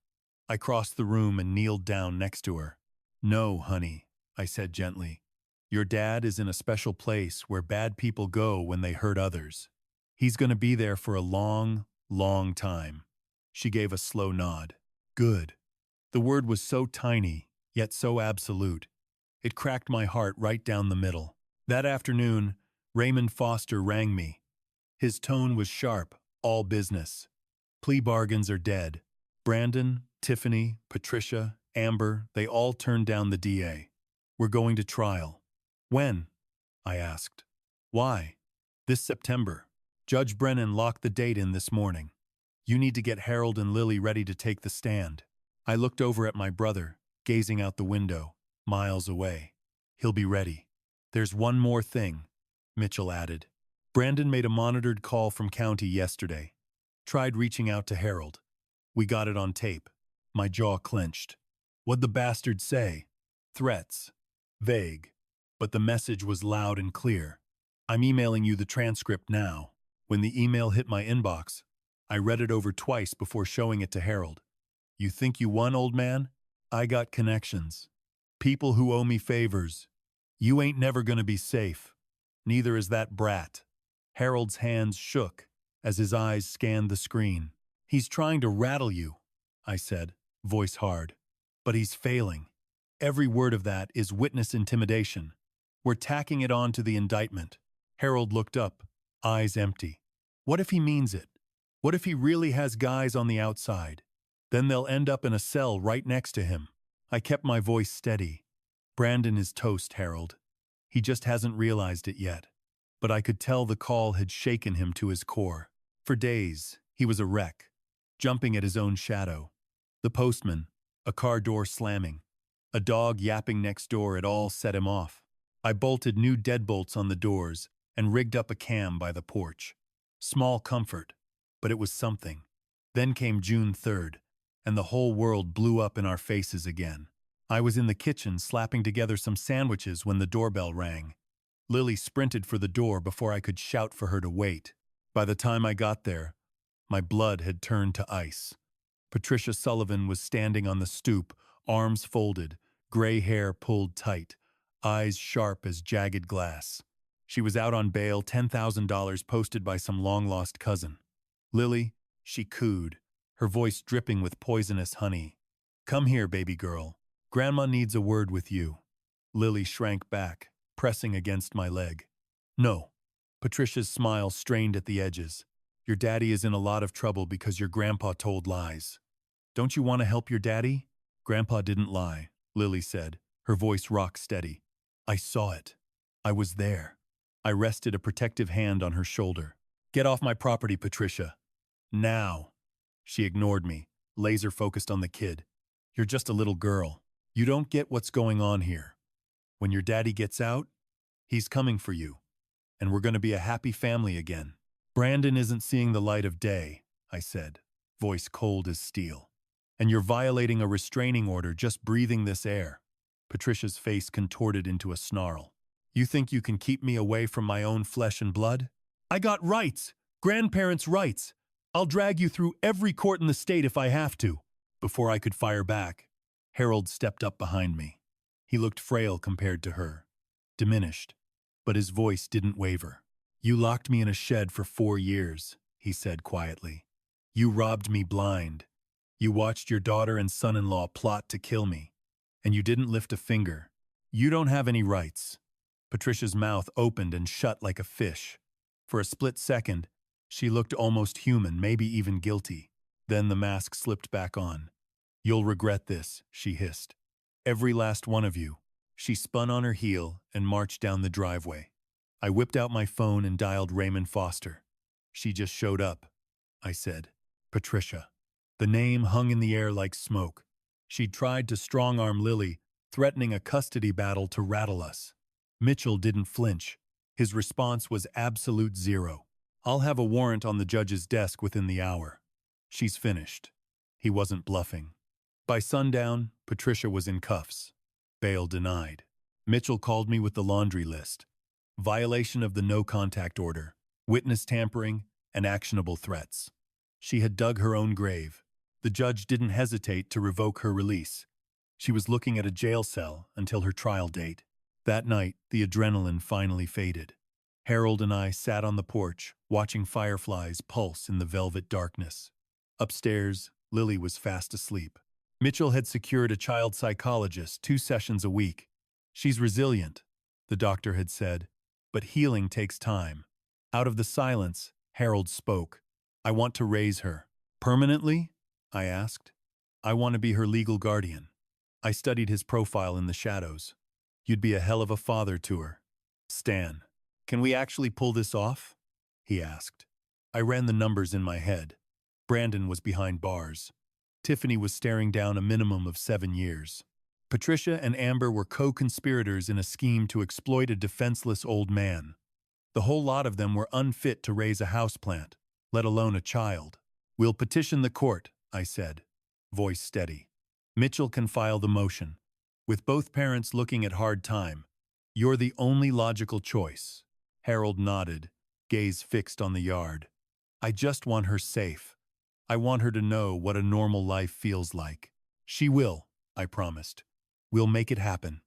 I crossed the room and kneeled down next to her. No, honey, I said gently. Your dad is in a special place where bad people go when they hurt others. He's going to be there for a long, long time. She gave a slow nod. Good. The word was so tiny, yet so absolute. It cracked my heart right down the middle. That afternoon, Raymond Foster rang me. His tone was sharp, all business. Plea bargains are dead. Brandon, Tiffany, Patricia, Amber, they all turned down the DA. We're going to trial. When? I asked. Why? This September. Judge Brennan locked the date in this morning. You need to get Harold and Lily ready to take the stand. I looked over at my brother, gazing out the window, miles away. He'll be ready. There's one more thing, Mitchell added. Brandon made a monitored call from county yesterday. Tried reaching out to Harold. We got it on tape. My jaw clenched. What'd the bastard say? Threats. Vague. But the message was loud and clear. I'm emailing you the transcript now. When the email hit my inbox, I read it over twice before showing it to Harold. You think you won, old man? I got connections. People who owe me favors. You ain't never gonna be safe. Neither is that brat. Harold's hands shook as his eyes scanned the screen. He's trying to rattle you, I said, voice hard. But he's failing. Every word of that is witness intimidation. We're tacking it on to the indictment. Harold looked up, eyes empty. What if he means it? What if he really has guys on the outside? Then they'll end up in a cell right next to him. I kept my voice steady. Brandon is toast, Harold. He just hasn't realized it yet. But I could tell the call had shaken him to his core. For days, he was a wreck, jumping at his own shadow. The postman, a car door slamming, a dog yapping next door, it all set him off. I bolted new deadbolts on the doors and rigged up a cam by the porch. Small comfort, but it was something. Then came June 3rd, and the whole world blew up in our faces again. I was in the kitchen slapping together some sandwiches when the doorbell rang. Lily sprinted for the door before I could shout for her to wait. By the time I got there, my blood had turned to ice. Patricia Sullivan was standing on the stoop, arms folded, gray hair pulled tight, eyes sharp as jagged glass. She was out on bail, $10,000 posted by some long-lost cousin. Lily, she cooed, her voice dripping with poisonous honey. Come here, baby girl. Grandma needs a word with you. Lily shrank back, pressing against my leg. No. Patricia's smile strained at the edges. Your daddy is in a lot of trouble because your grandpa told lies. Don't you want to help your daddy? Grandpa didn't lie, Lily said, her voice rock steady. I saw it. I was there. I rested a protective hand on her shoulder. Get off my property, Patricia. Now. She ignored me, laser focused on the kid. You're just a little girl. You don't get what's going on here. When your daddy gets out, he's coming for you. And we're going to be a happy family again. Brandon isn't seeing the light of day, I said, voice cold as steel. And you're violating a restraining order just breathing this air. Patricia's face contorted into a snarl. You think you can keep me away from my own flesh and blood? I got rights, grandparents' rights. I'll drag you through every court in the state if I have to. Before I could fire back, Harold stepped up behind me. He looked frail compared to her, diminished, but his voice didn't waver. You locked me in a shed for 4 years, he said quietly. You robbed me blind. You watched your daughter and son-in-law plot to kill me, and you didn't lift a finger. You don't have any rights. Patricia's mouth opened and shut like a fish. For a split second, she looked almost human, maybe even guilty. Then the mask slipped back on. You'll regret this, she hissed. Every last one of you. She spun on her heel and marched down the driveway. I whipped out my phone and dialed Raymond Foster. She just showed up, I said. Patricia. The name hung in the air like smoke. She'd tried to strong-arm Lily, threatening a custody battle to rattle us. Mitchell didn't flinch. His response was absolute zero. I'll have a warrant on the judge's desk within the hour. She's finished. He wasn't bluffing. By sundown, Patricia was in cuffs. Bail denied. Mitchell called me with the laundry list. Violation of the no-contact order, witness tampering, and actionable threats. She had dug her own grave. The judge didn't hesitate to revoke her release. She was looking at a jail cell until her trial date. That night, the adrenaline finally faded. Harold and I sat on the porch, watching fireflies pulse in the velvet darkness. Upstairs, Lily was fast asleep. Mitchell had secured a child psychologist 2 sessions a week. She's resilient, the doctor had said, but healing takes time. Out of the silence, Harold spoke. I want to raise her. Permanently? I asked. I want to be her legal guardian. I studied his profile in the shadows. You'd be a hell of a father to her. Stan, can we actually pull this off? He asked. I ran the numbers in my head. Brandon was behind bars. Tiffany was staring down a minimum of 7 years. Patricia and Amber were co-conspirators in a scheme to exploit a defenseless old man. The whole lot of them were unfit to raise a houseplant, let alone a child. We'll petition the court, I said, voice steady. Mitchell can file the motion. With both parents looking at hard time, you're the only logical choice. Harold nodded, gaze fixed on the yard. I just want her safe. I want her to know what a normal life feels like. She will, I promised. We'll make it happen.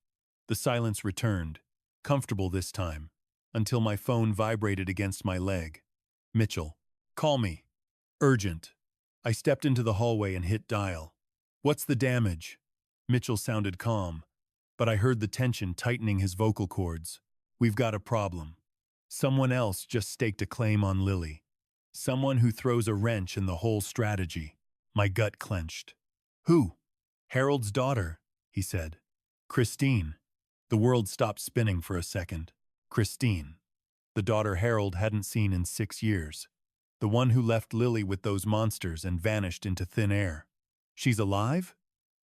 The silence returned, comfortable this time, until my phone vibrated against my leg. Mitchell, call me. Urgent. I stepped into the hallway and hit dial. What's the damage? Mitchell sounded calm, but I heard the tension tightening his vocal cords. We've got a problem. Someone else just staked a claim on Lily. Someone who throws a wrench in the whole strategy. My gut clenched. Who? Harold's daughter, he said. Christine. The world stopped spinning for a second. Christine. The daughter Harold hadn't seen in 6 years. The one who left Lily with those monsters and vanished into thin air. She's alive?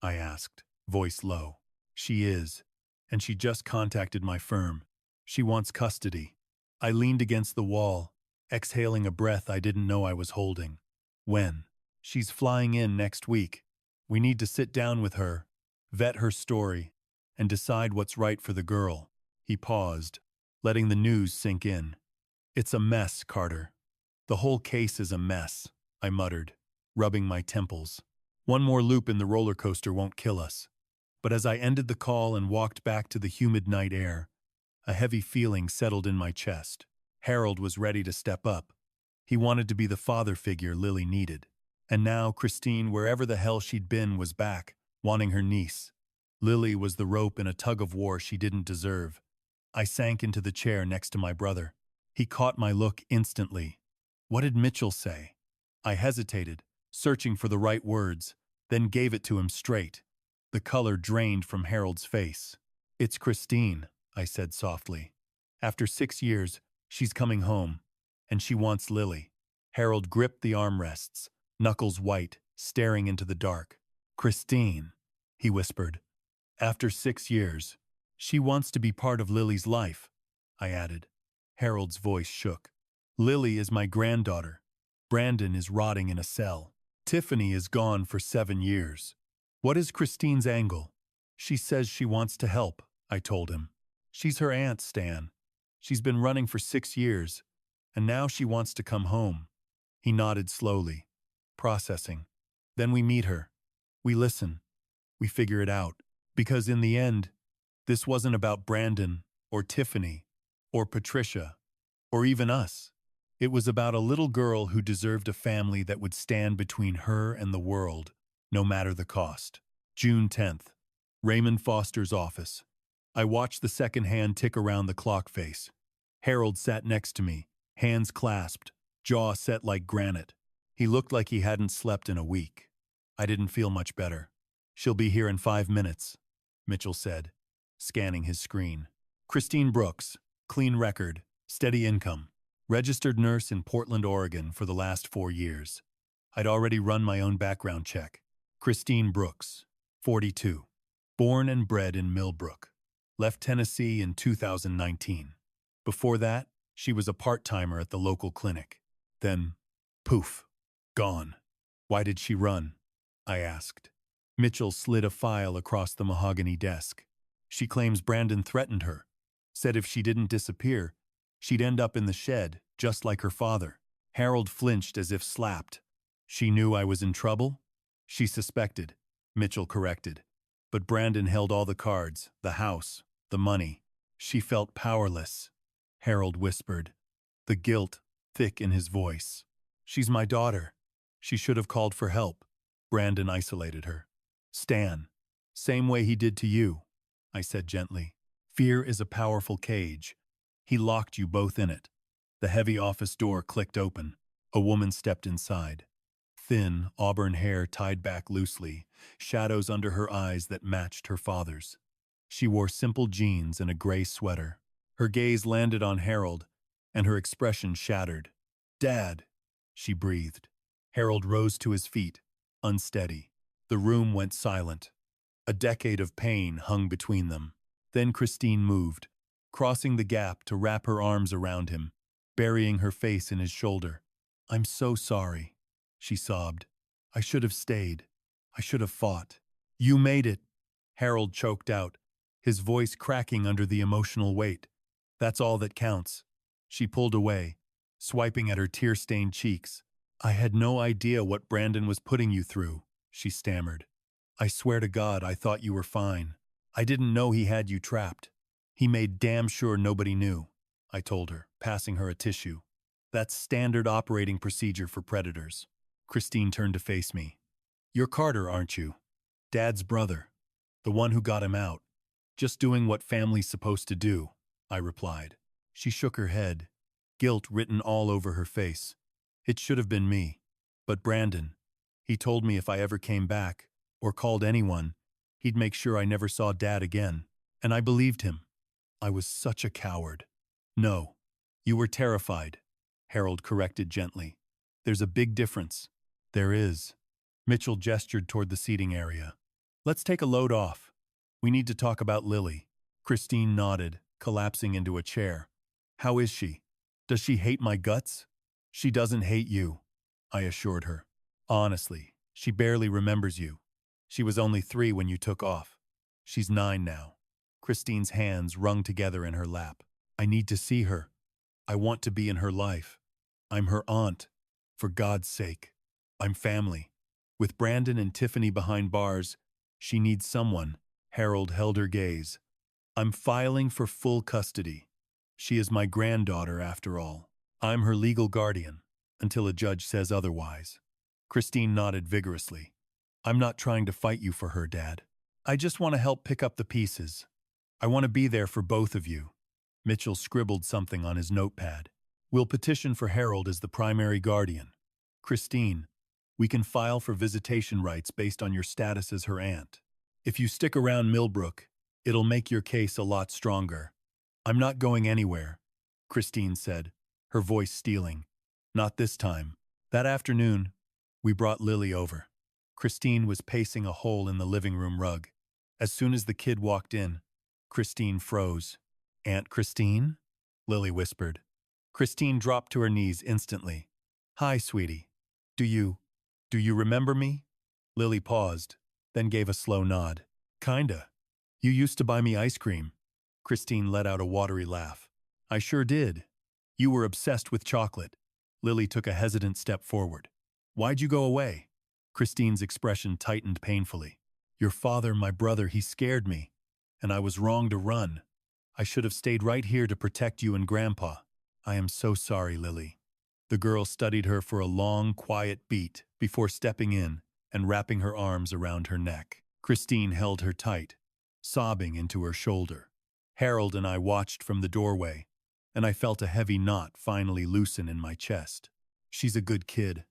I asked, voice low. She is, and she just contacted my firm. She wants custody. I leaned against the wall, exhaling a breath I didn't know I was holding. When? She's flying in next week. We need to sit down with her, vet her story, and decide what's right for the girl. He paused, letting the news sink in. It's a mess, Carter. The whole case is a mess, I muttered, rubbing my temples. One more loop in the roller coaster won't kill us. But as I ended the call and walked back to the humid night air, a heavy feeling settled in my chest. Harold was ready to step up. He wanted to be the father figure Lily needed. And now Christine, wherever the hell she'd been, was back, wanting her niece. Lily was the rope in a tug-of-war she didn't deserve. I sank into the chair next to my brother. He caught my look instantly. What did Mitchell say? I hesitated, searching for the right words, then gave it to him straight. The color drained from Harold's face. It's Christine, I said softly. After 6 years, she's coming home, and she wants Lily. Harold gripped the armrests, knuckles white, staring into the dark. Christine, he whispered. After 6 years, she wants to be part of Lily's life, I added. Harold's voice shook. Lily is my granddaughter. Brandon is rotting in a cell. Tiffany is gone for 7 years. What is Christine's angle? She says she wants to help, I told him. She's her aunt, Stan. She's been running for 6 years, and now she wants to come home. He nodded slowly, processing. Then we meet her. We listen. We figure it out. Because in the end, this wasn't about Brandon or Tiffany or Patricia or even us. It was about a little girl who deserved a family that would stand between her and the world, no matter the cost. June 10th. Raymond Foster's office. I watched the second hand tick around the clock face. Harold sat next to me, hands clasped, jaw set like granite. He looked like he hadn't slept in a week. I didn't feel much better. She'll be here in 5 minutes, Mitchell said, scanning his screen. Christine Brooks, clean record, steady income, registered nurse in Portland, Oregon for the last 4 years. I'd already run my own background check. Christine Brooks, 42, born and bred in Millbrook. Left Tennessee in 2019. Before that, she was a part-timer at the local clinic. Then, poof, gone. Why did she run? I asked. Mitchell slid a file across the mahogany desk. She claims Brandon threatened her, said if she didn't disappear, she'd end up in the shed, just like her father. Harold flinched as if slapped. She knew I was in trouble? She suspected, Mitchell corrected. But Brandon held all the cards, the house, the money. She felt powerless. Harold whispered, the guilt thick in his voice. She's my daughter. She should have called for help. Brandon isolated her. Stan, same way he did to you, I said gently. Fear is a powerful cage. He locked you both in it. The heavy office door clicked open. A woman stepped inside. Thin, auburn hair tied back loosely, shadows under her eyes that matched her father's. She wore simple jeans and a gray sweater. Her gaze landed on Harold, and her expression shattered. Dad, she breathed. Harold rose to his feet, unsteady. The room went silent. A decade of pain hung between them. Then Christine moved, crossing the gap to wrap her arms around him, burying her face in his shoulder. I'm so sorry, she sobbed. I should have stayed. I should have fought. You made it, Harold choked out, his voice cracking under the emotional weight. That's all that counts. She pulled away, swiping at her tear-stained cheeks. I had no idea what Brandon was putting you through, she stammered. I swear to God I thought you were fine. I didn't know he had you trapped. He made damn sure nobody knew, I told her, passing her a tissue. That's standard operating procedure for predators. Christine turned to face me. You're Carter, aren't you? Dad's brother. The one who got him out. Just doing what family's supposed to do, I replied. She shook her head, guilt written all over her face. It should have been me. But Brandon, he told me if I ever came back, or called anyone, he'd make sure I never saw Dad again. And I believed him. I was such a coward. No, you were terrified, Harold corrected gently. There's a big difference. There is. Mitchell gestured toward the seating area. Let's take a load off. We need to talk about Lily. Christine nodded, collapsing into a chair. How is she? Does she hate my guts? She doesn't hate you, I assured her. Honestly, she barely remembers you. She was only 3 when you took off. She's 9 now. Christine's hands wrung together in her lap. I need to see her. I want to be in her life. I'm her aunt. For God's sake. I'm family. With Brandon and Tiffany behind bars, she needs someone. Harold held her gaze. I'm filing for full custody. She is my granddaughter, after all. I'm her legal guardian, until a judge says otherwise. Christine nodded vigorously. I'm not trying to fight you for her, Dad. I just want to help pick up the pieces. I want to be there for both of you. Mitchell scribbled something on his notepad. We'll petition for Harold as the primary guardian. Christine, we can file for visitation rights based on your status as her aunt. If you stick around Millbrook, it'll make your case a lot stronger. I'm not going anywhere, Christine said, her voice stealing. Not this time. That afternoon, we brought Lily over. Christine was pacing a hole in the living room rug. As soon as the kid walked in, Christine froze. Aunt Christine? Lily whispered. Christine dropped to her knees instantly. Hi, sweetie. Do you remember me? Lily paused, then gave a slow nod. Kinda. You used to buy me ice cream. Christine let out a watery laugh. I sure did. You were obsessed with chocolate. Lily took a hesitant step forward. Why'd you go away? Christine's expression tightened painfully. Your father, my brother, he scared me. And I was wrong to run. I should have stayed right here to protect you and Grandpa. I am so sorry, Lily. The girl studied her for a long, quiet beat before stepping in and wrapping her arms around her neck. Christine held her tight, sobbing into her shoulder. Harold and I watched from the doorway, and I felt a heavy knot finally loosen in my chest. She's a good kid,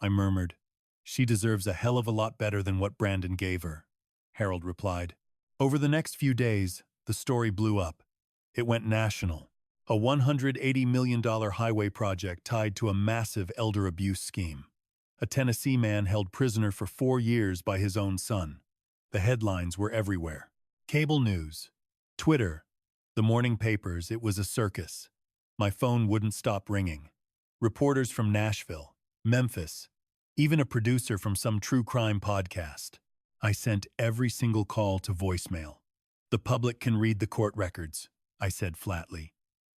I murmured. She deserves a hell of a lot better than what Brandon gave her, Harold replied. Over the next few days, the story blew up. It went national. A $180 million highway project tied to a massive elder abuse scheme. A Tennessee man held prisoner for 4 years by his own son. The headlines were everywhere. Cable news, Twitter, the morning papers, it was a circus. My phone wouldn't stop ringing. Reporters from Nashville, Memphis, even a producer from some true crime podcast. I sent every single call to voicemail. The public can read the court records, I said flatly.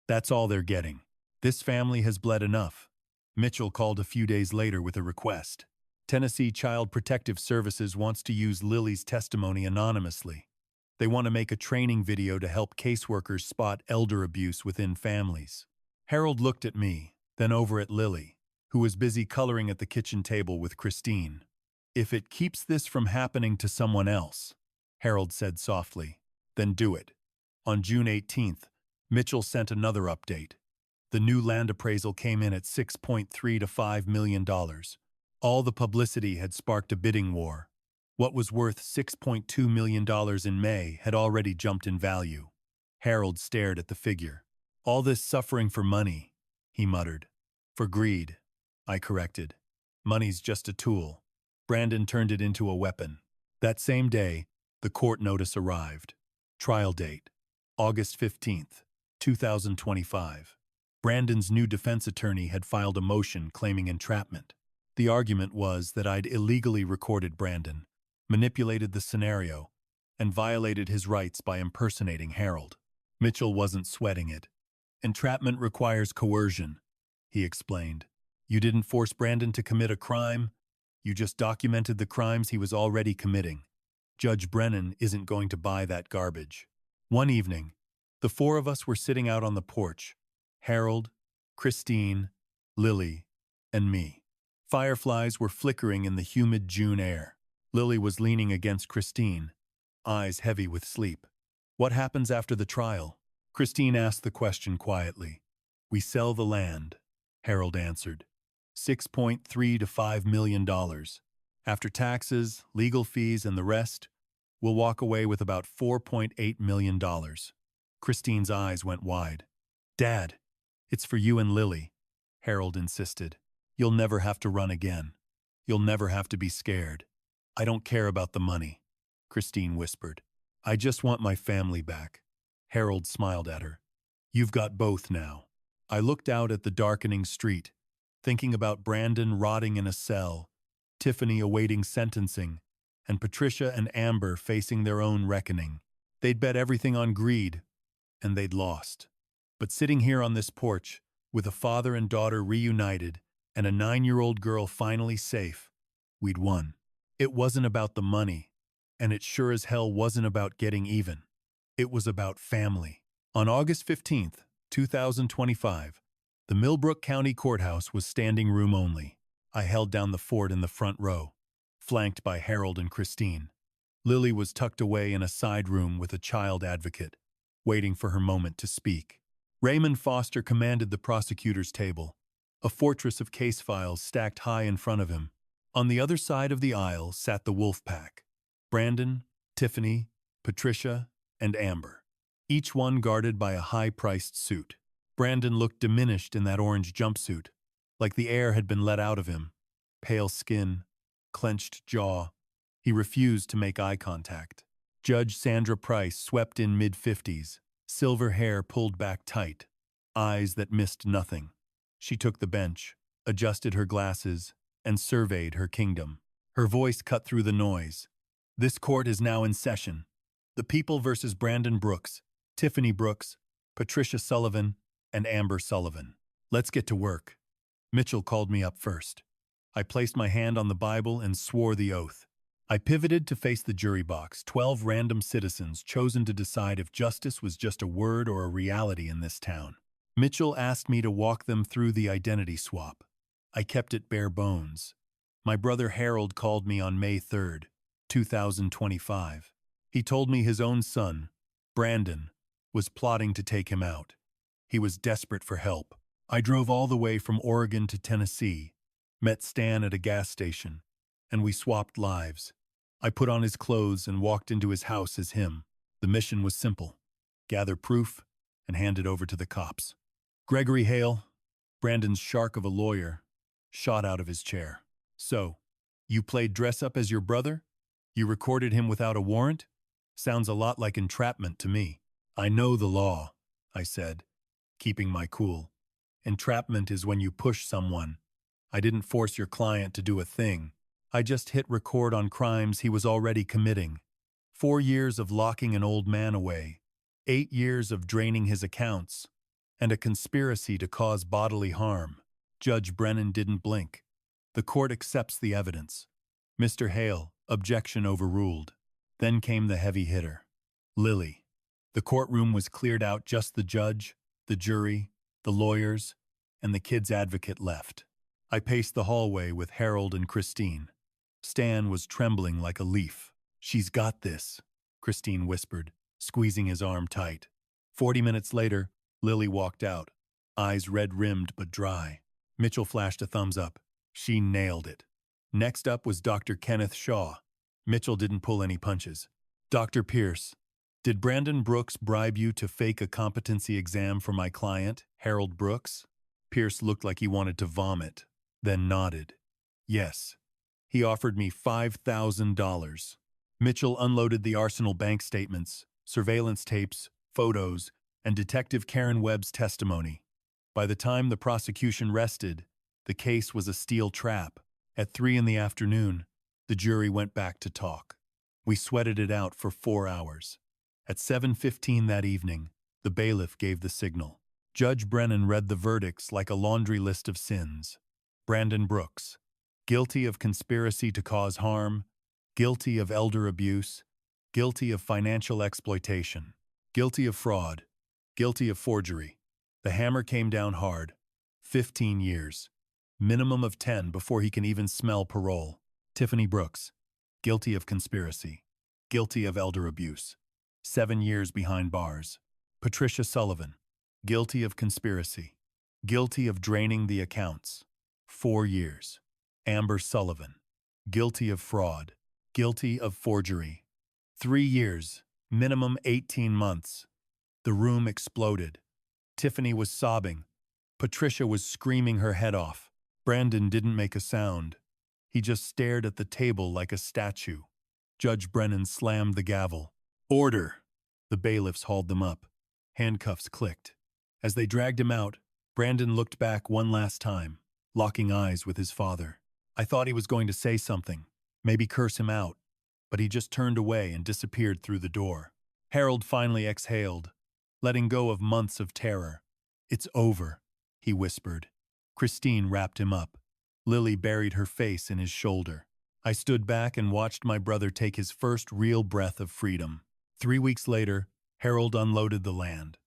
That's all they're getting. This family has bled enough. Mitchell called a few days later with a request. Tennessee Child Protective Services wants to use Lily's testimony anonymously. They want to make a training video to help caseworkers spot elder abuse within families. Harold looked at me, then over at Lily, who was busy coloring at the kitchen table with Christine. If it keeps this from happening to someone else, Harold said softly, then do it. On June 18th, Mitchell sent another update. The new land appraisal came in at $6.3 to $5 million. All the publicity had sparked a bidding war. What was worth $6.2 million in May had already jumped in value. Harold stared at the figure. All this suffering for money, he muttered. For greed, I corrected. Money's just a tool. Brandon turned it into a weapon. That same day, the court notice arrived. Trial date, August 15th, 2025. Brandon's new defense attorney had filed a motion claiming entrapment. The argument was that I'd illegally recorded Brandon, manipulated the scenario, and violated his rights by impersonating Harold. Mitchell wasn't sweating it. Entrapment requires coercion, he explained. You didn't force Brandon to commit a crime. You just documented the crimes he was already committing. Judge Brennan isn't going to buy that garbage. One evening, the four of us were sitting out on the porch. Harold, Christine, Lily, and me. Fireflies were flickering in the humid June air. Lily was leaning against Christine, eyes heavy with sleep. What happens after the trial? Christine asked the question quietly. We sell the land, Harold answered. $6.3 to $5 million. After taxes, legal fees, and the rest, we'll walk away with about $4.8 million. Christine's eyes went wide. Dad, it's for you and Lily, Harold insisted. You'll never have to run again. You'll never have to be scared. I don't care about the money, Christine whispered. I just want my family back. Harold smiled at her. You've got both now. I looked out at the darkening street, thinking about Brandon rotting in a cell, Tiffany awaiting sentencing, and Patricia and Amber facing their own reckoning. They'd bet everything on greed, and they'd lost. But sitting here on this porch, with a father and daughter reunited, and a 9-year-old girl finally safe, we'd won. It wasn't about the money, and it sure as hell wasn't about getting even. It was about family. On August 15th, 2025, the Millbrook County Courthouse was standing room only. I held down the fort in the front row, flanked by Harold and Christine. Lily was tucked away in a side room with a child advocate, waiting for her moment to speak. Raymond Foster commanded the prosecutor's table, a fortress of case files stacked high in front of him. On the other side of the aisle sat the wolf pack: Brandon, Tiffany, Patricia, and Amber, each one guarded by a high-priced suit. Brandon looked diminished in that orange jumpsuit, like the air had been let out of him. Pale skin, clenched jaw. He refused to make eye contact. Judge Sandra Price swept in mid-50s, silver hair pulled back tight, eyes that missed nothing. She took the bench, adjusted her glasses, and surveyed her kingdom. Her voice cut through the noise. This court is now in session. The people versus Brandon Brooks, Tiffany Brooks, Patricia Sullivan, and Amber Sullivan. Let's get to work. Mitchell called me up first. I placed my hand on the Bible and swore the oath. I pivoted to face the jury box, 12 random citizens chosen to decide if justice was just a word or a reality in this town. Mitchell asked me to walk them through the identity swap. I kept it bare bones. My brother Harold called me on May 3rd, 2025. He told me his own son, Brandon, was plotting to take him out. He was desperate for help. I drove all the way from Oregon to Tennessee, met Stan at a gas station, and we swapped lives. I put on his clothes and walked into his house as him. The mission was simple: gather proof and hand it over to the cops. Gregory Hale, Brandon's shark of a lawyer, shot out of his chair. So, you played dress-up as your brother? You recorded him without a warrant? Sounds a lot like entrapment to me. I know the law, I said, keeping my cool. Entrapment is when you push someone, I didn't force your client to do a thing. I just hit record on crimes he was already committing. 4 years of locking an old man away, 8 years of draining his accounts, and a conspiracy to cause bodily harm. Judge Brennan didn't blink. The court accepts the evidence. Mr. Hale, objection overruled. Then came the heavy hitter. Lily. The courtroom was cleared out, just the judge, the jury, the lawyers, and the kid's advocate left. I paced the hallway with Harold and Christine. Stan was trembling like a leaf. "She's got this," Christine whispered, squeezing his arm tight. 40 minutes later, Lily walked out, eyes red-rimmed but dry. Mitchell flashed a thumbs up. She nailed it. Next up was Dr. Kenneth Shaw. Mitchell didn't pull any punches. "Dr. Pierce, did Brandon Brooks bribe you to fake a competency exam for my client, Harold Brooks?" Pierce looked like he wanted to vomit, then nodded. "Yes. He offered me $5,000. Mitchell unloaded the Arsenal bank statements, surveillance tapes, photos, and Detective Karen Webb's testimony. By the time the prosecution rested, the case was a steel trap. At 3 in the afternoon, the jury went back to talk. We sweated it out for 4 hours. At 7:15 that evening, the bailiff gave the signal. Judge Brennan read the verdicts like a laundry list of sins. Brandon Brooks, guilty of conspiracy to cause harm, guilty of elder abuse, guilty of financial exploitation, guilty of fraud, guilty of forgery. The hammer came down hard. 15 years. Minimum of 10 before he can even smell parole. Tiffany Brooks, guilty of conspiracy, guilty of elder abuse. 7 years behind bars. Patricia Sullivan, guilty of conspiracy, guilty of draining the accounts. 4 years. Amber Sullivan, guilty of fraud, guilty of forgery. 3 years, minimum 18 months. The room exploded. Tiffany was sobbing. Patricia was screaming her head off. Brandon didn't make a sound. He just stared at the table like a statue. Judge Brennan slammed the gavel. "Order!" The bailiffs hauled them up. Handcuffs clicked. As they dragged him out, Brandon looked back one last time, locking eyes with his father. I thought he was going to say something, maybe curse him out, but he just turned away and disappeared through the door. Harold finally exhaled, letting go of months of terror. "It's over," he whispered. Christine wrapped him up. Lily buried her face in his shoulder. I stood back and watched my brother take his first real breath of freedom. 3 weeks later, Harold unloaded the land.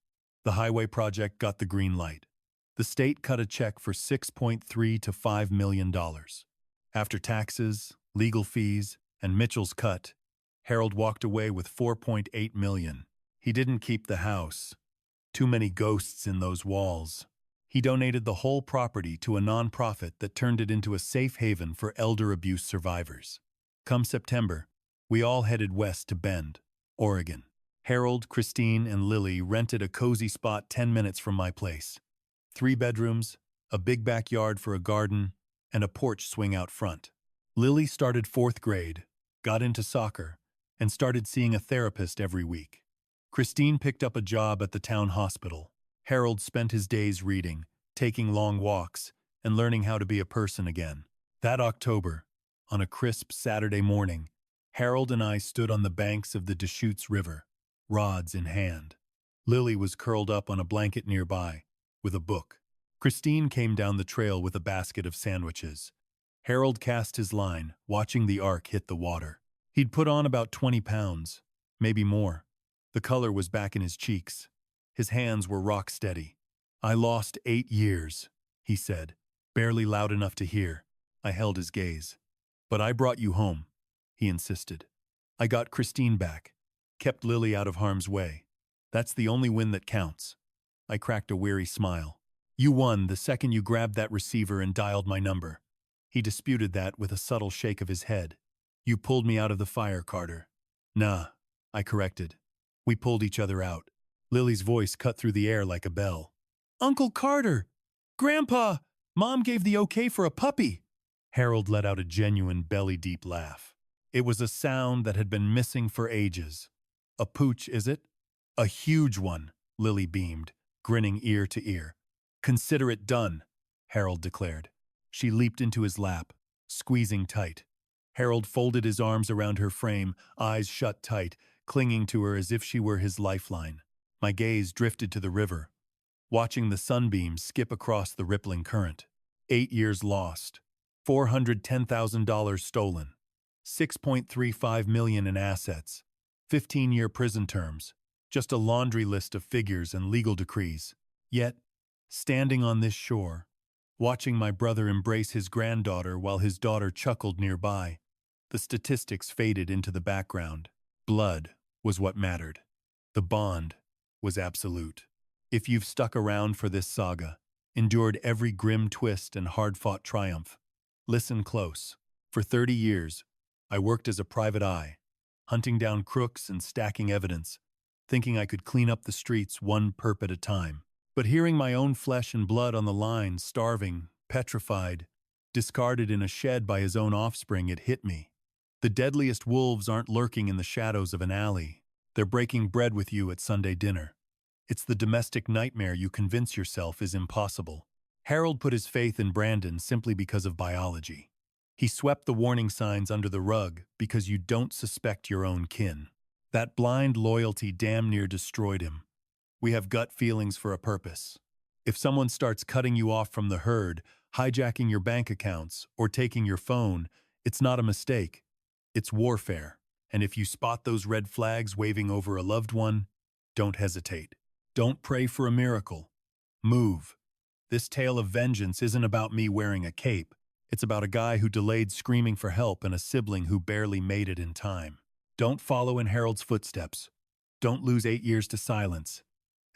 The highway project got the green light. The state cut a check for $6.3 to $5 million. After taxes, legal fees, and Mitchell's cut, Harold walked away with $4.8 million. He didn't keep the house. Too many ghosts in those walls. He donated the whole property to a nonprofit that turned it into a safe haven for elder abuse survivors. Come September, we all headed west to Bend, Oregon. Harold, Christine, and Lily rented a cozy spot 10 minutes from my place. 3 bedrooms, a big backyard for a garden, and a porch swing out front. Lily started 4th grade, got into soccer, and started seeing a therapist every week. Christine picked up a job at the town hospital. Harold spent his days reading, taking long walks, and learning how to be a person again. That October, on a crisp Saturday morning, Harold and I stood on the banks of the Deschutes River, rods in hand. Lily was curled up on a blanket nearby, with a book. Christine came down the trail with a basket of sandwiches. Harold cast his line, watching the ark hit the water. He'd put on about 20 pounds, maybe more. The color was back in his cheeks. His hands were rock steady. "I lost 8 years," he said, barely loud enough to hear. I held his gaze. "But I brought you home," he insisted. "I got Christine back, kept Lily out of harm's way. That's the only win that counts." I cracked a weary smile. "You won the second you grabbed that receiver and dialed my number." He disputed that with a subtle shake of his head. "You pulled me out of the fire, Carter." "Nah," I corrected. We pulled each other out. Lily's voice cut through the air like a bell. "Uncle Carter! Grandpa! Mom gave the okay for a puppy!" Harold let out a genuine belly-deep laugh. It was a sound that had been missing for ages. "A pooch, is it?" "A huge one," Lily beamed, grinning ear to ear. "Consider it done," Harold declared. She leaped into his lap, squeezing tight. Harold folded his arms around her frame, eyes shut tight, clinging to her as if she were his lifeline. My gaze drifted to the river, watching the sunbeams skip across the rippling current. 8 years lost, $410,000 stolen, 6.35 million in assets, 15-year prison terms, just a laundry list of figures and legal decrees. Yet, standing on this shore, watching my brother embrace his granddaughter while his daughter chuckled nearby, the statistics faded into the background. Blood was what mattered. The bond was absolute. If you've stuck around for this saga, endured every grim twist and hard-fought triumph, listen close. For 30 years, I worked as a private eye, hunting down crooks and stacking evidence, thinking I could clean up the streets one perp at a time. But hearing my own flesh and blood on the line, starving, petrified, discarded in a shed by his own offspring, it hit me. The deadliest wolves aren't lurking in the shadows of an alley. They're breaking bread with you at Sunday dinner. It's the domestic nightmare you convince yourself is impossible. Harold put his faith in Brandon simply because of biology. He swept the warning signs under the rug because you don't suspect your own kin. That blind loyalty damn near destroyed him. We have gut feelings for a purpose. If someone starts cutting you off from the herd, hijacking your bank accounts, or taking your phone, it's not a mistake. It's warfare. And if you spot those red flags waving over a loved one, don't hesitate. Don't pray for a miracle. Move. This tale of vengeance isn't about me wearing a cape. It's about a guy who delayed screaming for help and a sibling who barely made it in time. Don't follow in Harold's footsteps. Don't lose 8 years to silence.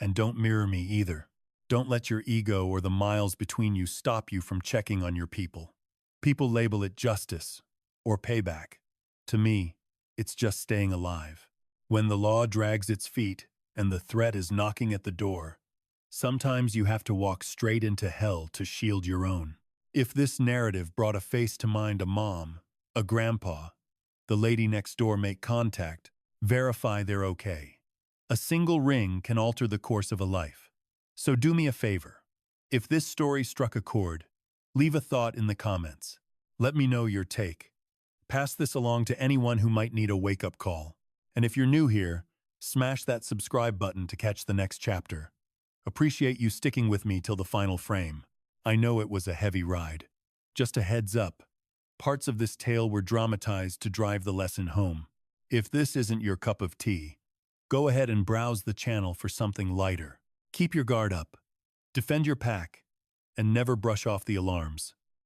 And don't mirror me either. Don't let your ego or the miles between you stop you from checking on your people. People label it justice or payback. To me, it's just staying alive. When the law drags its feet and the threat is knocking at the door, sometimes you have to walk straight into hell to shield your own. If this narrative brought a face to mind, a mom, a grandpa, the lady next door, make contact, verify they're okay. A single ring can alter the course of a life. So do me a favor. If this story struck a chord, leave a thought in the comments. Let me know your take. Pass this along to anyone who might need a wake-up call. And if you're new here, smash that subscribe button to catch the next chapter. Appreciate you sticking with me till the final frame. I know it was a heavy ride. Just a heads up, parts of this tale were dramatized to drive the lesson home. If this isn't your cup of tea, go ahead and browse the channel for something lighter. Keep your guard up, defend your pack, and never brush off the alarms.